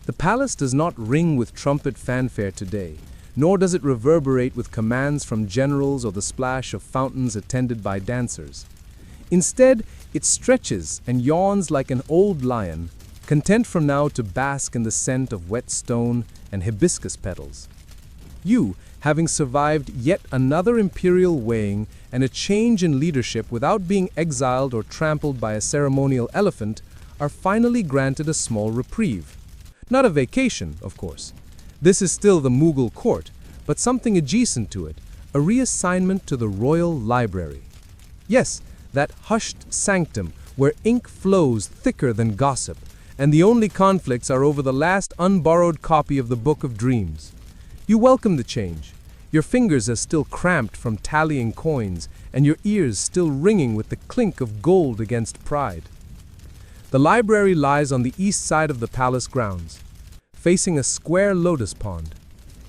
The palace does not ring with trumpet fanfare today, nor does it reverberate with commands from generals or the splash of fountains attended by dancers. Instead, it stretches and yawns like an old lion, content from now to bask in the scent of wet stone and hibiscus petals. You, having survived yet another imperial weighing and a change in leadership without being exiled or trampled by a ceremonial elephant, are finally granted a small reprieve. Not a vacation, of course. This is still the Mughal court, but something adjacent to it, a reassignment to the royal library. Yes, that hushed sanctum where ink flows thicker than gossip, and the only conflicts are over the last unborrowed copy of the Book of Dreams. You welcome the change. Your fingers are still cramped from tallying coins, and your ears still ringing with the clink of gold against pride. The library lies on the east side of the palace grounds. facing a square lotus pond.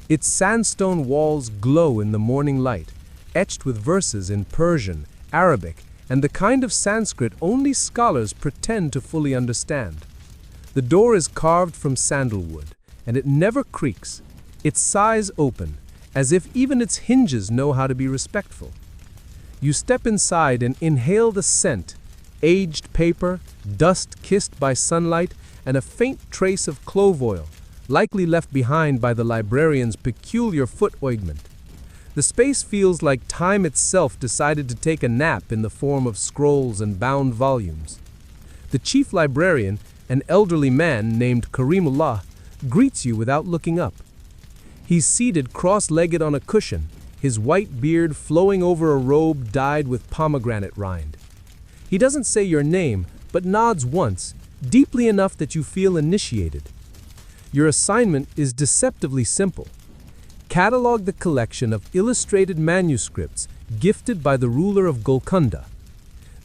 Its sandstone walls glow in the morning light, etched with verses in Persian, Arabic, and the kind of Sanskrit only scholars pretend to fully understand. The door is carved from sandalwood, and it never creaks, its sides open, as if even its hinges know how to be respectful. You step inside and inhale the scent, aged paper, dust kissed by sunlight, and a faint trace of clove oil, likely left behind by the librarian's peculiar foot ointment. The space feels like time itself decided to take a nap in the form of scrolls and bound volumes. The chief librarian, an elderly man named Karimullah, greets you without looking up. He's seated cross-legged on a cushion, his white beard flowing over a robe dyed with pomegranate rind. He doesn't say your name, but nods once, deeply enough that you feel initiated. Your assignment is deceptively simple. Catalog the collection of illustrated manuscripts gifted by the ruler of Golconda.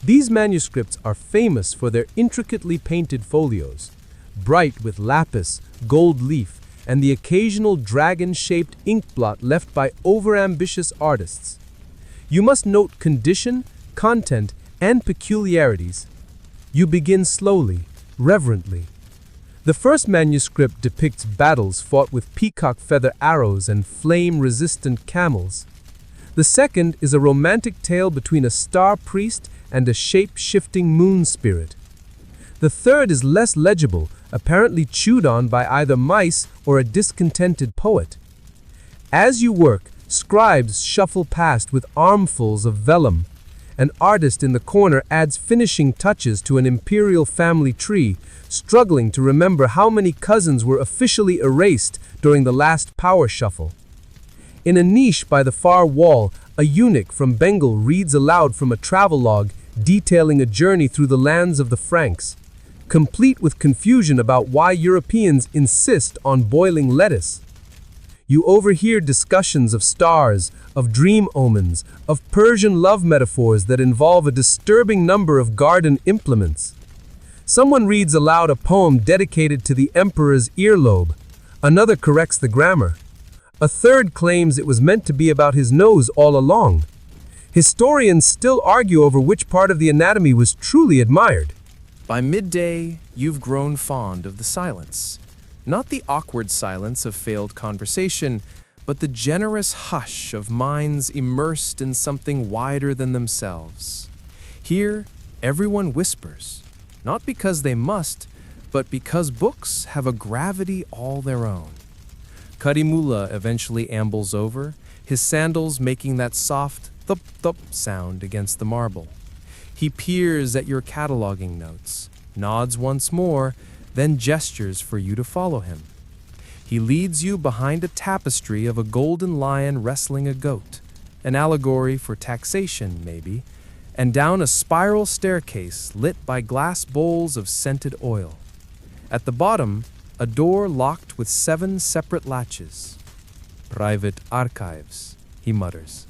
These manuscripts are famous for their intricately painted folios, bright with lapis, gold leaf, and the occasional dragon-shaped inkblot left by overambitious artists. You must note condition, content, and peculiarities. You begin slowly, reverently. The first manuscript depicts battles fought with peacock feather arrows and flame-resistant camels. The second is a romantic tale between a star priest and a shape-shifting moon spirit. The third is less legible, apparently chewed on by either mice or a discontented poet. As you work, scribes shuffle past with armfuls of vellum. An artist in the corner adds finishing touches to an imperial family tree, struggling to remember how many cousins were officially erased during the last power shuffle. In a niche by the far wall, a eunuch from Bengal reads aloud from a travelogue detailing a journey through the lands of the Franks, complete with confusion about why Europeans insist on boiling lettuce. You overhear discussions of stars, of dream omens, of Persian love metaphors that involve a disturbing number of garden implements. Someone reads aloud a poem dedicated to the emperor's earlobe. Another corrects the grammar. A third claims it was meant to be about his nose all along. Historians still argue over which part of the anatomy was truly admired. By midday, you've grown fond of the silence. Not the awkward silence of failed conversation, but the generous hush of minds immersed in something wider than themselves. Here, everyone whispers, not because they must, but because books have a gravity all their own. Karimullah eventually ambles over, his sandals making that soft thup-thup sound against the marble. He peers at your cataloging notes, nods once more, then gestures for you to follow him. He leads you behind a tapestry of a golden lion wrestling a goat, an allegory for taxation, maybe, and down a spiral staircase lit by glass bowls of scented oil. At the bottom, a door locked with 7 separate latches. Private archives, he mutters.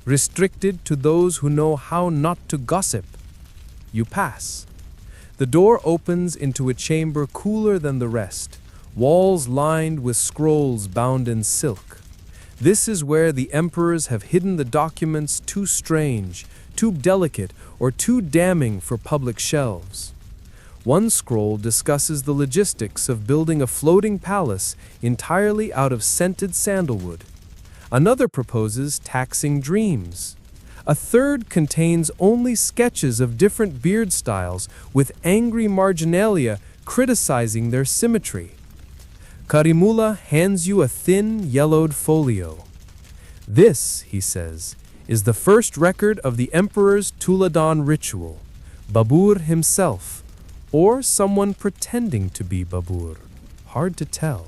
Restricted to those who know how not to gossip. You pass. The door opens into a chamber cooler than the rest, walls lined with scrolls bound in silk. This is where the emperors have hidden the documents too strange, too delicate, or too damning for public shelves. One scroll discusses the logistics of building a floating palace entirely out of scented sandalwood. Another proposes taxing dreams. A third contains only sketches of different beard styles with angry marginalia criticizing their symmetry. Karimullah hands you a thin, yellowed folio. This, he says, is the first record of the emperor's Tuladan ritual, Babur himself, or someone pretending to be Babur. Hard to tell.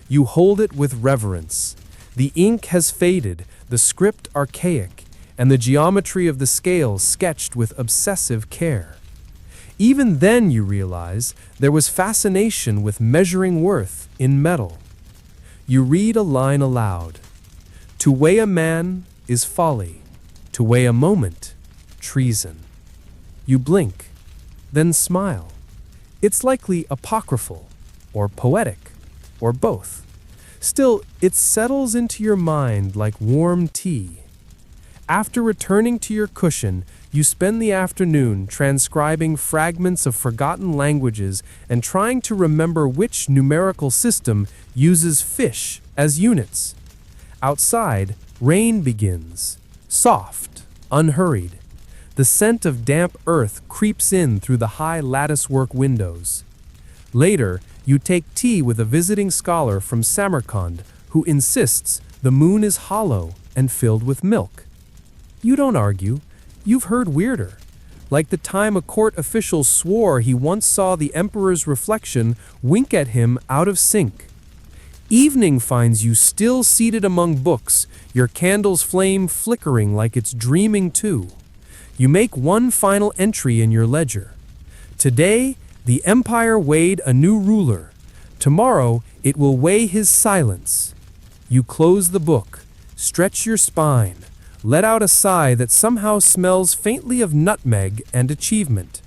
You hold it with reverence. The ink has faded, the script archaic, and the geometry of the scales sketched with obsessive care. Even then, you realize, there was fascination with measuring worth in metal. You read a line aloud. To weigh a man is folly. To weigh a moment, treason. You blink, then smile. It's likely apocryphal or poetic. or both. Still, it settles into your mind like warm tea. After returning to your cushion, you spend the afternoon transcribing fragments of forgotten languages and trying to remember which numerical system uses fish as units. Outside, rain begins, soft, unhurried. The scent of damp earth creeps in through the high latticework windows. Later, you take tea with a visiting scholar from Samarkand who insists the moon is hollow and filled with milk. You don't argue. You've heard weirder, like the time a court official swore he once saw the emperor's reflection wink at him out of sync. Evening finds you still seated among books, your candle's flame flickering like it's dreaming too. You make one final entry in your ledger. Today, the empire weighed a new ruler. Tomorrow, it will weigh his silence. You close the book, stretch your spine, let out a sigh that somehow smells faintly of nutmeg and achievement.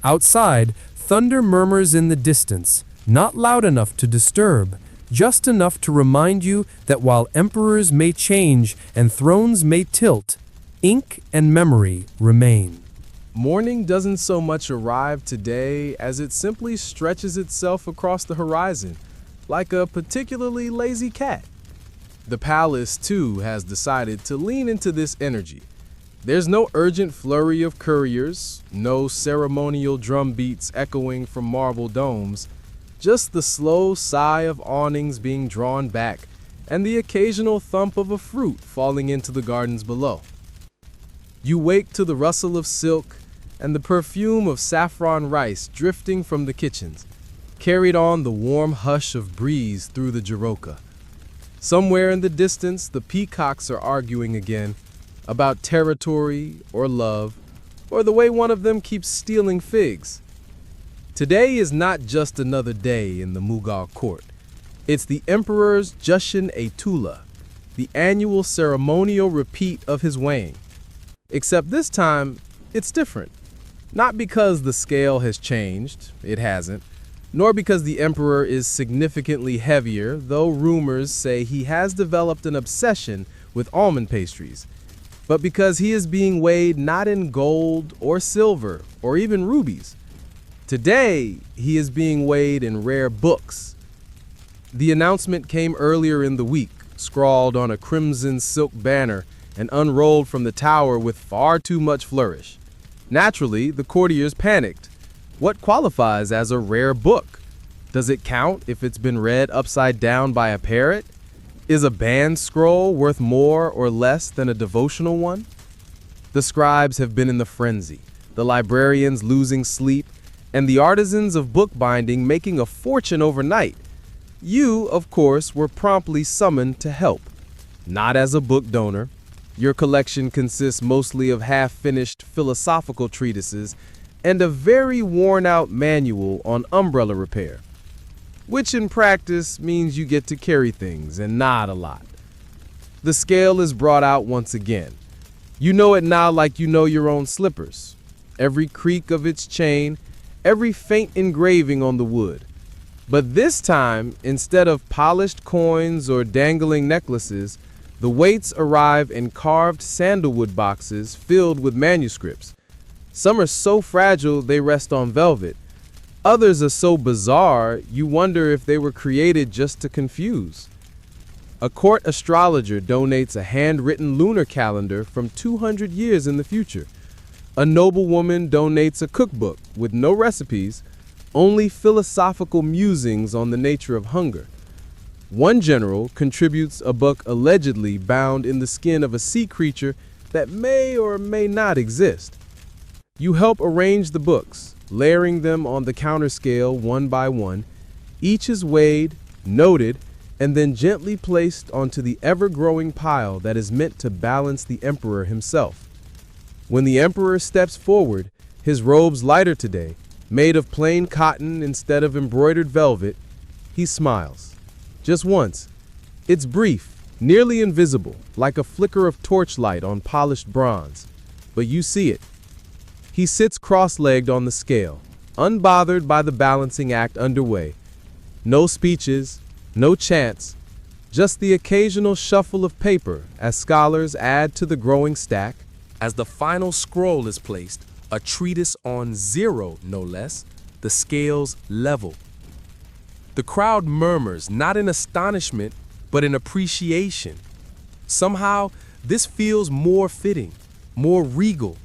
Outside, thunder murmurs in the distance, not loud enough to disturb, just enough to remind you that while emperors may change and thrones may tilt, ink and memory remain. Morning doesn't so much arrive today as it simply stretches itself across the horizon, like a particularly lazy cat. The palace, too, has decided to lean into this energy. There's no urgent flurry of couriers, no ceremonial drum beats echoing from marble domes, just the slow sigh of awnings being drawn back and the occasional thump of a fruit falling into the gardens below. You wake to the rustle of silk and the perfume of saffron rice drifting from the kitchens, carried on the warm hush of breeze through the Jaroka. Somewhere in the distance, the peacocks are arguing again about territory or love, or the way one of them keeps stealing figs. Today is not just another day in the Mughal court. It's the Emperor's Jashan-e-Tula, the annual ceremonial repeat of his weighing. Except this time, it's different. Not because the scale has changed, it hasn't, nor because the emperor is significantly heavier, though rumors say he has developed an obsession with almond pastries, but because he is being weighed not in gold or silver or even rubies. Today, he is being weighed in rare books. The announcement came earlier in the week, scrawled on a crimson silk banner and unrolled from the tower with far too much flourish. Naturally, the courtiers panicked. What qualifies as a rare book? Does it count if it's been read upside down by a parrot? Is a banned scroll worth more or less than a devotional one? The scribes have been in the frenzy, the librarians losing sleep, and the artisans of bookbinding making a fortune overnight. You, of course, were promptly summoned to help. Not as a book donor. Your collection consists mostly of half-finished philosophical treatises and a very worn-out manual on umbrella repair, which in practice means you get to carry things and not a lot. The scale is brought out once again. You know it now like you know your own slippers. Every creak of its chain, every faint engraving on the wood. But this time, instead of polished coins or dangling necklaces, the weights arrive in carved sandalwood boxes filled with manuscripts. Some are so fragile they rest on velvet. Others are so bizarre you wonder if they were created just to confuse. A court astrologer donates a handwritten lunar calendar from 200 years in the future. A noblewoman donates a cookbook with no recipes, only philosophical musings on the nature of hunger. One general contributes a book allegedly bound in the skin of a sea creature that may or may not exist. You help arrange the books, layering them on the counterscale one by one. Each is weighed, noted, and then gently placed onto the ever-growing pile that is meant to balance the emperor himself. When the emperor steps forward, his robes lighter today, made of plain cotton instead of embroidered velvet, he smiles. Just once. It's brief, nearly invisible, like a flicker of torchlight on polished bronze. But you see it. He sits cross-legged on the scale, unbothered by the balancing act underway. No speeches, No chance, just the occasional shuffle of paper as scholars add to the growing stack. As the final scroll is placed, a treatise on zero, no less, the scales level. The crowd murmurs, not in astonishment, but in appreciation. Somehow, this feels more fitting, more regal,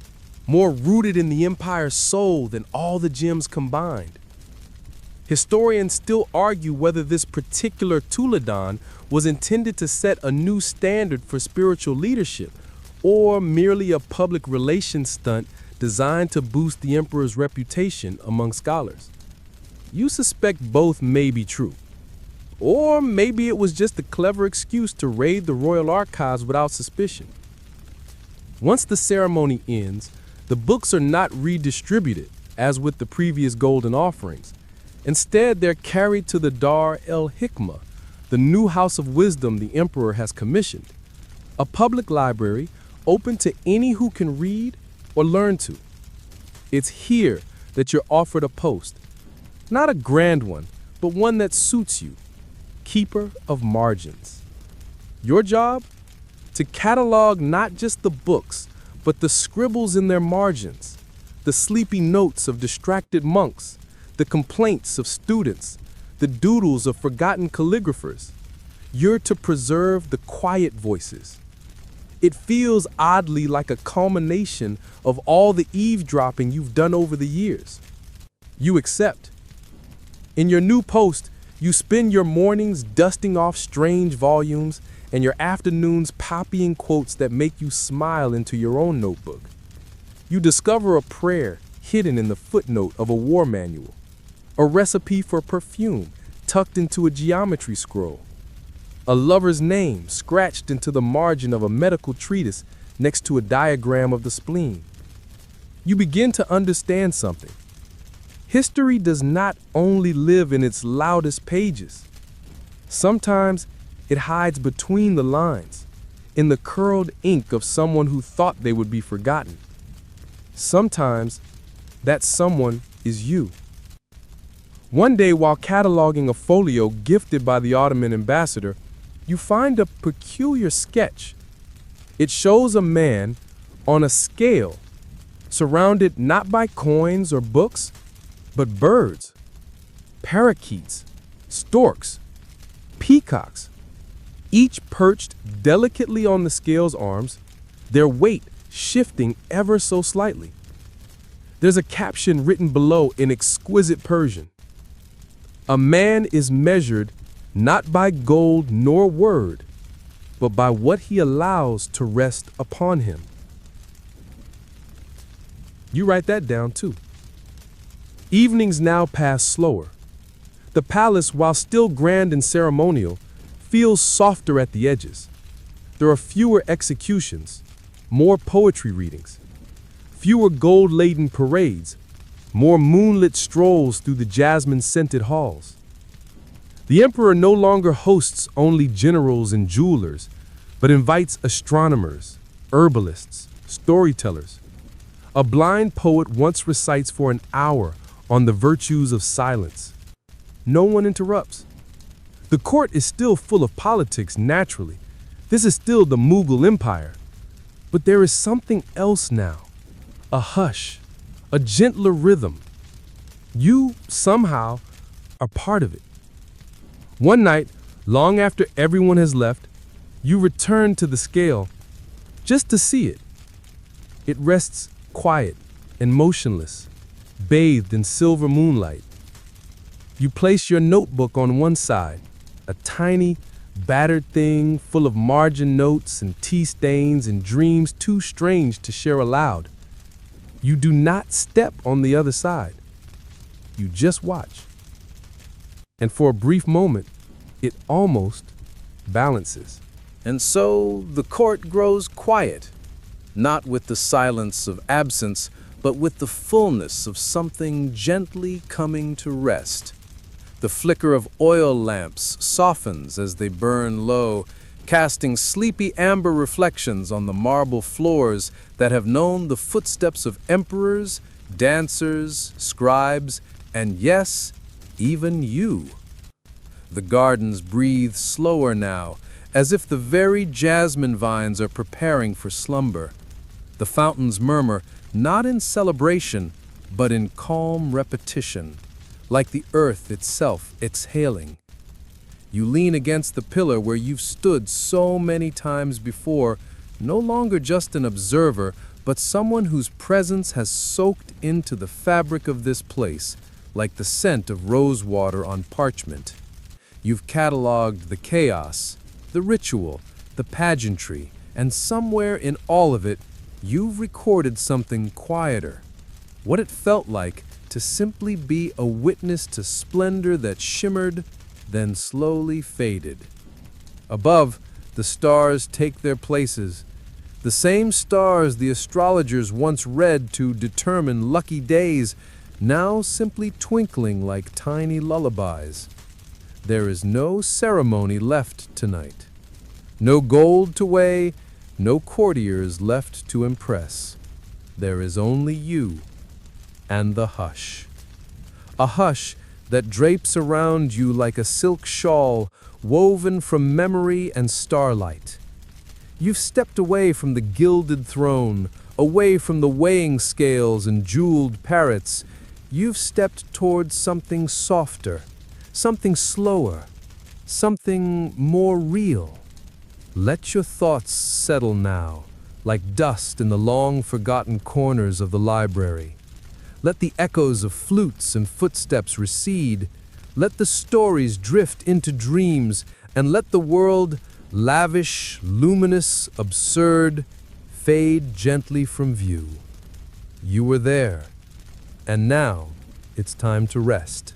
more rooted in the empire's soul than all the gems combined. Historians still argue whether this particular Tuladon was intended to set a new standard for spiritual leadership, or merely a public relations stunt designed to boost the emperor's reputation among scholars. You suspect both may be true. Or maybe it was just a clever excuse to raid the royal archives without suspicion. Once the ceremony ends, the books are not redistributed, as with the previous golden offerings. Instead, they're carried to the Dar el-Hikmah, the new house of wisdom the emperor has commissioned, a public library open to any who can read or learn to. It's here that you're offered a post, not a grand one, but one that suits you, keeper of margins. Your job? To catalog not just the books, but the scribbles in their margins, the sleepy notes of distracted monks, the complaints of students, the doodles of forgotten calligraphers. You're to preserve the quiet voices. It feels oddly like a culmination of all the eavesdropping you've done over the years. You accept. In your new post, you spend your mornings dusting off strange volumes and your afternoons copying quotes that make you smile into your own notebook. You discover a prayer hidden in the footnote of a war manual, a recipe for perfume tucked into a geometry scroll, a lover's name scratched into the margin of a medical treatise next to a diagram of the spleen. You begin to understand something. History does not only live in its loudest pages. Sometimes it hides between the lines, in the curled ink of someone who thought they would be forgotten. Sometimes that someone is you. One day, while cataloging a folio gifted by the Ottoman ambassador, you find a peculiar sketch. It shows a man on a scale, surrounded not by coins or books, but birds, parakeets, storks, peacocks, each perched delicately on the scale's arms, their weight shifting ever so slightly. There's a caption written below in exquisite Persian. A man is measured not by gold nor word, but by what he allows to rest upon him. You write that down too. Evenings now pass slower. The palace, while still grand and ceremonial, feels softer at the edges. There are fewer executions, more poetry readings, fewer gold-laden parades, more moonlit strolls through the jasmine-scented halls. The emperor no longer hosts only generals and jewelers, but invites astronomers, herbalists, storytellers. A blind poet once recites for an hour on the virtues of silence. No one interrupts. The court is still full of politics, naturally. This is still the Mughal Empire. But there is something else now. A hush, a gentler rhythm. You, somehow, are part of it. One night, long after everyone has left, you return to the scale just to see it. It rests quiet and motionless, bathed in silver moonlight. You place your notebook on one side, a tiny, battered thing full of margin notes and tea stains and dreams too strange to share aloud. You do not step on the other side. You just watch. And for a brief moment, it almost balances. And so the court grows quiet, not with the silence of absence, but with the fullness of something gently coming to rest. The flicker of oil lamps softens as they burn low, casting sleepy amber reflections on the marble floors that have known the footsteps of emperors, dancers, scribes, and yes, even you. The gardens breathe slower now, as if the very jasmine vines are preparing for slumber. The fountains murmur, not in celebration, but in calm repetition, like the earth itself exhaling. You lean against the pillar where you've stood so many times before, no longer just an observer, but someone whose presence has soaked into the fabric of this place, like the scent of rosewater on parchment. You've cataloged the chaos, the ritual, the pageantry, and somewhere in all of it, you've recorded something quieter. What it felt like to simply be a witness to splendor that shimmered, then slowly faded. Above, the stars take their places. The same stars the astrologers once read to determine lucky days, now simply twinkling like tiny lullabies. There is no ceremony left tonight. No gold to weigh, no courtiers left to impress. There is only you and the hush. A hush that drapes around you like a silk shawl woven from memory and starlight. You've stepped away from the gilded throne, away from the weighing scales and jeweled parrots. You've stepped towards something softer, something slower, something more real. Let your thoughts settle now, like dust in the long-forgotten corners of the library. Let the echoes of flutes and footsteps recede. Let the stories drift into dreams, and let the world, lavish, luminous, absurd, fade gently from view. You were there, and now it's time to rest.